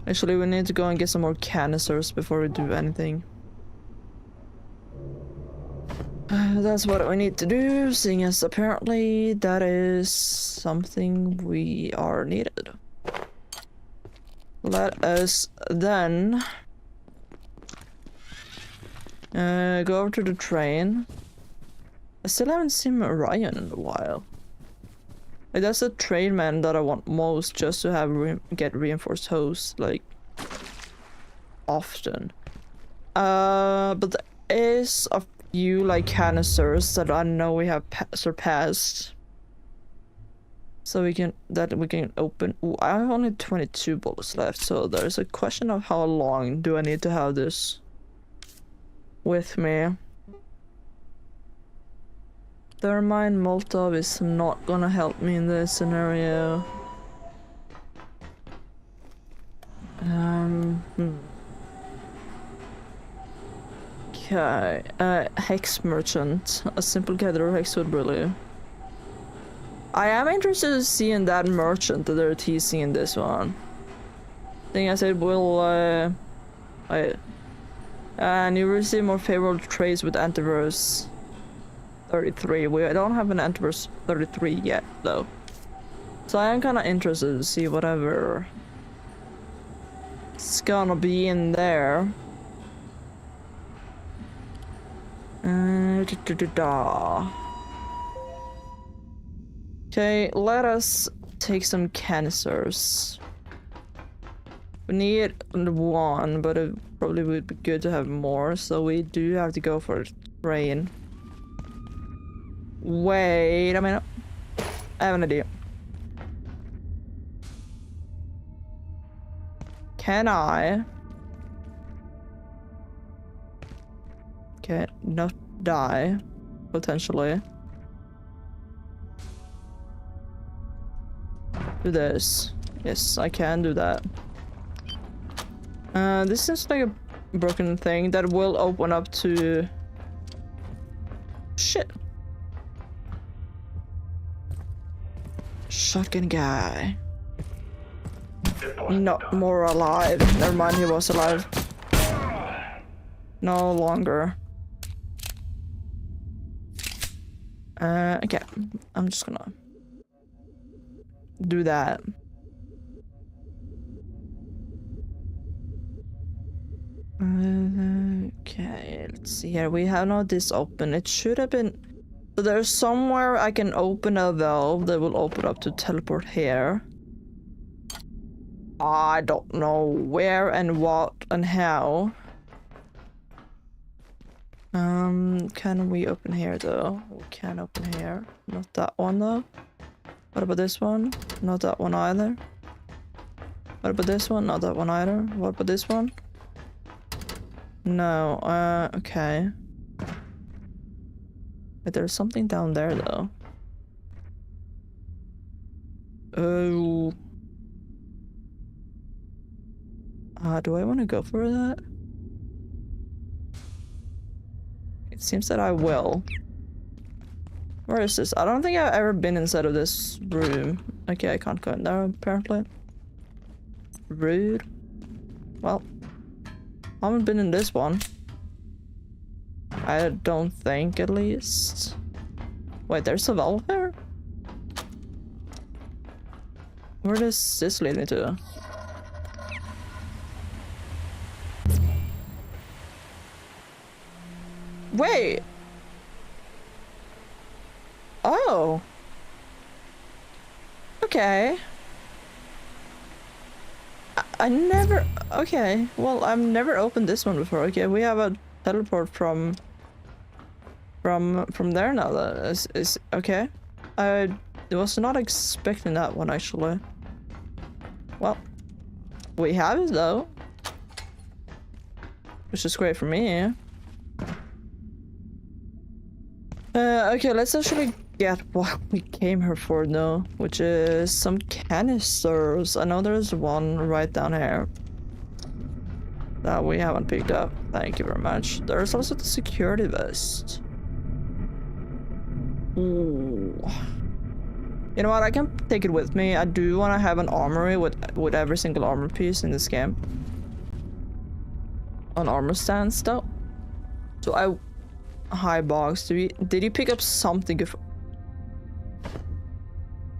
Actually, we need to go and get some more canisters before we do anything. That's what we need to do, seeing as apparently that is something we are needed. Let us then go over to the train. I still haven't seen Orion in a while. Like, that's the train man that I want most, just to have get reinforced hose, like, often. But there is a few, like, canisters that I know we have surpassed. So we can open. Ooh, I have only 22 bullets left, so there's a question of how long do I need to have this with me. Thermine Molotov is not gonna help me in this scenario. Okay, Hex Merchant. A simple gather of Hex would really... I am interested to see in that merchant that they're teasing in this one. Thing I said will, and you receive more favorable trades with Antivirus 33. We don't have an Antivirus 33 yet, though. So I am kind of interested to see whatever it's gonna be in there. Okay, let us take some canisters. We need 1, but it probably would be good to have more, so we do have to go for a train. Wait a minute. I have an idea. Can I... Okay, not die, potentially. Do this. Yes, I can do that. This is like a broken thing that will open up to... Shit. Shotgun guy. Not more alive. Never mind, he was alive. No longer. Okay. I'm just gonna do that. Okay, let's see here. We have not this open. It should have been... So there's somewhere I can open a valve that will open up to teleport here. I don't know where and what and how. Can we open here though? We can open here. Not that one though. What about this one? Not that one either. What about this one? Not that one either. What about this one? No, okay. But there's something down there though. Oh. Do I want to go for that? It seems that I will. Where is this? I don't think I've ever been inside of this room. Okay, I can't go in there apparently. Rude. Well, I haven't been in this one. I don't think, at least. Wait, there's a valve there? Where does this lead me to? Wait! Oh! Okay. I never... Okay, well, I've never opened this one before. Okay, we have a teleport from there now. That is okay. I was not expecting that one, actually. Well, we have it, though. Which is great for me. Okay, let's actually get what we came here for now, which is some canisters. I know there's one right down here that we haven't picked up. Thank you very much. There's also the security vest. Ooh. You know what? I can take it with me. I do want to have an armory with every single armor piece in this game. An armor stand though. So I... Hi, Boggs. Did you pick up something good?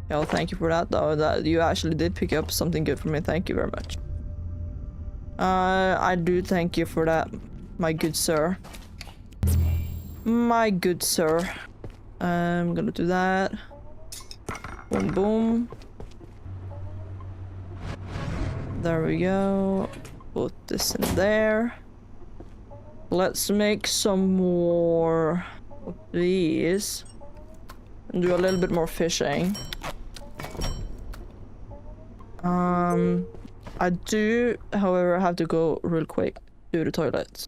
Oh, thank you for that, though. That you actually did pick up something good for me. Thank you very much. I do thank you for that, my good sir. My good sir. I'm gonna do that. Boom, boom. There we go. Put this in there. Let's make some more of these and do a little bit more fishing. I do, however, have to go real quick to the toilet.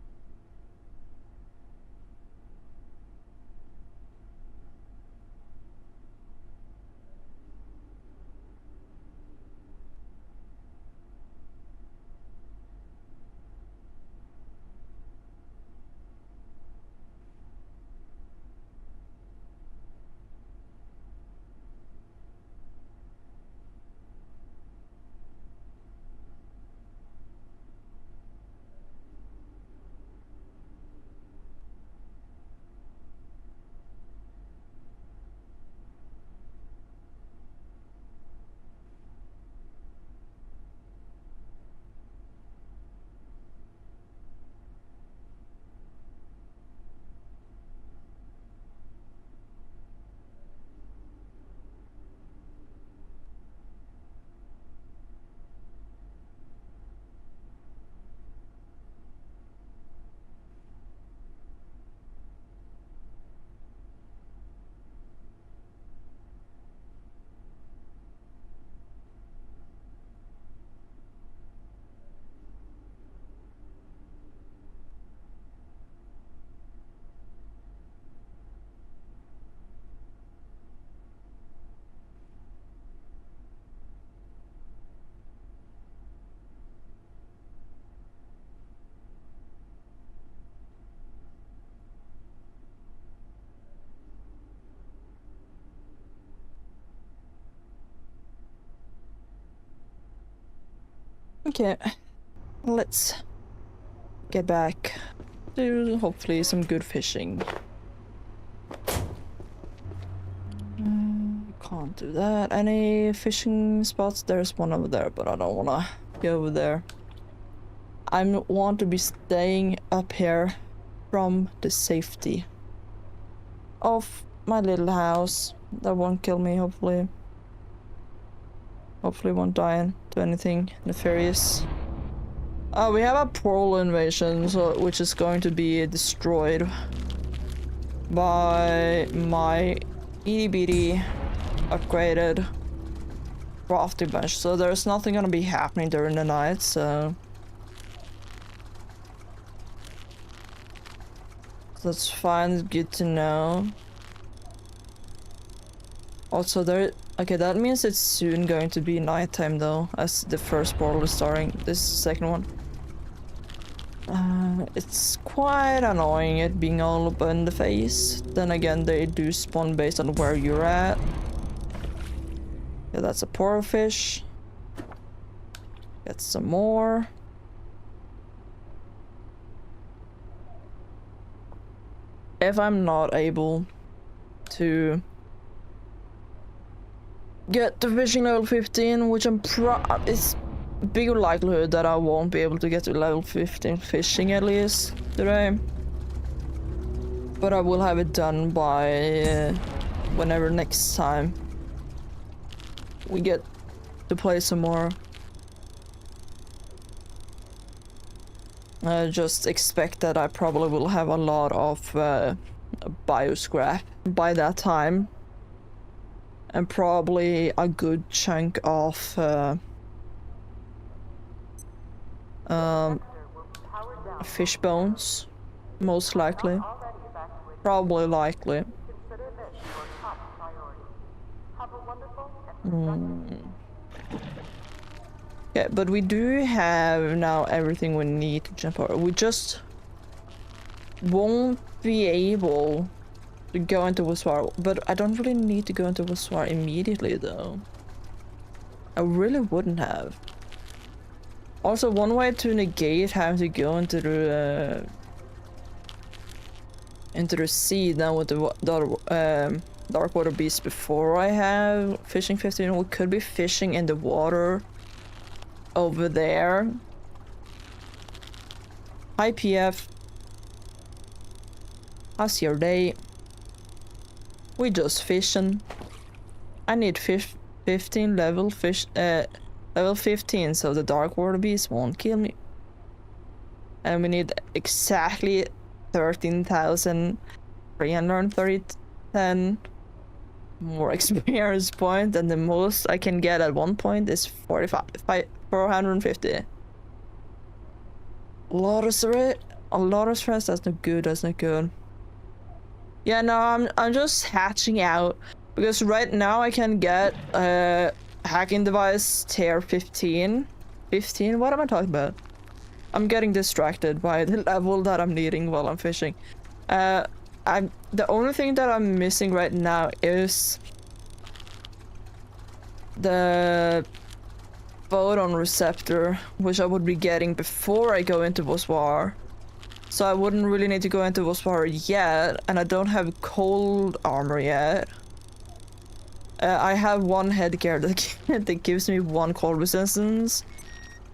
Okay, let's get back to hopefully some good fishing. Can't do that. Any fishing spots? There's one over there, but I don't wanna go over there. I want to be staying up here from the safety of my little house. That won't kill me, hopefully. Hopefully won't die to anything nefarious. We have a portal invasion, which is going to be destroyed by my itty bitty upgraded crafting bench, so there's nothing gonna be happening during the night, so that's fine, good to know. Also okay, that means it's soon going to be nighttime though, as the first portal is starting, this second one. It's quite annoying it being all up in the face. Then again, they do spawn based on where you're at. Yeah, that's a portal fish. Get some more. If I'm not able to get to fishing level 15, which it's bigger likelihood that I won't be able to get to level 15 fishing at least today. But I will have it done by whenever next time we get to play some more. Just expect that I probably will have a lot of bioscrap by that time. And probably a good chunk of fish bones, most likely. Probably likely. Consider this your top priority. Have a wonderful and productive Yeah, but we do have now everything we need to jump over. We just won't be able to go into Wiswar, but I don't really need to go into Wiswar immediately though. I really wouldn't have. Also, one way to negate having to go into the sea now with the dark water beast before I have fishing 15, we could be fishing in the water over there. Hi PF. How's your day? We just fishing. I need 15 level level 15 so the dark water beast won't kill me. And we need exactly 13,330 more experience point, and the most I can get at one point is 450. A lot of stress, that's not good, that's not good. Yeah, no, I'm just hatching out because right now I can get hacking device tier 15. 15? What am I talking about? I'm getting distracted by the level that I'm needing while I'm fishing. The only thing that I'm missing right now is the photon receptor, which I would be getting before I go into Wiswar. So I wouldn't really need to go into Wiswar yet, and I don't have cold armor yet. I have one headgear that gives me 1 cold resistance,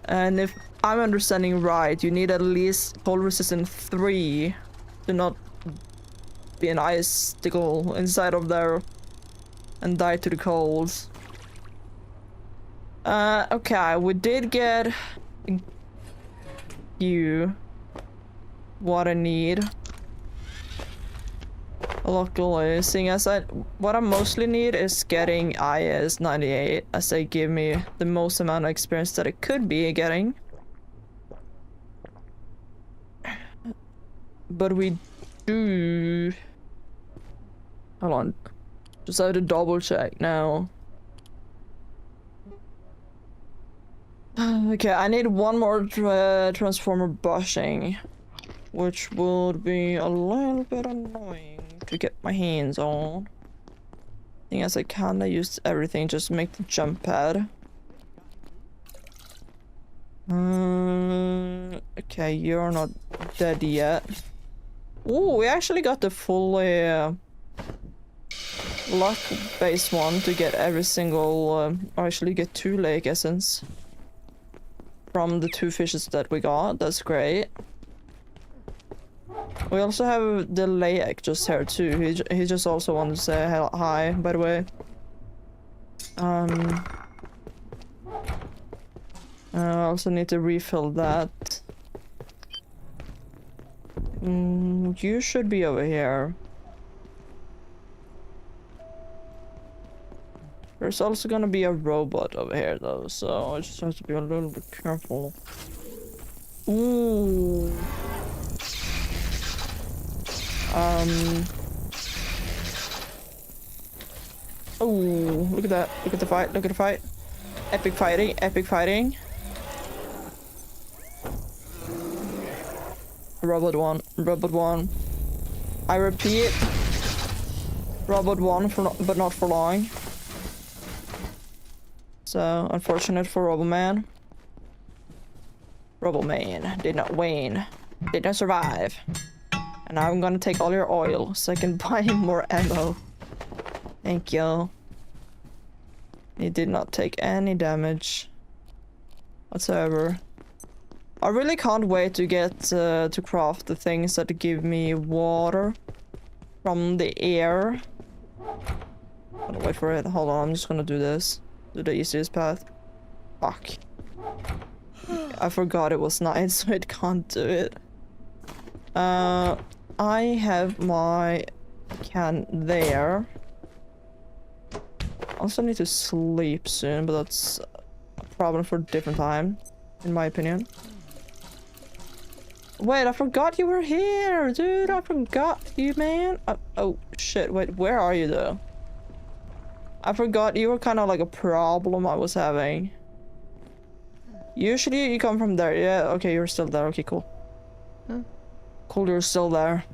and if I'm understanding right, you need at least cold resistance 3 to not be an icicle inside of there and die to the cold. Okay, we did get you what I need. Luckily, seeing as what I mostly need is getting IS 98, as they give me the most amount of experience that it could be getting. But we do... Hold on. Just have to double check now. Okay, I need one more transformer bushing, which would be a little bit annoying to get my hands on. Thing as I kinda used everything just to make the jump pad. Okay, you're not dead yet. Oh, we actually got the full luck based one to get every single or actually get 2 lake essence from the 2 fishes that we got. That's great. We also have the Layak just here too. He just also wanted to say hi, by the way. I also need to refill that. You should be over here. There's also gonna be a robot over here though, so I just have to be a little bit careful. Ooh. Oh, look at that. Look at the fight. Look at the fight. Epic fighting. Epic fighting. Robot 1. Robot 1. I repeat. Robot 1, but not for long. So, unfortunate for Roboman. Roboman did not win. Did not survive. And now I'm gonna take all your oil so I can buy him more ammo. Thank you. He did not take any damage whatsoever. I really can't wait to get to craft the things that give me water from the air. Gotta wait for it. Hold on, I'm just gonna do this. Do the easiest path. Fuck. I forgot it was night, so it can't do it. I have my can there. I also need to sleep soon, but that's a problem for a different time, in my opinion. Wait, I forgot you were here, dude. I forgot you, man. Oh, shit. Wait, where are you, though? I forgot you were kind of like a problem I was having. Usually you come from there. Yeah, okay, you're still there. Okay, cool. Cool, you're still there.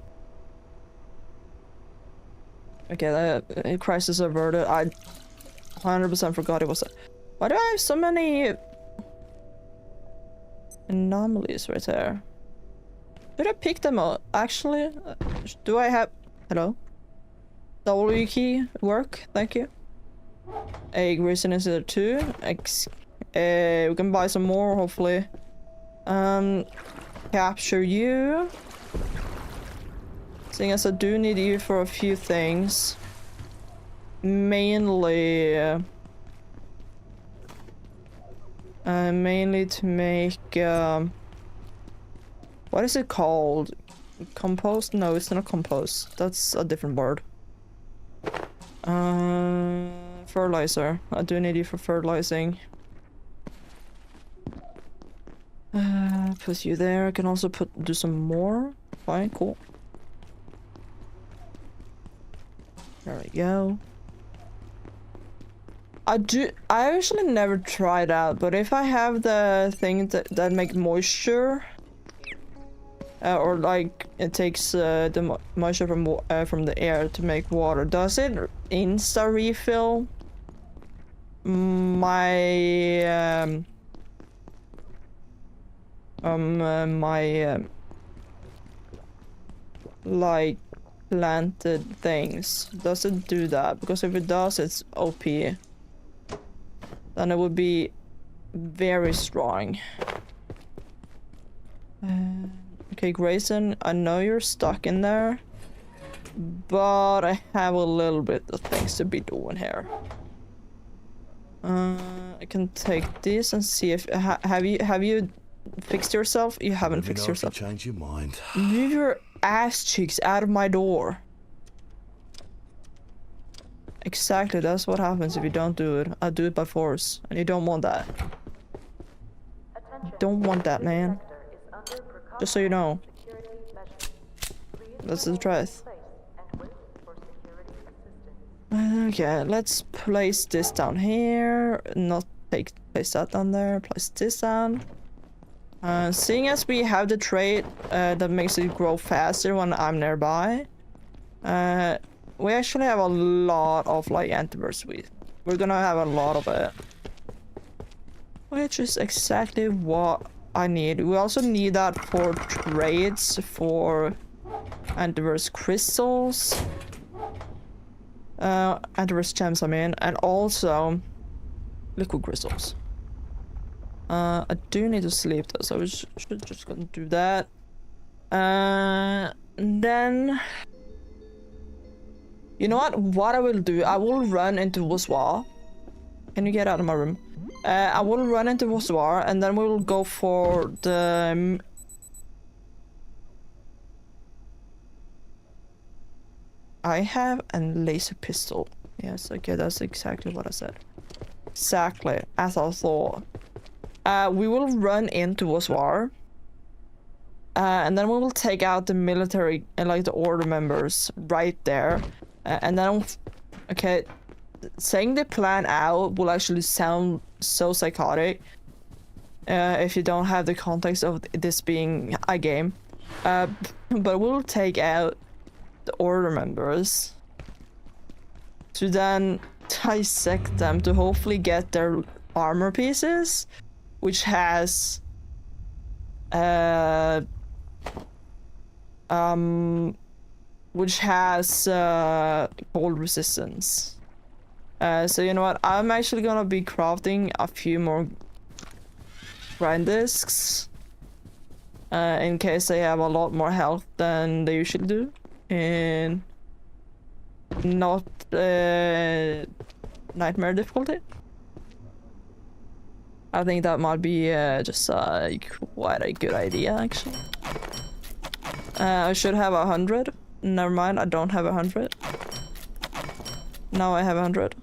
Okay, that crisis averted. I 100% forgot it was there. Why do I have so many anomalies right there? Did I pick them up? Actually, do I have... Hello? W key work, thank you. Egg reason is there too. We can buy some more, hopefully. Capture you. Seeing as I do need you for a few things. Mainly... mainly to make... what is it called? Compost? No, it's not compost. That's a different word. Fertilizer. I do need you for fertilizing. Put you there. I can also do some more. Fine, cool. There we go. I actually never tried out, but if I have the thing that make moisture, or like it takes the moisture from the air to make water, does it insta refill my like planted things? Does it do that? Because if it does, it's OP. Then it would be very strong. Okay, Grayson, I know you're stuck in there, but I have a little bit of things to be doing here. I can take this and see if have you fixed yourself? You haven't fixed yourself. Change your mind. Move your ass cheeks out of my door. Exactly, that's what happens if you don't do it. I do it by force, and you don't want that. You don't want that, man. Just so you know. That's the truth. Okay, let's place this down here. Not place that down there. Place this down. Seeing as we have the trait that makes it grow faster when I'm nearby, we actually have a lot of like antivirus weed. We're gonna have a lot of it, which is exactly what I need. We also need that for trades for antivirus crystals, antivirus gems, I mean, and also liquid crystals. I do need to sleep though, so we should just gonna do that. Then, you know what I will do? I will run into Vozoir. Can you get out of my room? I will run into Vozoir, and then we will go for the... I have a laser pistol. Yes, okay, that's exactly what I said. Exactly, as I thought. We will run into Oswar. And then we will take out the military and like the order members right there. And then, okay, saying the plan out will actually sound so psychotic. If you don't have the context of this being a game. But we'll take out the order members to then dissect them to hopefully get their armor pieces, which has cold resistance. So you know what, I'm actually gonna be crafting a few more grind discs in case they have a lot more health than they usually do, and not nightmare difficulty. I think that might be just quite a good idea, actually. I should have 100. Never mind, I don't have 100. Now I have 100.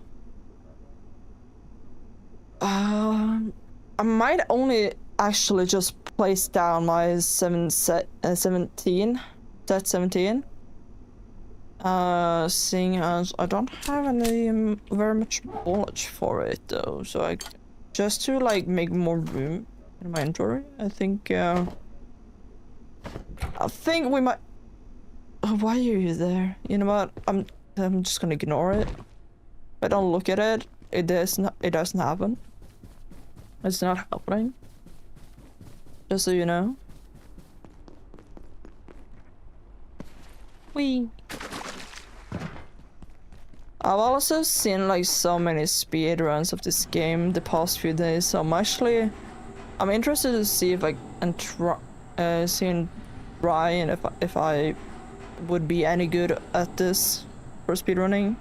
I might only actually just place down my 17. Set 17. Seeing as I don't have any very much knowledge for it though, so just to like make more room in my inventory, I think we might. Oh, why are you there? You know what? I'm just gonna ignore it. If I don't look at it, it doesn't happen. It's not happening. Just so you know. Whee! I've also seen like so many speedruns of this game the past few days, so I'm interested to see if I can try and if I would be any good at this for speedrunning.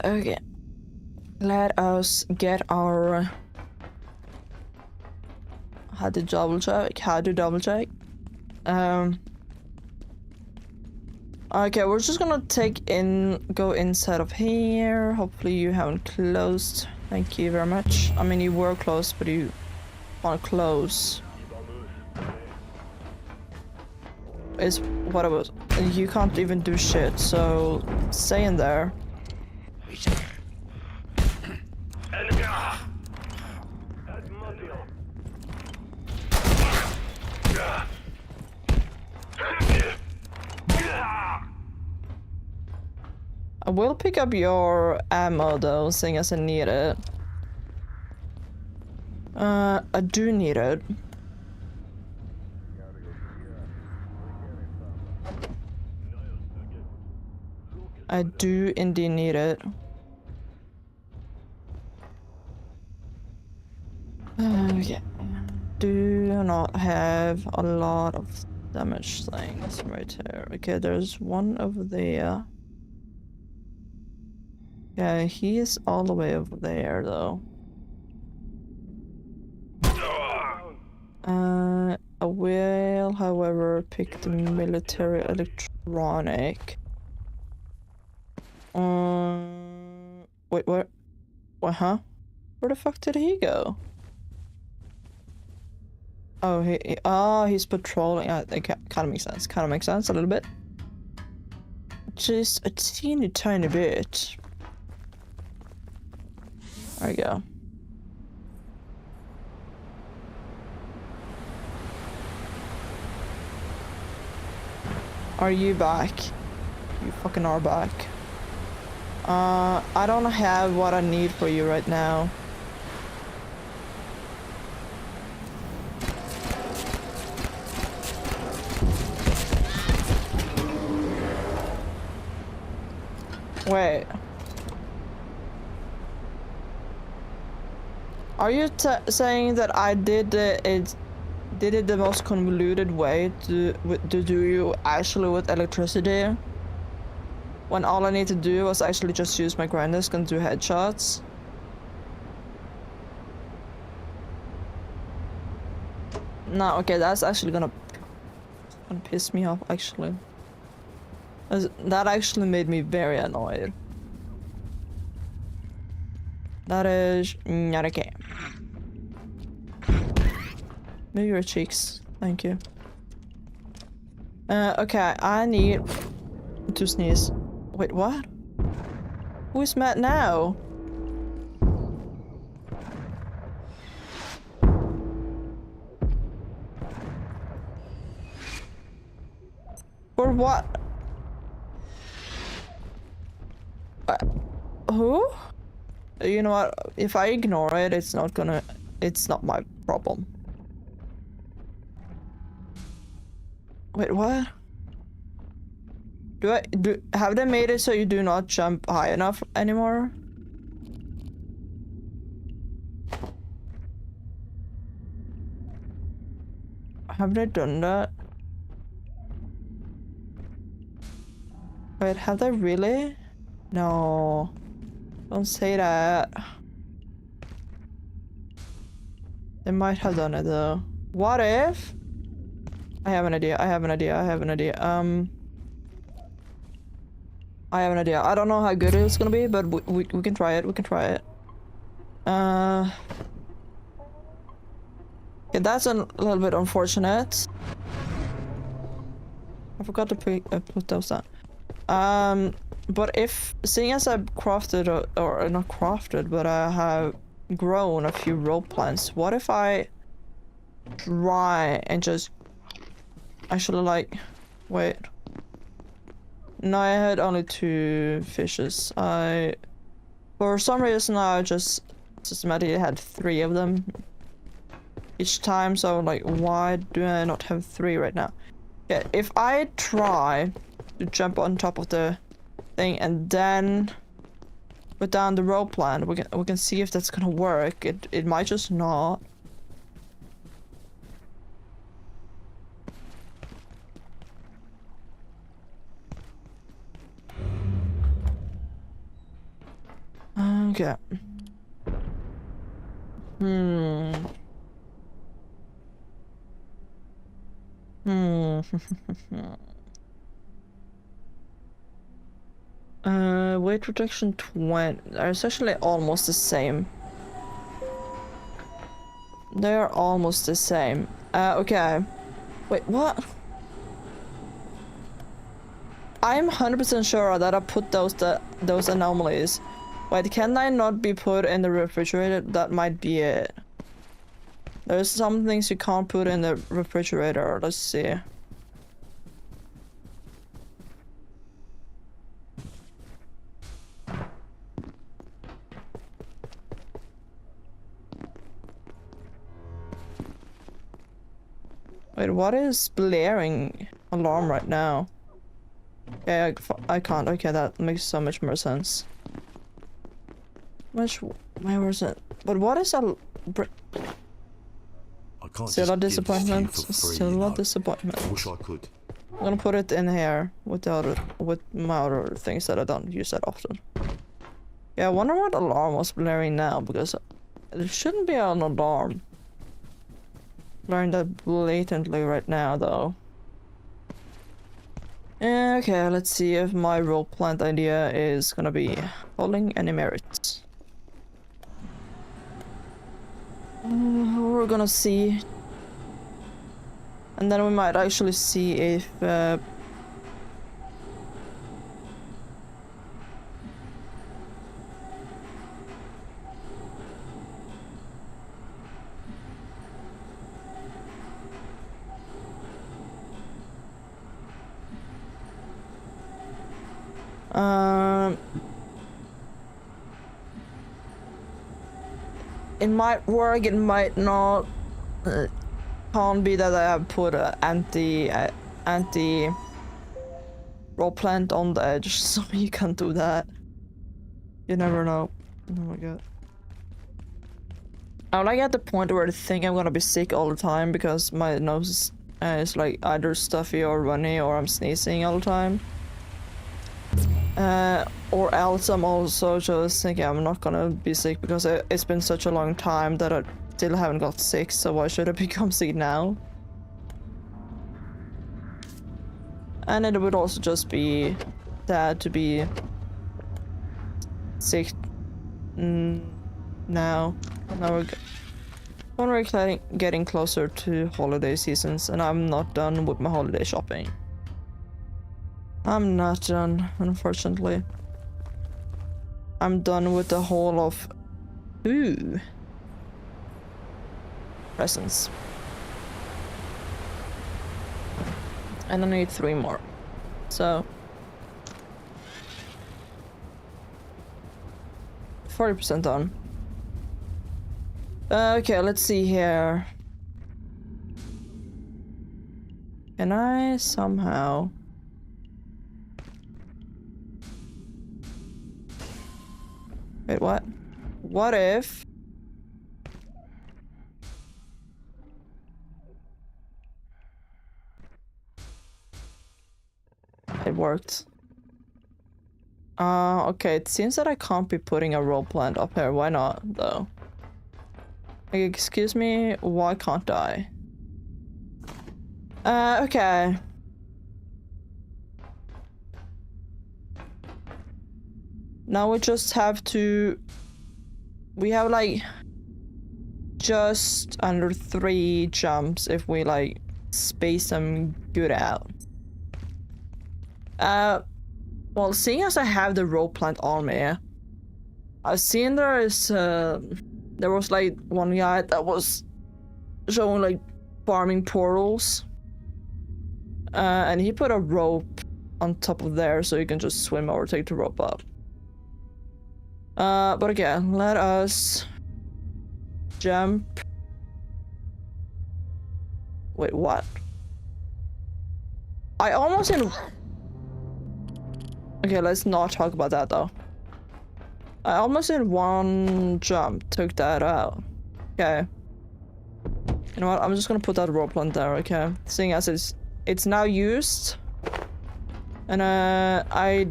Okay. Let us get our... Had to double check. Okay, we're just gonna go inside of here. Hopefully you haven't closed. Thank you very much. I mean, you were closed, but you want to close. Is what I was. You can't even do shit, so stay in there. I will pick up your ammo though, seeing as I need it. I do need it. I do indeed need it. Okay. Do not have a lot of damage things right here. Okay, there's one over there. Yeah, he is all the way over there though. I will, however, pick the military electronic. Wait, where? What, huh? Where the fuck did he go? Oh, he's patrolling. It kind of makes sense. Kind of makes sense a little bit. Just a teeny tiny bit. There we go. Are you back? You fucking are back. I don't have what I need for you right now. Wait. Are you saying that I did it the most convoluted way to do you actually with electricity? When all I need to do was actually just use my grind disc and do headshots? No, okay, that's actually gonna piss me off, actually. That actually made me very annoyed. That is not okay. Move your cheeks. Thank you. Okay, I need to sneeze. Wait, what? Who's mad now? For what? Who? You know what? If I ignore it, it's not my problem. Wait, what? Have they made it so you do not jump high enough anymore? Have they done that? Wait, have they really? No. Don't say that. They might have done it though. What if? I have an idea. I have an idea. I have an idea. I have an idea. I don't know how good it's gonna be, but we can try it. We can try it. Yeah, that's a little bit unfortunate. I forgot to put those down. But if, seeing as I've crafted, or not crafted, but I have grown a few rope plants, what if I try and just actually like, wait. No, I had only 2 fishes. For some reason I just systematically had 3 of them each time, so like, why do I not have 3 right now? Yeah, if I try to jump on top of the thing and then put down the rope plant, we can see if that's gonna work. It might just not. Okay. Weight reduction 20. They're essentially almost the same. They're almost the same. Okay. Wait, what? I'm 100% sure that I put those anomalies. Wait, can they not be put in the refrigerator? That might be it. There's some things you can't put in the refrigerator. Let's see. Wait, what is blaring alarm right now? Yeah, I can't. Okay, that makes so much more sense. Where was it? But what is a... I can't Still a just give this to you disappointment. for free, Still you a know. disappointment. I wish I could. I'm gonna put it in here with my other things that I don't use that often. Yeah, I wonder what alarm was blaring now, because there shouldn't be an alarm blaring that blatantly right now, though. Okay, let's see if my rope plant idea is gonna be holding any merit. We're gonna see. And then we might actually see if it might work, it might not. Can't be that I have put an anti rope plant on the edge, so you can't do that. You never know. Oh my god. I'm like at the point where I think I'm gonna be sick all the time because my nose is like either stuffy or runny or I'm sneezing all the time. Or else I'm also just thinking I'm not gonna be sick because it's been such a long time that I still haven't got sick, so why should I become sick now? And it would also just be sad to be sick now. Now we're getting closer to holiday seasons, and I'm not done with my holiday shopping. I'm not done, unfortunately. I'm done with the whole of presents. And I need 3 more. So 40% done. Okay, let's see here. Can I somehow... Wait, what? What if... It worked. Okay, it seems that I can't be putting a rope plant up here. Why not, though? Like, excuse me, why can't I? Okay. Now we just have to... We have, like, just under 3 jumps if we, like, space them good out. Well, seeing as I have the rope plant on me, I've seen there was like one guy that was showing like farming portals, and he put a rope on top of there so you can just swim over, take the rope up. But again, let us jump. Wait, what? I almost in... Okay, let's not talk about that though. I almost in one jump took that out. Okay. You know what? I'm just gonna put that rope plant there, okay? Seeing as it's now used. And I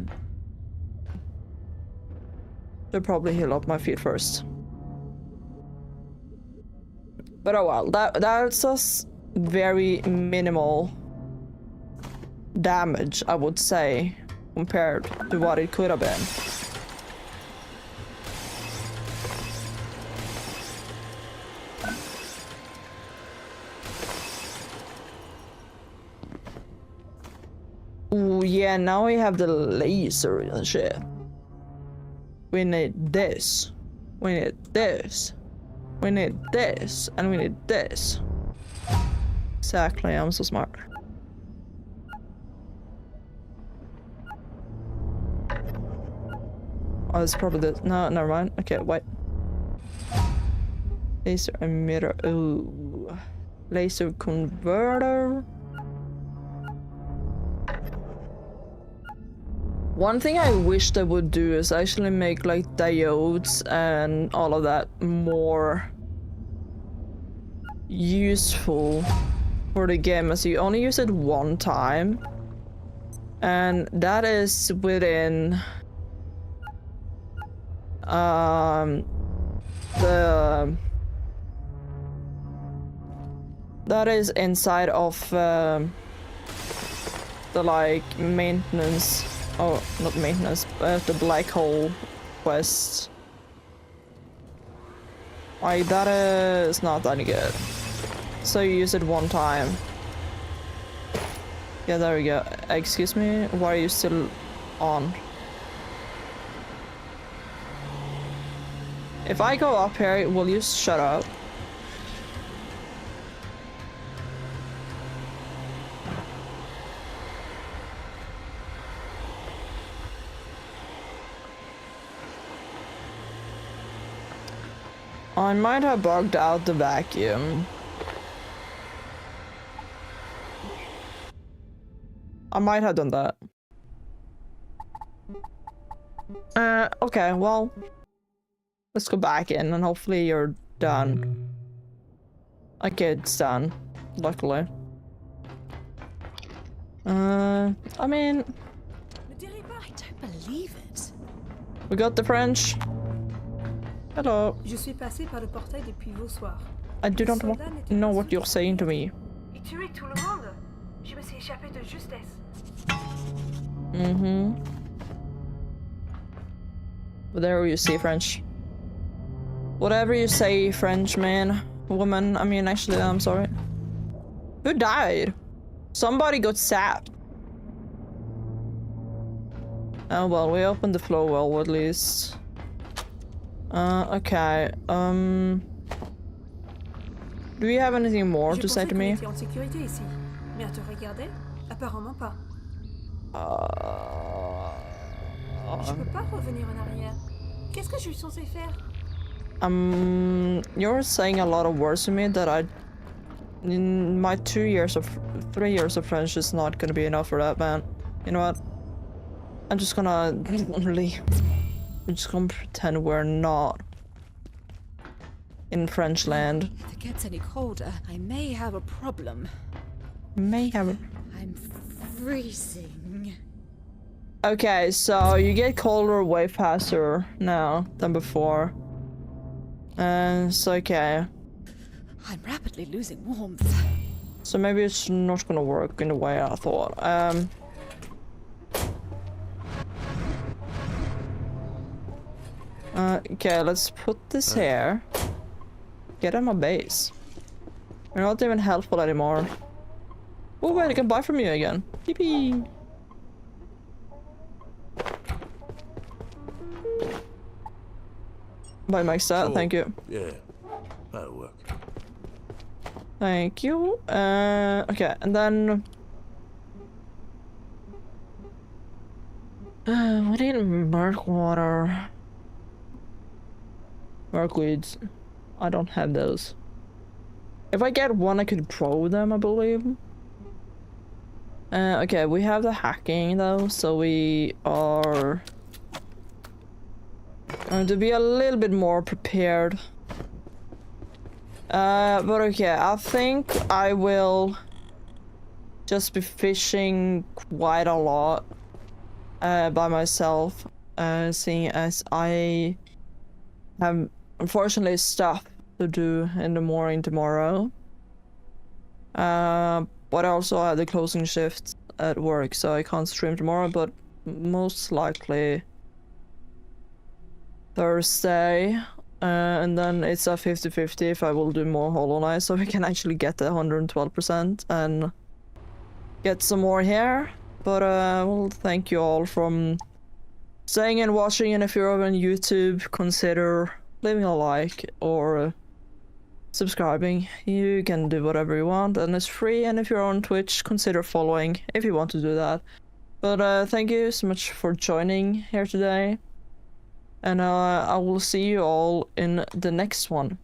should probably heal up my feet first. But oh well, that's just very minimal damage, I would say, compared to what it could have been. Ooh, yeah, now we have the laser and shit. We need this. We need this. We need this. And we need this. Exactly, I'm so smart. Oh, it's probably this. No, never mind. Okay, wait. Laser emitter. Ooh. Laser converter. One thing I wish they would do is actually make like diodes and all of that more useful for the game, as you only use it one time, and that is within that is inside of the like maintenance. Oh, not maintenance, but the black hole quest. Like, that is not that good. So you use it one time. Yeah, there we go. Excuse me, why are you still on? If I go up here, will you shut up? I might have bugged out the vacuum. I might have done that. Okay, well, let's go back in and hopefully you're done. Okay, it's done. Luckily. I mean, I don't believe it. we got the French. Hello. Je suis passé par le portail depuis vos soirs. I do not know what you're saying to me. Et tuer tout le monde. Je me suis échappé de justesse. Mm-hmm. Whatever you say, French. Whatever you say, French man. Woman. I mean, actually, I'm sorry. Who died? Somebody got sapped. Oh well, we opened the flow well at least. Okay. Do you have anything more to say to me? Je pensais qu'on était en sécurité ici, mais à te regarder, apparemment pas. Je peux pas revenir en arrière. Qu'est-ce que je suis censée faire? You're saying a lot of words to me that in my 3 years of French is not gonna be enough for that, man. You know what? I'm just gonna leave. I'm just gonna pretend we're not in French land. If it gets any colder, I may have a problem. May have a... I'm freezing. Okay, so you get colder way faster now than before. It's okay. I'm rapidly losing warmth. So maybe it's not gonna work in the way I thought. Okay, let's put this here. Get on my base. You're not even helpful anymore. Oh wait, I can buy from you again. Yippee! Buy my set, Sure. thank you. Yeah, that'll work. Thank you. Okay, and then... we need murk water. Merkweeds. I don't have those. If I get one, I could grow them, I believe. Okay, we have the hacking though, so we are going to be a little bit more prepared. But okay, I think I will just be fishing quite a lot by myself, seeing as I have unfortunately stuff to do in the morning tomorrow. But I also have the closing shift at work, so I can't stream tomorrow, but most likely Thursday. And then it's a 50-50 if I will do more Hollow Knight, so we can actually get the 112% and get some more here. But well, thank you all from staying and watching, and if you're over on YouTube, consider leaving a like or subscribing. You can do whatever you want and it's free, and if you're on Twitch, consider following if you want to do that. But thank you so much for joining here today, and I will see you all in the next one.